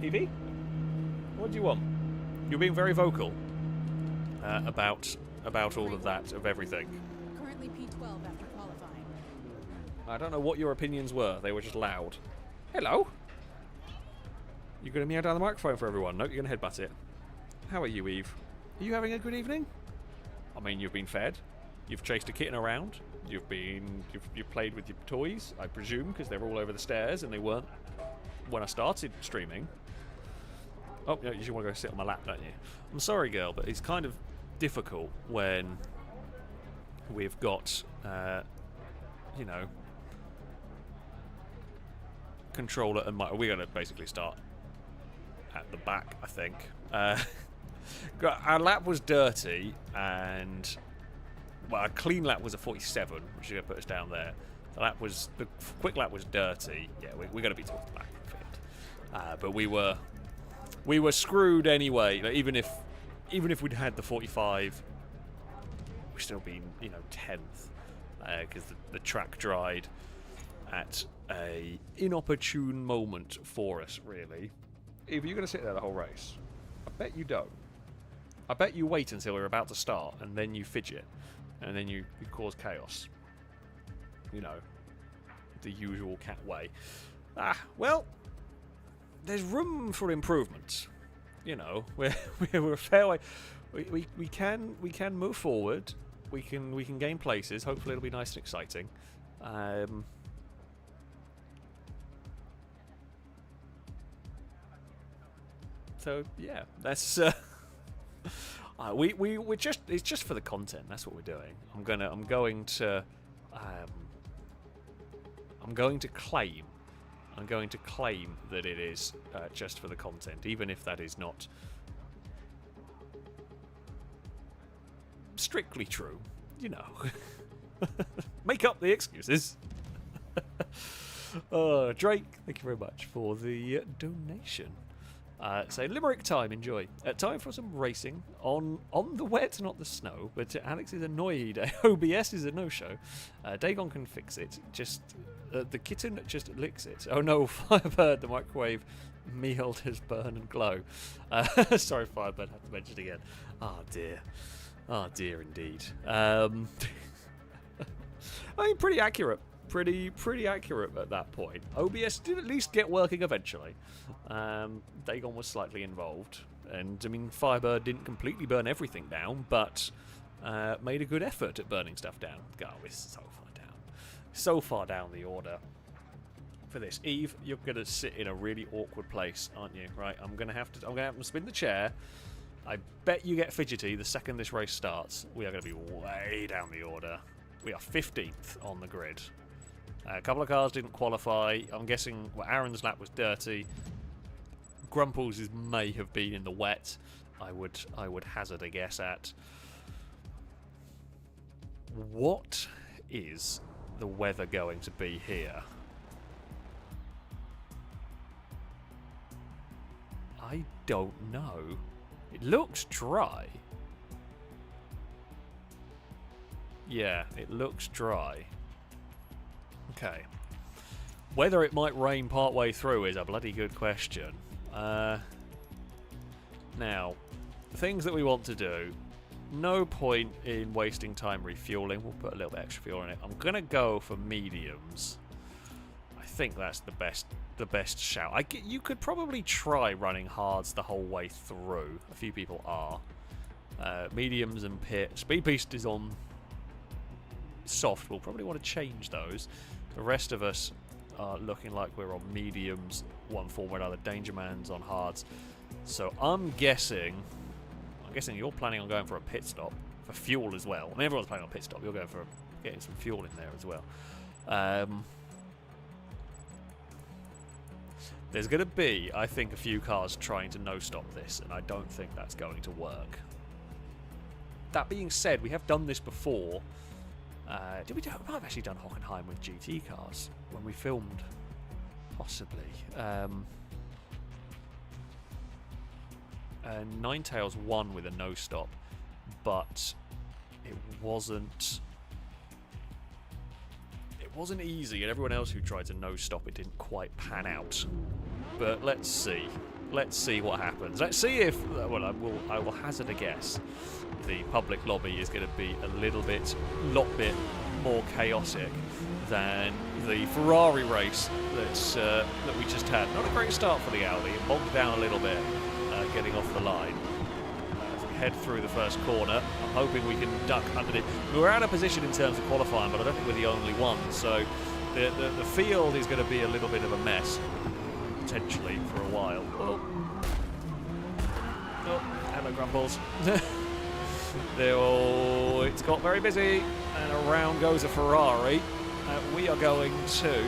Evie? What do you want? You're being very vocal about all of that, of everything. Currently P12 after qualifying. I don't know what your opinions were. They were just loud. Hello? You're going to meow down the microphone for everyone. No, you're going to headbutt it. How are you, Eve? Are you having a good evening? I mean, you've been fed. You've chased a kitten around. You've played with your toys, I presume, because they're all over the stairs and they weren't when I started streaming. Oh, yeah, you just want to go sit on my lap, don't you? I'm sorry, girl, but it's kind of difficult when we've got, you know, controller and mic. We're going to basically start at the back, I think. Our lap was dirty, and well, our clean lap was a 47, which is going to put us down there. The quick lap was dirty. Yeah, we're going to be towards the back of the field. But we were screwed anyway. Like, even if we'd had the 45, we'd still been 10th because the track dried at a inopportune moment for us. Really, if you're going to sit there the whole race, I bet you don't. I bet you wait until we're about to start and then you fidget and then you cause chaos. The usual cat way. Well, there's room for improvement. We're a fair way. We can move forward. We can gain places. Hopefully, it'll be nice and exciting. So yeah, that's. We're just. It's just for the content. That's what we're doing. I'm going to claim that it is just for the content, even if that is not strictly true. Make up the excuses. Drake, thank you very much for the donation. Say Limerick time, enjoy. Time for some racing on the wet, not the snow. But Alex is annoyed. OBS is a no-show. Dagon can fix it. Just the kitten just licks it. Oh no, Firebird, the microwave meal does burn and glow. Sorry, Firebird, I have to mention it again. Oh dear indeed. I mean, pretty accurate. Pretty accurate at that point. OBS did at least get working eventually. Dagon was slightly involved, and I mean, Firebird didn't completely burn everything down, but made a good effort at burning stuff down. God, we're so far down the order for this. Eve, you're gonna sit in a really awkward place, aren't you? Right, I'm gonna have to spin the chair. I bet you get fidgety the second this race starts. We are gonna be way down the order. We are 15th on the grid. A couple of cars didn't qualify. I'm guessing Aaron's lap was dirty. Grumples' may have been in the wet. I would hazard a guess at. What is the weather going to be here? I don't know. It looks dry. Yeah, it looks dry. Okay. Whether it might rain partway through is a bloody good question. Now, things that we want to do. No point in wasting time refueling. We'll put a little bit extra fuel in it. I'm gonna go for mediums. I think that's the best shout. You could probably try running hards the whole way through. A few people are. Mediums and pit. Speed Beast is on soft. We'll probably want to change those. The rest of us are looking like we're on mediums, one form or another. Danger Man's on hards. So I'm guessing you're planning on going for a pit stop for fuel as well. I mean, everyone's planning on pit stop. You're going for getting some fuel in there as well. There's going to be, I think, a few cars trying to no-stop this, and I don't think that's going to work. That being said, we have done this before. We might have actually done Hockenheim with GT cars when we filmed, possibly. Ninetales won with a no-stop, but it wasn't easy, and everyone else who tried to no-stop it didn't quite pan out. But let's see. Let's see what happens. Let's see if, well, I will hazard a guess. The public lobby is going to be a lot bit more chaotic than the Ferrari race that we just had. Not a great start for the Audi. It bogged down a little bit, getting off the line. As we head through the first corner, I'm hoping we can duck underneath. We're out of position in terms of qualifying, but I don't think we're the only ones. So the field is going to be a little bit of a mess, potentially, for a while. Oh, hello, Grumples. It's got very busy, and around goes a Ferrari. We are going to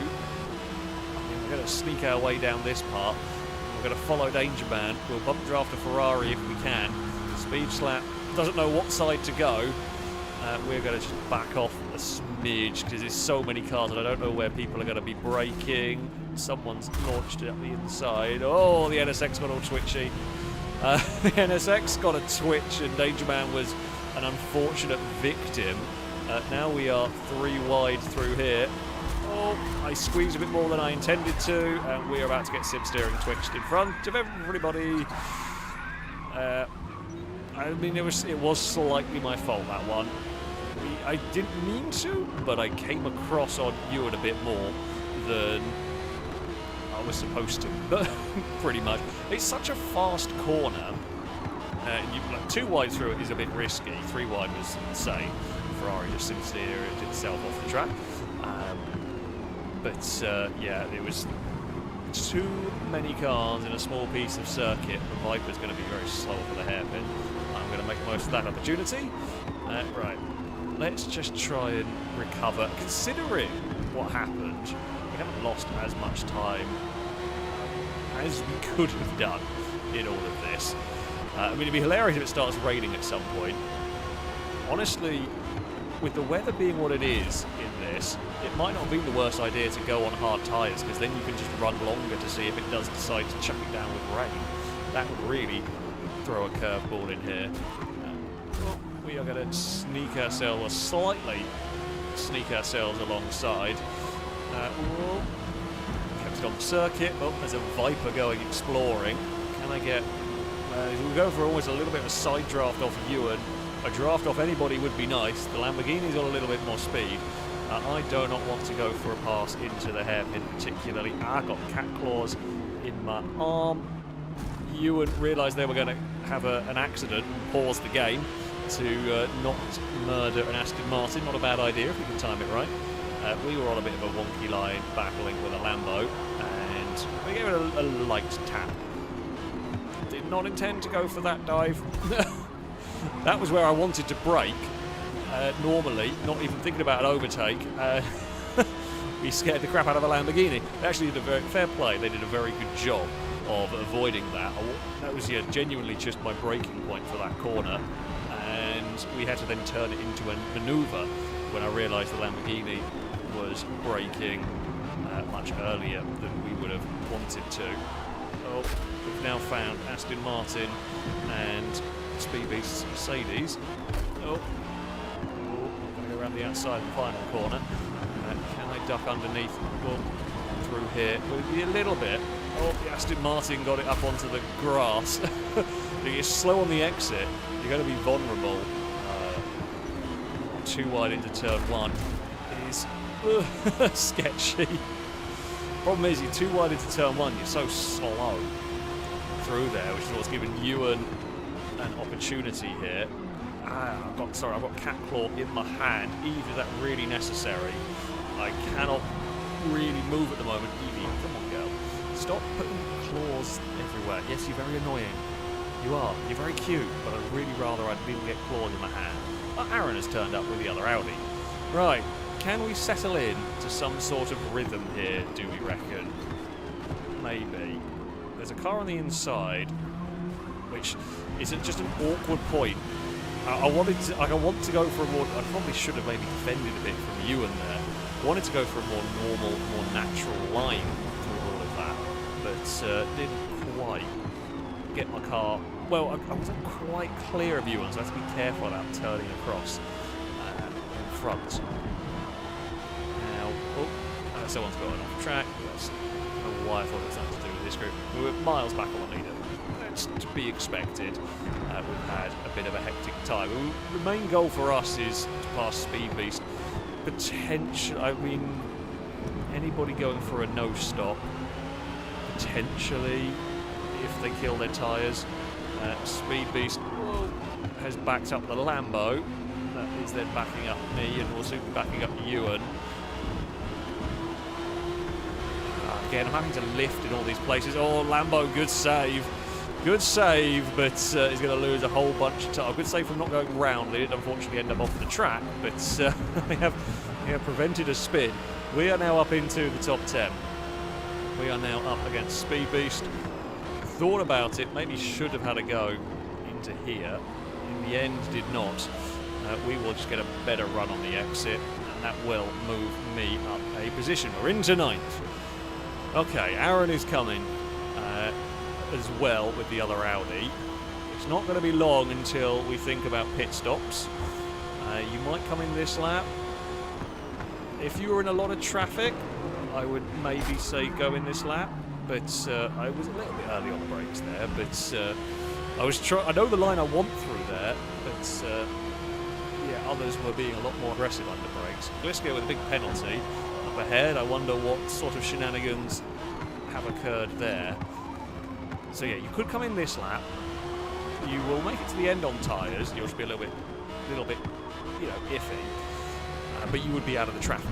we're going to sneak our way down this part. We're going to follow Danger Man. We'll bump draft a Ferrari if we can. Speed Slap doesn't know what side to go. we're going to just back off a smidge because there's so many cars and I don't know where people are going to be braking. Someone's launched it up the inside. Oh, the NSX got all twitchy. The NSX got a twitch and Danger Man was an unfortunate victim. Now we are 3 wide through here. Oh, I squeezed a bit more than I intended to, and we're about to get sim steering twitched in front of everybody. I mean, it was slightly my fault, that one. I didn't mean to, but I came across on Ewan a bit more than I was supposed to, pretty much. It's such a fast corner. 2 wide through it is a bit risky. 3 wide was insane. Ferrari just sim steered itself off the track. Yeah, it was too many cars in a small piece of circuit. The Viper's going to be very slow for the hairpin. I'm going to make the most of that opportunity. Right, let's just try and recover. Considering what happened, we haven't lost as much time as we could have done in all of this. I mean, it'd be hilarious if it starts raining at some point. Honestly, with the weather being what it is in this, it might not be the worst idea to go on hard tyres, because then you can just run longer to see if it does decide to chuck it down with rain. That would really throw a curveball in here. Well, we are going to sneak ourselves, or slightly sneak ourselves alongside. We'll kept it on the circuit. Oh, there's a Viper going exploring. Can I get... we'll go for almost a little bit of a side draft off Ewan. A draft off anybody would be nice. The Lamborghini's got a little bit more speed. I do not want to go for a pass into the hairpin particularly. I got cat claws in my arm. Ewan realised they were going to have an accident and pause the game to not murder an Aston Martin. Not a bad idea if we can time it right. We were on a bit of a wonky line battling with a Lambo and we gave it a light tap. Did not intend to go for that dive. That was where I wanted to brake. Normally, not even thinking about an overtake. We scared the crap out of a Lamborghini. They actually did a very fair play. They did a very good job of avoiding that. That was genuinely just my braking point for that corner, and we had to then turn it into a manoeuvre when I realised the Lamborghini was braking much earlier than we would have wanted to. Oh, we've now found Aston Martin and Speed Beast's Mercedes. Oh, going to go around the outside of the final corner. Can I duck underneath? Well, through here. Will it be a little bit? Oh, the Aston Martin got it up onto the grass. If you're slow on the exit, you're going to be vulnerable. 2 wide into turn 1 is sketchy. Problem is, you're 2 wide into turn 1, you're so slow through there, which is what's given Ewan an opportunity here. I've got cat claw in my hand. Eve, is that really necessary? I cannot really move at the moment. Evie, come on, girl. Stop putting claws everywhere. Yes, you're very annoying. You are. You're very cute, but I'd really rather I didn't get claws in my hand. Aaron has turned up with the other Audi. Right, can we settle in to some sort of rhythm here, do we reckon? Maybe. There's a car on the inside, which is at just an awkward point. I want to go for a more... I probably should have maybe defended a bit from Ewan there. I wanted to go for a more normal, more natural line through all of that, but didn't quite get my car... Well, I wasn't quite clear of Ewan, so I have to be careful about turning across in front. Now, someone's going off track. That's, I don't know why I thought it was something to do with this group. We were miles back on the leader. That's to be expected. We've had a bit of a hectic time. The main goal for us is to pass Speed Beast. Potentially, I mean, anybody going for a no stop, potentially, if they kill their tyres. Speed Beast has backed up the Lambo. That is then backing up me, and will soon be backing up Ewan. Again, I'm having to lift in all these places. Oh, Lambo, good save. Good save, but he's going to lose a whole bunch of time. Good save from not going round. They did unfortunately end up off the track, but they have prevented a spin. We are now up into the top 10. We are now up against Speed Beast. Thought about it, maybe should have had a go into here. In the end, did not. we will just get a better run on the exit, and that will move me up a position. We're into 9th. Okay, Aaron is coming as well with the other Audi. It's not going to be long until we think about pit stops. You might come in this lap. If you were in a lot of traffic, I would maybe say go in this lap, but I was a little bit early on the brakes there, but I know the line I want through there, but yeah, others were being a lot more aggressive under brakes. Glisco with a big penalty up ahead. I wonder what sort of shenanigans have occurred there. So yeah, you could come in this lap. You will make it to the end on tyres. You'll just be a little bit, you know, iffy. But you would be out of the traffic.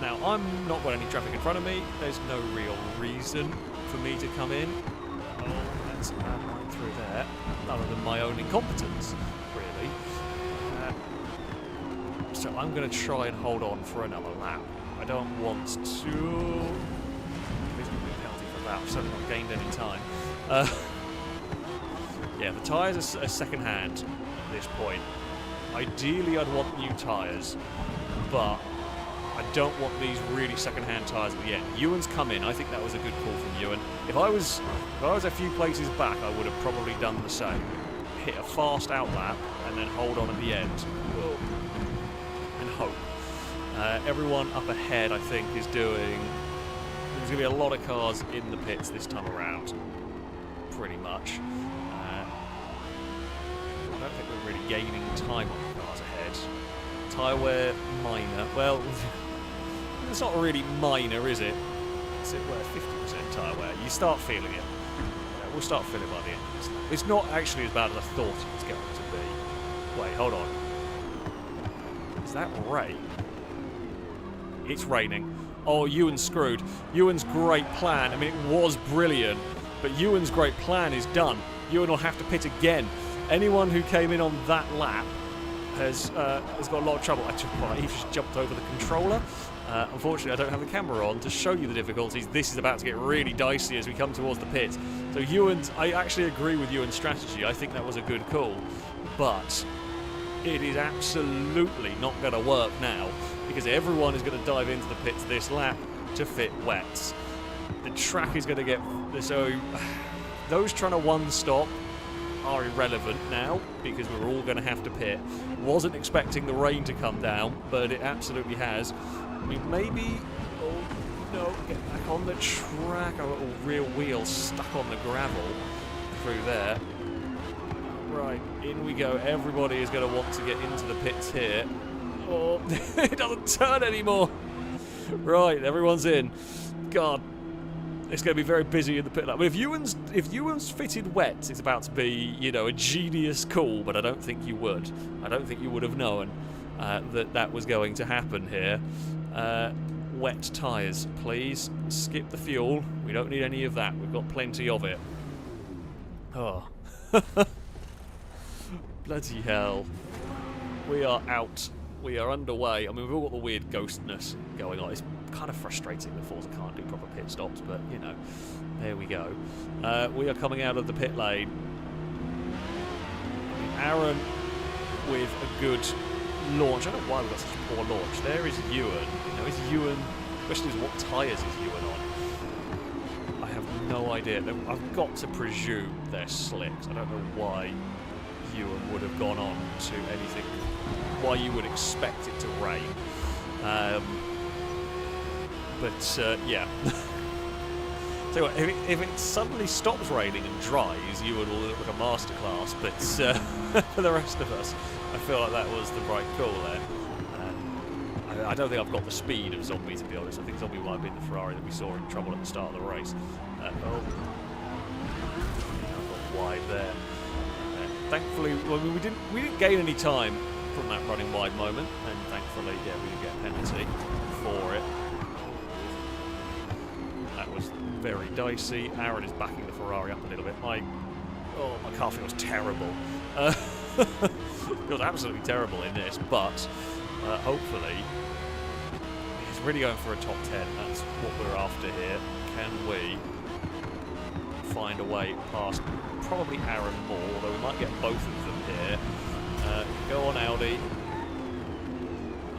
Now, I'm not got any traffic in front of me. There's no real reason for me to come in. Oh, that's a bad line through there. Other than my own incompetence, really. So I'm going to try and hold on for another lap. I don't want to... There's going to be a penalty for that. I've certainly not gained any time. Yeah, the tyres are second hand at this point. Ideally, I'd want new tyres, but I don't want these really second-hand tyres at the end. Ewan's come in. I think that was a good call from Ewan. If I was a few places back, I would have probably done the same. Hit a fast out lap and then hold on at the end. And hope. Everyone up ahead, I think, is doing... There's going to be a lot of cars in the pits this time around. Pretty much. I don't think we're really gaining time on the cars ahead. Tyre wear minor. Well, it's not really minor, is it? It's at 50% tyre wear. You start feeling it. Yeah, we'll start feeling it by the end of this. It's not actually as bad as I thought it was going to be. Wait, hold on. Is that rain? It's raining. Oh, Ewan's screwed. Ewan's great plan. I mean, it was brilliant, but Ewan's great plan is done. Ewan will have to pit again. Anyone who came in on that lap has got a lot of trouble. He just jumped over the controller. Unfortunately, I don't have the camera on to show you the difficulties. This is about to get really dicey as we come towards the pit. So I actually agree with Ewan's strategy. I think that was a good call. But it is absolutely not going to work now because everyone is going to dive into the pits this lap to fit wets. The track is going to get... So those trying to one-stop are irrelevant now because we're all going to have to pit. Wasn't expecting the rain to come down, but it absolutely has. I mean, maybe... Oh, no, get back on the track. Our little rear wheel stuck on the gravel through there. Right, in we go. Everybody is going to want to get into the pits here. Oh, it doesn't turn anymore. Right, everyone's in. God. It's going to be very busy in the pit lap. But if Ewan's fitted wet, it's about to be, you know, a genius call, but I don't think you would. I don't think you would have known that was going to happen here. Wet tyres, please. Skip the fuel. We don't need any of that. We've got plenty of it. Oh. Bloody hell. We are out. We are underway. I mean, we've all got the weird ghostness going on. It's kind of frustrating that Forza can't do proper pit stops, but, you know, there we go. We are coming out of the pit lane. I mean, Aaron with a good launch. I don't know why we've got such a poor launch. There is Ewan. You know, is Ewan... The question is, what tyres is Ewan on? I have no idea. I've got to presume they're slicks. I don't know why Ewan would have gone on to anything, why you would expect it to rain. But yeah. So if it suddenly stops raining and dries, you would all look like a masterclass. But for the rest of us, I feel like that was the right call there. I don't think I've got the speed of Zombie, to be honest. I think Zombie might have been the Ferrari that we saw in trouble at the start of the race. Oh, I got wide there. Thankfully, well, we didn't gain any time from that running wide moment, and thankfully, yeah, we didn't get a penalty for it. That was very dicey. Aaron is backing the Ferrari up a little bit. My car feels terrible. Feels absolutely terrible in this, but hopefully he's really going for a top 10. That's what we're after here. Can we find a way past probably Aaron more, although we might get both of them here. Go on, Audi.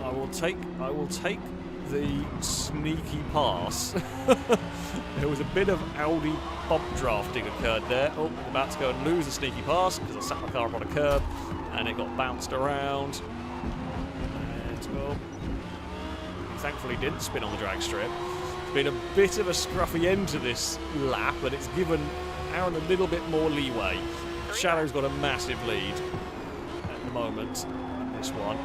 I will take the sneaky pass. There was a bit of Audi bump drafting occurred there. Oh, I'm about to go and lose a sneaky pass because I sat my car up on a curb and it got bounced around. And thankfully didn't spin on the drag strip. It's been a bit of a scruffy end to this lap, but it's given Aaron a little bit more leeway. Shadow's got a massive lead at the moment in this one.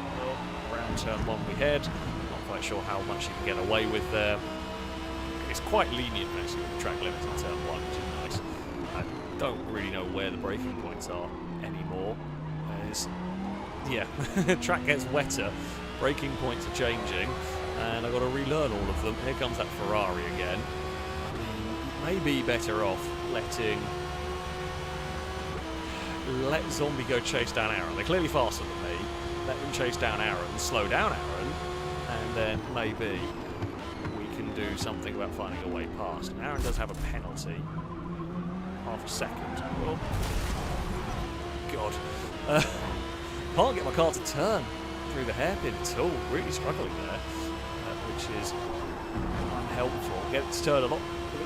Around turn 1 we head. Not quite sure how much you can get away with there. It's quite lenient actually with the track limits in turn 1, which is nice. I don't really know where the braking points are anymore. Yeah, track gets wetter, braking points are changing, and I've got to relearn all of them. Here comes that Ferrari again. May be better off let Zombie go chase down Aaron. They're clearly faster than me. Let them chase down Aaron, slow down Aaron, and then maybe we can do something about finding a way past. Aaron does have a penalty. Half a second. Oh. God. Can't get my car to turn through the hairpin at all. Really struggling there, which is unhelpful. Get it to turn a bit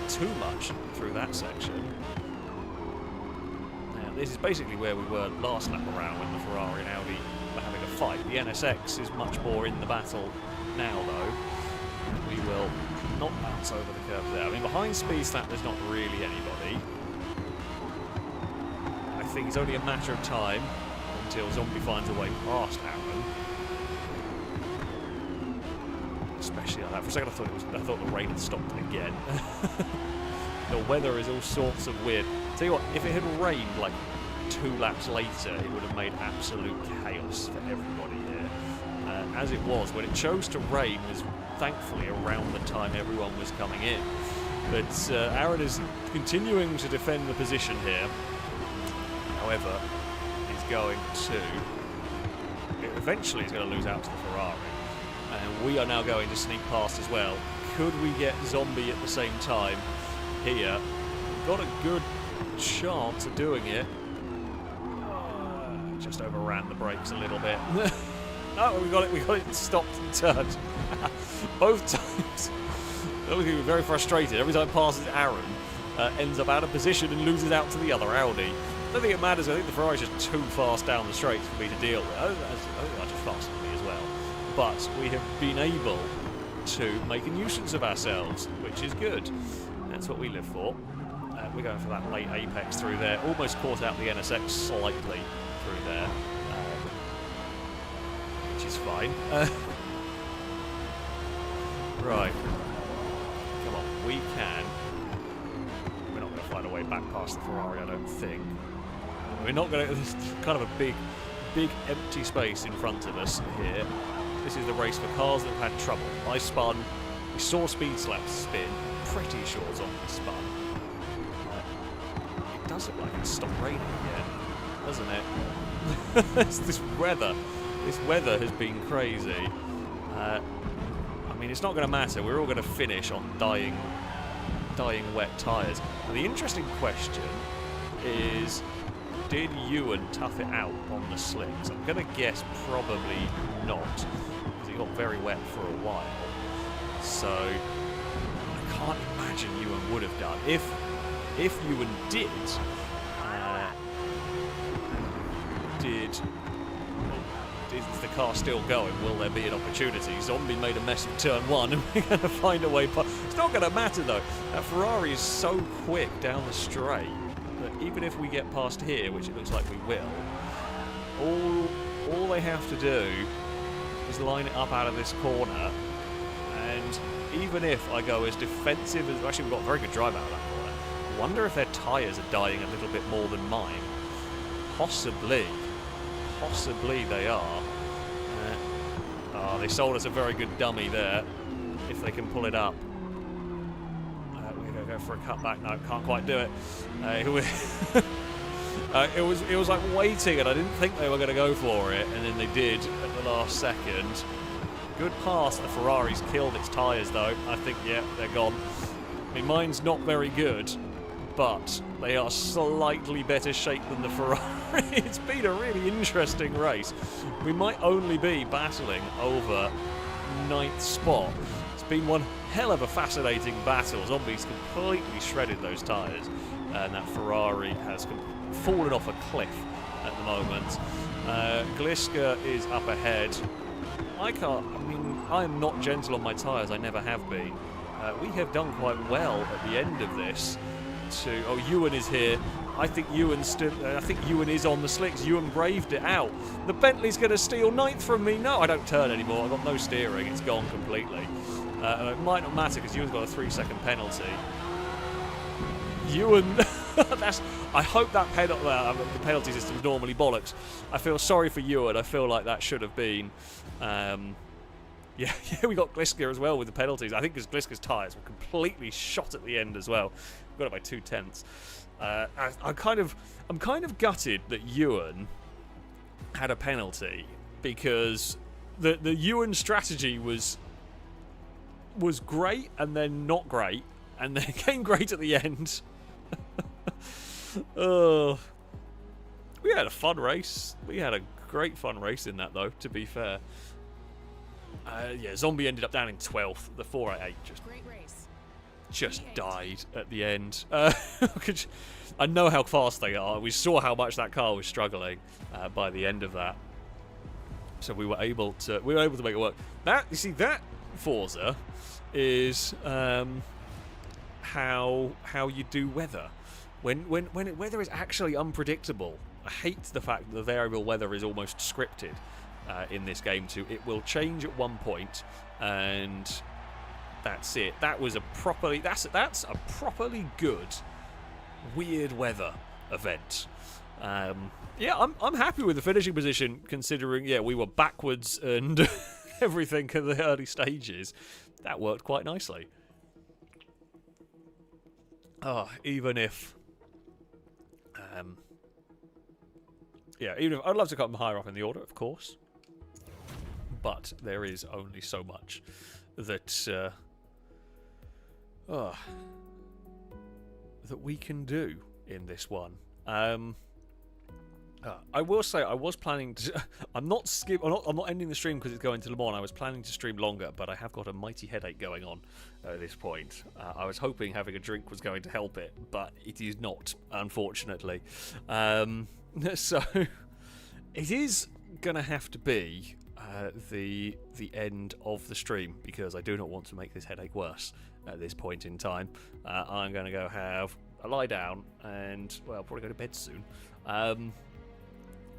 too much through that section. Now, this is basically where we were last lap around when the Ferrari and Audi were having a fight. The NSX is much more in the battle now, though. We will not bounce over the curve there. I mean, behind Speedslap, there's not really anybody. I think it's only a matter of time until Zombie finds a way past Aaron. Especially like that. For a second I thought the rain had stopped again. The weather is all sorts of weird. Tell you what, if it had rained like 2 laps later, it would have made absolute chaos for everybody here. As it was, when it chose to rain was thankfully around the time everyone was coming in. But Aaron is continuing to defend the position here. However, going to eventually he's going to lose out to the Ferrari, and we are now going to sneak past as well. Could we get Zombie at the same time here? We've got a good chance of doing it. Just overran the brakes a little bit. No, we got it stopped and turned both times. Obviously we're very frustrated. Every time it passes Aaron, ends up out of position and loses out to the other Audi. I don't think it matters. I think the Ferrari's just too fast down the straight for me to deal with. I think they're just faster than me as well. But we have been able to make a nuisance of ourselves, which is good. That's what we live for. We're going for that late apex through there. Almost caught out the NSX slightly through there, which is fine. Right. Come on, we can. We're not going to find a way back past the Ferrari, I don't think. We're not going to. There's kind of a big empty space in front of us here. This is the race for cars that have had trouble. I spun. We saw Speedslap spin. Pretty sure Zombie spun. It does look like it's stopped raining again, doesn't it? This weather has been crazy. I mean, it's not going to matter. We're all going to finish on dying wet tyres. Now, the interesting question is, did Ewan tough it out on the slicks? I'm going to guess probably not, because it got very wet for a while. So I can't imagine Ewan would have done. If Ewan did, is the car still going? Will there be an opportunity? Zombie made a mess of turn 1 and we're going to find a way past. It's not going to matter though. That Ferrari is so quick down the straight that even if we get past here, which it looks like we will, all they have to do is line it up out of this corner, and even if I go as defensive as... Actually, we've got a very good drive out of that corner. I wonder if their tyres are dying a little bit more than mine. Possibly they are. They sold us a very good dummy there, if they can pull it up. We're going to go for a cutback. No, can't quite do it. It was like waiting, and I didn't think they were going to go for it, and then they did at the last second. Good pass. The Ferrari's killed its tyres, though. I think, yeah, they're gone. I mean, mine's not very good, but they are slightly better shape than the Ferrari. It's been a really interesting race. We might only be battling over 9th spot. It's been one hell of a fascinating battle. Zombies completely shredded those tyres, and that Ferrari has fallen off a cliff at the moment. Gliska is up ahead. I am not gentle on my tyres, I never have been. We have done quite well at the end of this. Ewan is here. I think Ewan is on the slicks. Ewan braved it out. The Bentley's going to steal 9th from me. No, I don't turn anymore. I've got no steering. It's gone completely. It might not matter because Ewan's got a 3-second penalty. Ewan... I hope that the penalty system's normally bollocks. I feel sorry for Ewan. I feel like that should have been... Yeah, we got Gliska as well with the penalties. I think because Gliska's tyres were completely shot at the end as well. We got it by 2/10. I'm kind of gutted that Ewan had a penalty because the Ewan strategy was great and then not great and then came great at the end. We had a fun race. We had a great fun race in that though, to be fair. Yeah, Zombie ended up down in 12th. The 488 just died at the end. I know how fast they are. We saw how much that car was struggling by the end of that. So we were able to make it work. That Forza is how you do weather. When weather is actually unpredictable. I hate the fact that the variable weather is almost scripted in this game too. It will change at one point, and that's it. That's a properly good weird weather event. Yeah, I'm happy with the finishing position considering we were backwards and everything in the early stages. That worked quite nicely. Even if I'd love to cut them higher up in the order, of course. But there is only so much that that we can do in this one. I will say I was planning to. I'm not ending the stream because it's going to Le Mans. I was planning to stream longer, but I have got a mighty headache going on at this point. I was hoping having a drink was going to help it, but it is not, unfortunately. So it is gonna have to be the end of the stream because I do not want to make this headache worse at this point in time. I'm going to go have a lie down and probably go to bed soon.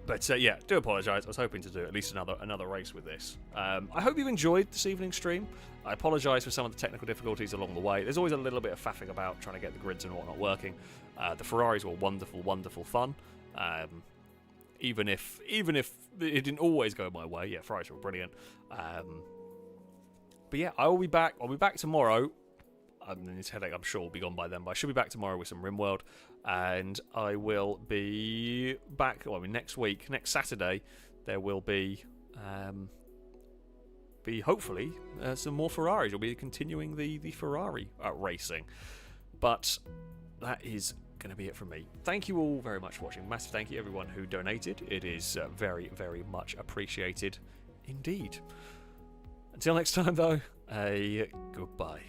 But do apologise. I was hoping to do at least another race with this. I hope you've enjoyed this evening's stream. I apologise for some of the technical difficulties along the way. There's always a little bit of faffing about trying to get the grids and whatnot working. The Ferraris were wonderful, wonderful fun. Even if it didn't always go my way, Ferraris were brilliant. But yeah, I will be back. I'll be back tomorrow. This headache, I'm sure, will be gone by then. But I should be back tomorrow with some RimWorld, and I will be back. Next week, next Saturday, there will be hopefully some more Ferraris. We'll be continuing the Ferrari racing. But that is going to be it from me. Thank you all very much for watching. Massive thank you everyone who donated. It is very, very much appreciated indeed. Until next time though, goodbye.